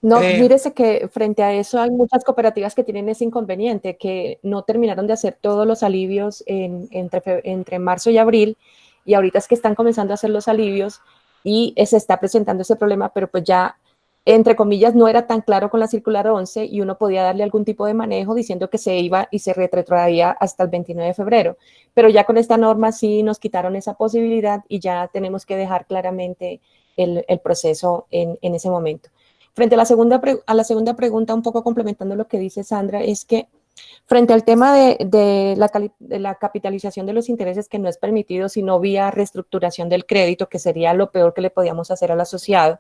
No, mírese que frente a eso hay muchas cooperativas que tienen ese inconveniente, que no terminaron de hacer todos los alivios entre marzo y abril, y ahorita es que están comenzando a hacer los alivios y se está presentando ese problema, pero pues ya, entre comillas, no era tan claro con la circular 11 y uno podía darle algún tipo de manejo diciendo que se iba y se retrotraía hasta el 29 de febrero. Pero ya con esta norma sí nos quitaron esa posibilidad y ya tenemos que dejar claramente el proceso en ese momento. Frente a la segunda pregunta, un poco complementando lo que dice Sandra, es que frente al tema de la capitalización de los intereses que no es permitido, sino vía reestructuración del crédito, que sería lo peor que le podíamos hacer al asociado,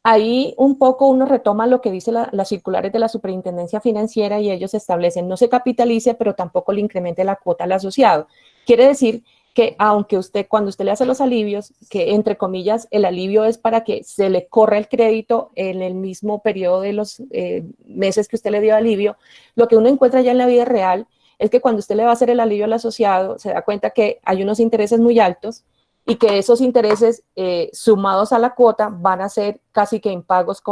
ahí un poco uno retoma lo que dice las circulares de la Superintendencia Financiera y ellos establecen no se capitalice, pero tampoco le incremente la cuota al asociado. Quiere decir que aunque cuando usted le hace los alivios, que entre comillas el alivio es para que se le corra el crédito en el mismo periodo de los meses que usted le dio alivio, lo que uno encuentra ya en la vida real es que cuando usted le va a hacer el alivio al asociado, se da cuenta que hay unos intereses muy altos y que esos intereses sumados a la cuota van a ser casi que impagos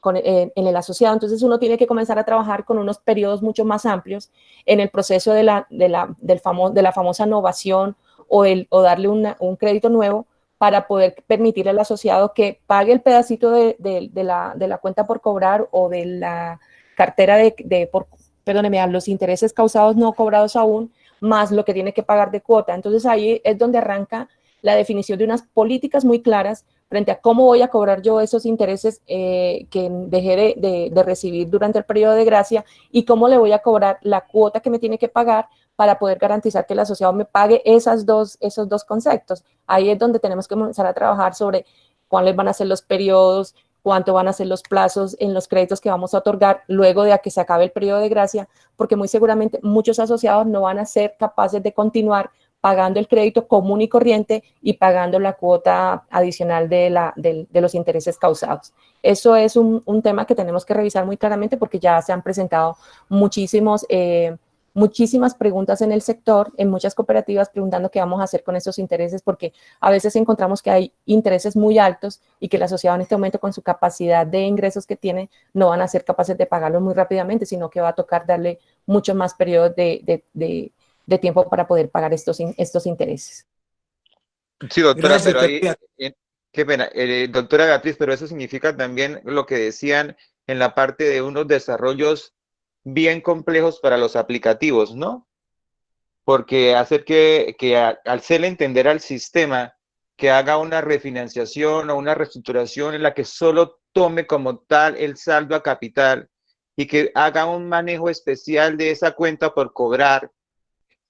en el asociado. Entonces uno tiene que comenzar a trabajar con unos periodos mucho más amplios en el proceso de la famosa novación o darle un crédito nuevo para poder permitirle al asociado que pague el pedacito de la cuenta por cobrar o de la cartera perdóneme, a los intereses causados no cobrados aún, más lo que tiene que pagar de cuota. Entonces ahí es donde arranca la definición de unas políticas muy claras frente a cómo voy a cobrar yo esos intereses que dejé de recibir durante el periodo de gracia y cómo le voy a cobrar la cuota que me tiene que pagar para poder garantizar que el asociado me pague esos dos conceptos. Ahí es donde tenemos que comenzar a trabajar sobre cuáles van a ser los periodos, cuánto van a ser los plazos en los créditos que vamos a otorgar luego de que se acabe el periodo de gracia, porque muy seguramente muchos asociados no van a ser capaces de continuar pagando el crédito común y corriente y pagando la cuota adicional de los intereses causados. Eso es un tema que tenemos que revisar muy claramente porque ya se han presentado muchísimas preguntas en el sector, en muchas cooperativas preguntando qué vamos a hacer con esos intereses porque a veces encontramos que hay intereses muy altos y que el asociado en este momento con su capacidad de ingresos que tiene no van a ser capaces de pagarlos muy rápidamente, sino que va a tocar darle mucho más periodos de tiempo para poder pagar estos intereses. Sí, doctora, Gracias, pero ahí, doctora. qué pena, doctora Beatriz, pero eso significa también lo que decían en la parte de unos desarrollos bien complejos para los aplicativos, ¿no? Porque hacer al hacerle entender al sistema que haga una refinanciación o una reestructuración en la que solo tome como tal el saldo a capital y que haga un manejo especial de esa cuenta por cobrar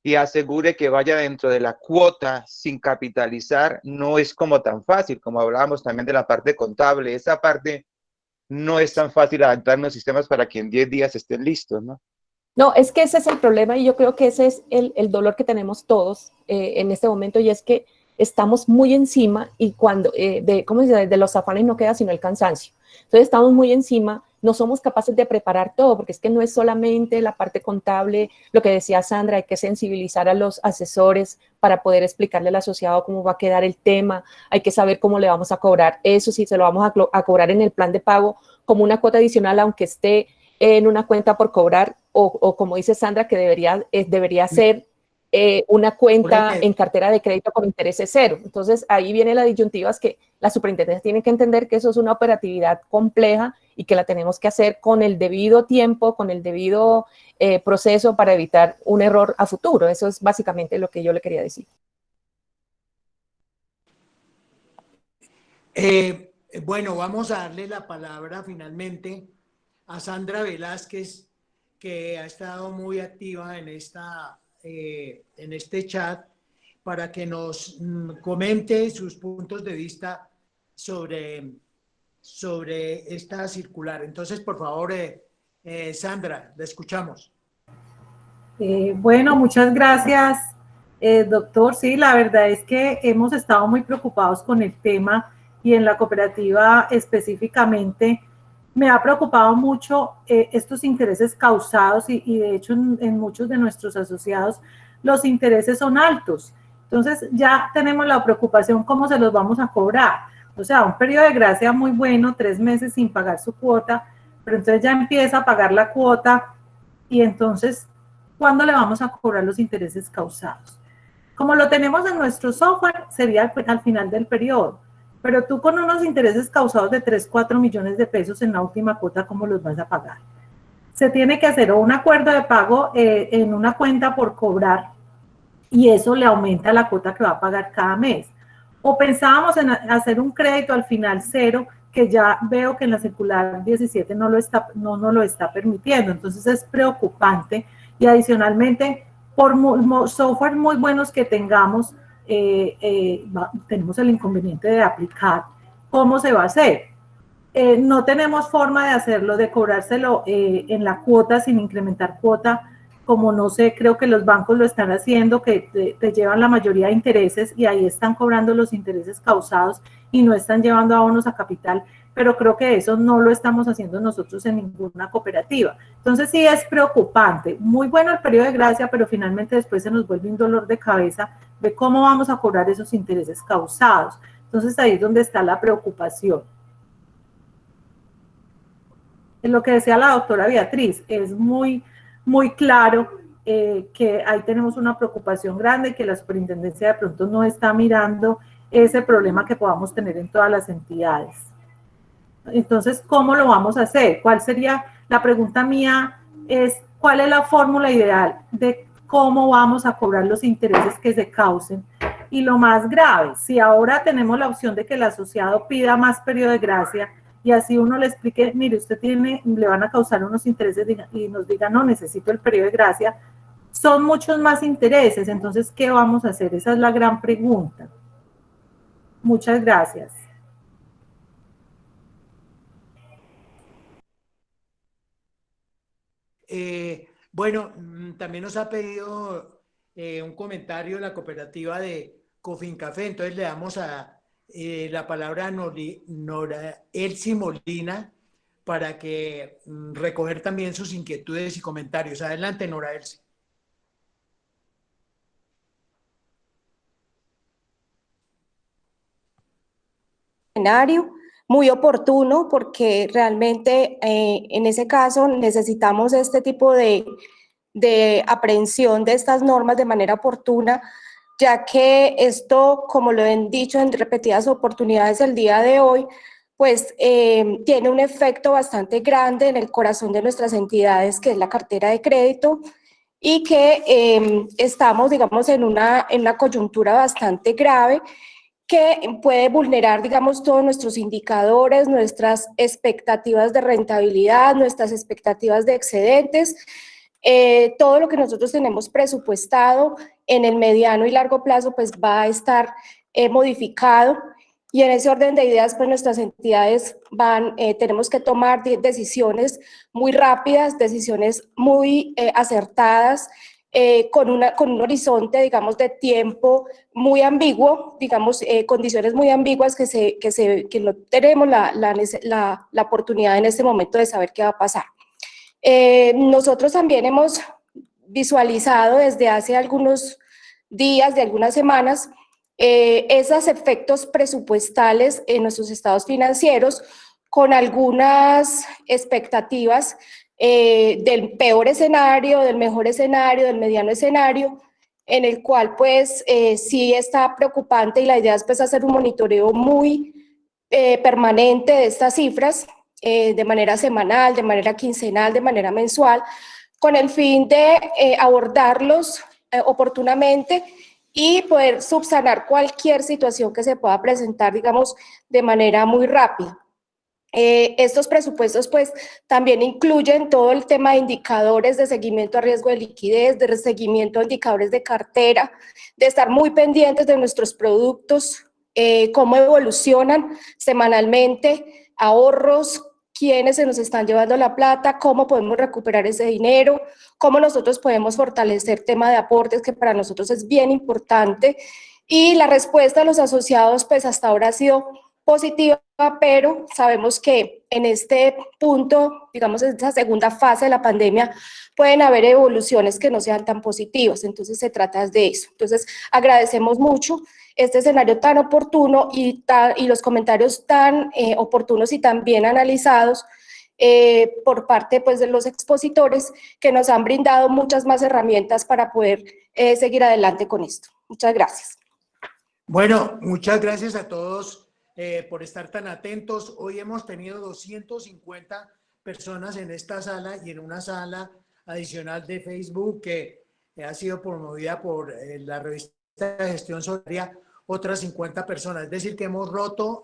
y asegure que vaya dentro de la cuota sin capitalizar, no es como tan fácil, como hablábamos también de la parte contable. Esa parte no es tan fácil adaptar los sistemas para que en 10 días estén listos, ¿no? No, es que ese es el problema y yo creo que ese es el dolor que tenemos todos en este momento y es que estamos muy encima y cuando, ¿cómo se dice? De los afanes no queda sino el cansancio. Entonces estamos muy encima, no somos capaces de preparar todo porque es que no es solamente la parte contable, lo que decía Sandra, hay que sensibilizar a los asesores para poder explicarle al asociado cómo va a quedar el tema, hay que saber cómo le vamos a cobrar eso, si se lo vamos a cobrar en el plan de pago como una cuota adicional aunque esté en una cuenta por cobrar o como dice Sandra, que debería ser una cuenta en cartera de crédito con intereses cero. Entonces, ahí viene la disyuntiva, es que la superintendencia tiene que entender que eso es una operatividad compleja y que la tenemos que hacer con el debido tiempo, con el debido proceso para evitar un error a futuro. Eso es básicamente lo que yo le quería decir. Bueno, vamos a darle la palabra finalmente a Sandra Velázquez, que ha estado muy activa en este chat, para que nos comente sus puntos de vista sobre esta circular. Entonces, por favor, Sandra, la escuchamos. Bueno, muchas gracias, doctor. Sí, la verdad es que hemos estado muy preocupados con el tema y en la cooperativa específicamente me ha preocupado mucho estos intereses causados y de hecho en muchos de nuestros asociados los intereses son altos. Entonces ya tenemos la preocupación cómo se los vamos a cobrar. O sea, un periodo de gracia muy bueno, 3 meses sin pagar su cuota, pero entonces ya empieza a pagar la cuota y entonces, ¿cuándo le vamos a cobrar los intereses causados? Como lo tenemos en nuestro software, sería al final del periodo. Pero tú con unos intereses causados de 3, 4 millones de pesos en la última cuota, ¿cómo los vas a pagar? Se tiene que hacer un acuerdo de pago en una cuenta por cobrar y eso le aumenta la cuota que va a pagar cada mes. O pensábamos en hacer un crédito al final cero, que ya veo que en la circular 17 no lo está permitiendo. Entonces es preocupante y adicionalmente por software muy buenos que tengamos, tenemos el inconveniente de aplicar. ¿Cómo se va a hacer? No tenemos forma de hacerlo, de cobrárselo en la cuota sin incrementar cuota, como no sé, creo que los bancos lo están haciendo, que te llevan la mayoría de intereses y ahí están cobrando los intereses causados y no están llevando abonos a capital, pero creo que eso no lo estamos haciendo nosotros en ninguna cooperativa. Entonces sí es preocupante. Muy bueno el periodo de gracia, pero finalmente después se nos vuelve un dolor de cabeza de cómo vamos a cobrar esos intereses causados. Entonces ahí es donde está la preocupación. En lo que decía la doctora Beatriz, es muy claro que ahí tenemos una preocupación grande, que la superintendencia de pronto no está mirando ese problema que podamos tener en todas las entidades. Entonces, ¿cómo lo vamos a hacer? ¿Cuál sería? La pregunta mía es, ¿cuál es la fórmula ideal de cómo vamos a cobrar los intereses que se causen? Y lo más grave, si ahora tenemos la opción de que el asociado pida más periodo de gracia y así uno le explique, mire, usted le van a causar unos intereses y nos diga, no, necesito el periodo de gracia, son muchos más intereses. Entonces, ¿qué vamos a hacer? Esa es la gran pregunta. Muchas gracias. Bueno, también nos ha pedido un comentario la cooperativa de Cofincafé, entonces le damos la palabra a Nora Elsie Molina para que recoger también sus inquietudes y comentarios. Adelante, Nora Elsie. Muy oportuno porque realmente en ese caso necesitamos este tipo de aprehensión de estas normas de manera oportuna, ya que esto, como lo han dicho en repetidas oportunidades el día de hoy, pues tiene un efecto bastante grande en el corazón de nuestras entidades, que es la cartera de crédito, y que estamos, digamos, en una coyuntura bastante grave que puede vulnerar, digamos, todos nuestros indicadores, nuestras expectativas de rentabilidad, nuestras expectativas de excedentes, todo lo que nosotros tenemos presupuestado en el mediano y largo plazo, pues va a estar modificado. Y en ese orden de ideas, pues nuestras entidades tenemos que tomar decisiones muy rápidas, decisiones muy acertadas, con un horizonte, digamos, de tiempo muy ambiguo, digamos, condiciones muy ambiguas que no tenemos la oportunidad en este momento de saber qué va a pasar. Nosotros también hemos visualizado desde hace algunos días, de algunas semanas, esos efectos presupuestales en nuestros estados financieros con algunas expectativas del peor escenario, del mejor escenario, del mediano escenario, en el cual pues sí está preocupante y la idea es pues hacer un monitoreo muy permanente de estas cifras de manera semanal, de manera quincenal, de manera mensual, con el fin de abordarlos oportunamente y poder subsanar cualquier situación que se pueda presentar, digamos, de manera muy rápida. Estos presupuestos pues también incluyen todo el tema de indicadores de seguimiento a riesgo de liquidez, de seguimiento a indicadores de cartera, de estar muy pendientes de nuestros productos, cómo evolucionan semanalmente, ahorros, quiénes se nos están llevando la plata, cómo podemos recuperar ese dinero, cómo nosotros podemos fortalecer tema de aportes, que para nosotros es bien importante, y la respuesta de los asociados pues hasta ahora ha sido positiva, pero sabemos que en este punto, digamos en esta segunda fase de la pandemia, pueden haber evoluciones que no sean tan positivas, entonces se trata de eso. Entonces agradecemos mucho este escenario tan oportuno y los comentarios tan oportunos y tan bien analizados por parte pues, de los expositores, que nos han brindado muchas más herramientas para poder seguir adelante con esto. Muchas gracias. Bueno, muchas gracias a todos por estar tan atentos. Hoy hemos tenido 250 personas en esta sala y en una sala adicional de Facebook que ha sido promovida por la revista de Gestión Solidaria, otras 50 personas. Es decir, que hemos roto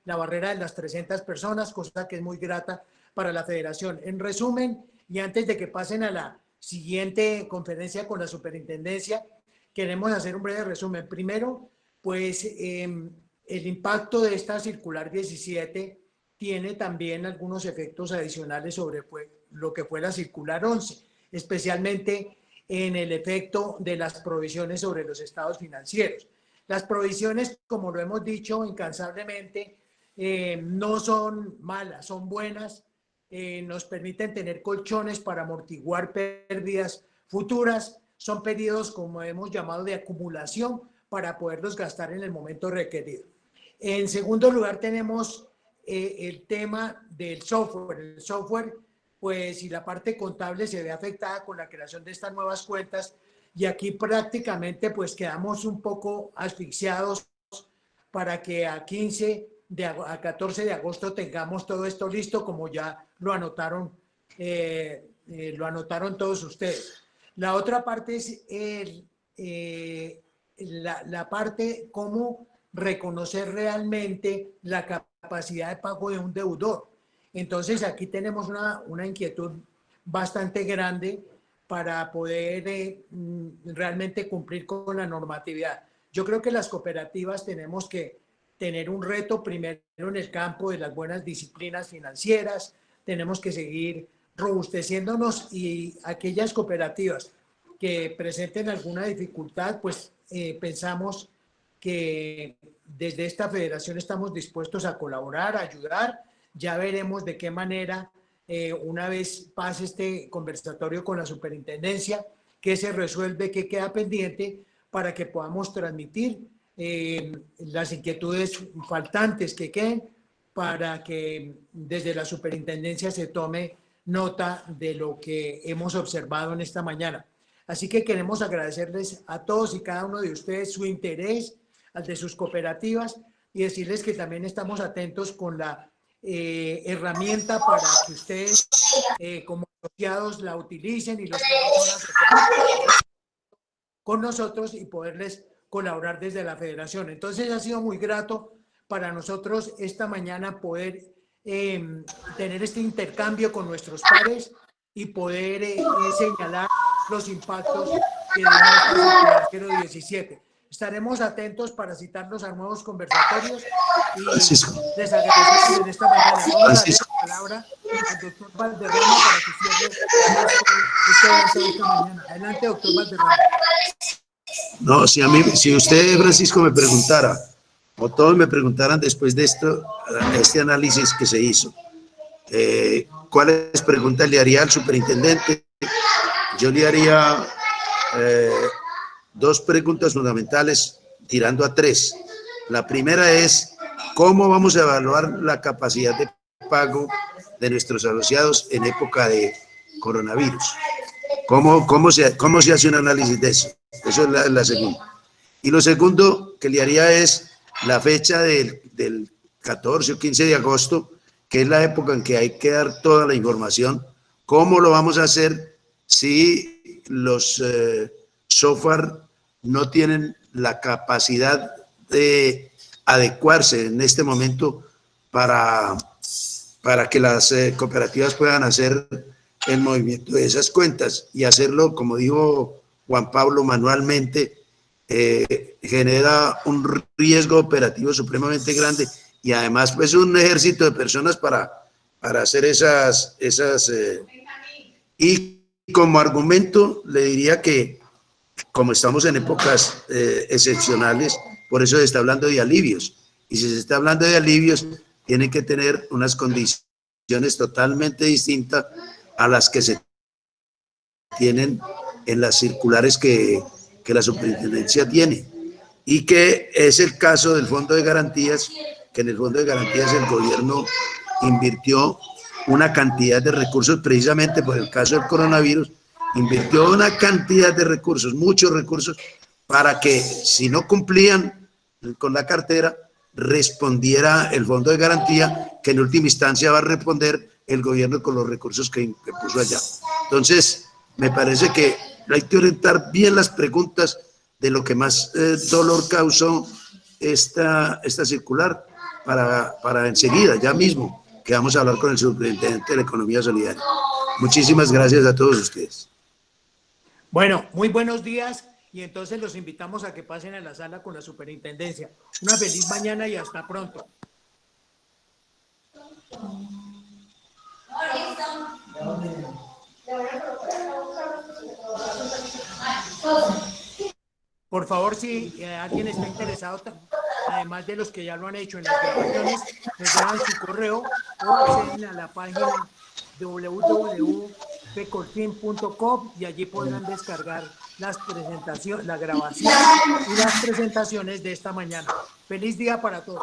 la barrera de las 300 personas, cosa que es muy grata para la federación. En resumen, y antes de que pasen a la siguiente conferencia con la superintendencia, queremos hacer un breve resumen. Primero, pues el impacto de esta circular 17 tiene también algunos efectos adicionales sobre lo que fue la circular 11, especialmente en el efecto de las provisiones sobre los estados financieros. Las provisiones, como lo hemos dicho incansablemente, no son malas, son buenas, nos permiten tener colchones para amortiguar pérdidas futuras, son periodos, como hemos llamado, de acumulación para poderlos gastar en el momento requerido. En segundo lugar, tenemos el tema del software. El software, pues, y la parte contable se ve afectada con la creación de estas nuevas cuentas, y aquí prácticamente pues quedamos un poco asfixiados para que a 14 de agosto tengamos todo esto listo, como ya lo anotaron todos ustedes. La otra parte es la parte cómo reconocer realmente la capacidad de pago de un deudor. Entonces aquí tenemos una inquietud bastante grande para poder realmente cumplir con la normatividad. Yo creo que las cooperativas tenemos que tener un reto primero en el campo de las buenas disciplinas financieras, tenemos que seguir robusteciéndonos, y aquellas cooperativas que presenten alguna dificultad, pues pensamos que desde esta federación estamos dispuestos a colaborar, a ayudar. Ya veremos de qué manera, una vez pase este conversatorio con la superintendencia, qué se resuelve, qué queda pendiente, para que podamos transmitir las inquietudes faltantes que queden, para que desde la superintendencia se tome nota de lo que hemos observado en esta mañana. Así que queremos agradecerles a todos y cada uno de ustedes su interés, al de sus cooperativas, y decirles que también estamos atentos con la herramienta para que ustedes como asociados la utilicen, y los que no son asociados con nosotros, y poderles colaborar desde la federación. Entonces ha sido muy grato para nosotros esta mañana poder tener este intercambio con nuestros pares y poder señalar los impactos que deja esta circular 017. Estaremos atentos para citarlos a nuevos conversatorios, y les agradecemos en esta mañana. Vamos a darle la palabra al doctor Valderrama para que cierre este evento de esta mañana. Adelante, doctor Valderrama. No, si usted, Francisco, me preguntara, o todos me preguntaran después de este análisis que se hizo, ¿cuáles preguntas le haría al superintendente? Yo le haría dos preguntas fundamentales, tirando a tres. La primera es, ¿cómo vamos a evaluar la capacidad de pago de nuestros asociados en época de coronavirus? ¿Cómo se hace un análisis de eso? Eso es la segunda. Y lo segundo que le haría es la fecha del 14 o 15 de agosto, que es la época en que hay que dar toda la información. ¿Cómo lo vamos a hacer si los software no tienen la capacidad de adecuarse en este momento para que las cooperativas puedan hacer el movimiento de esas cuentas y hacerlo, como dijo Juan Pablo, manualmente, genera un riesgo operativo supremamente grande y además pues un ejército de personas para hacer esas y como argumento le diría que como estamos en épocas excepcionales, por eso se está hablando de alivios, y si se está hablando de alivios tienen que tener unas condiciones totalmente distintas a las que se tienen en las circulares que la superintendencia tiene, y que es el caso del Fondo de Garantías, que en el Fondo de Garantías el gobierno invirtió una cantidad de recursos, precisamente por el caso del coronavirus, invirtió una cantidad de recursos, muchos recursos, para que si no cumplían con la cartera, respondiera el Fondo de Garantía, que en última instancia va a responder el gobierno con los recursos que puso allá. Entonces, me parece que hay que orientar bien las preguntas de lo que más dolor causó esta circular para enseguida, ya mismo, que vamos a hablar con el superintendente de la Economía Solidaria. Muchísimas gracias a todos ustedes. Bueno, muy buenos días y entonces los invitamos a que pasen a la sala con la superintendencia. Una feliz mañana y hasta pronto. Por favor, si alguien está interesado, además de los que ya lo han hecho en las grabaciones, nos dejan su correo o acceden a la página www.pecolfin.com y allí podrán descargar las presentaciones, la grabación y las presentaciones de esta mañana. Feliz día para todos.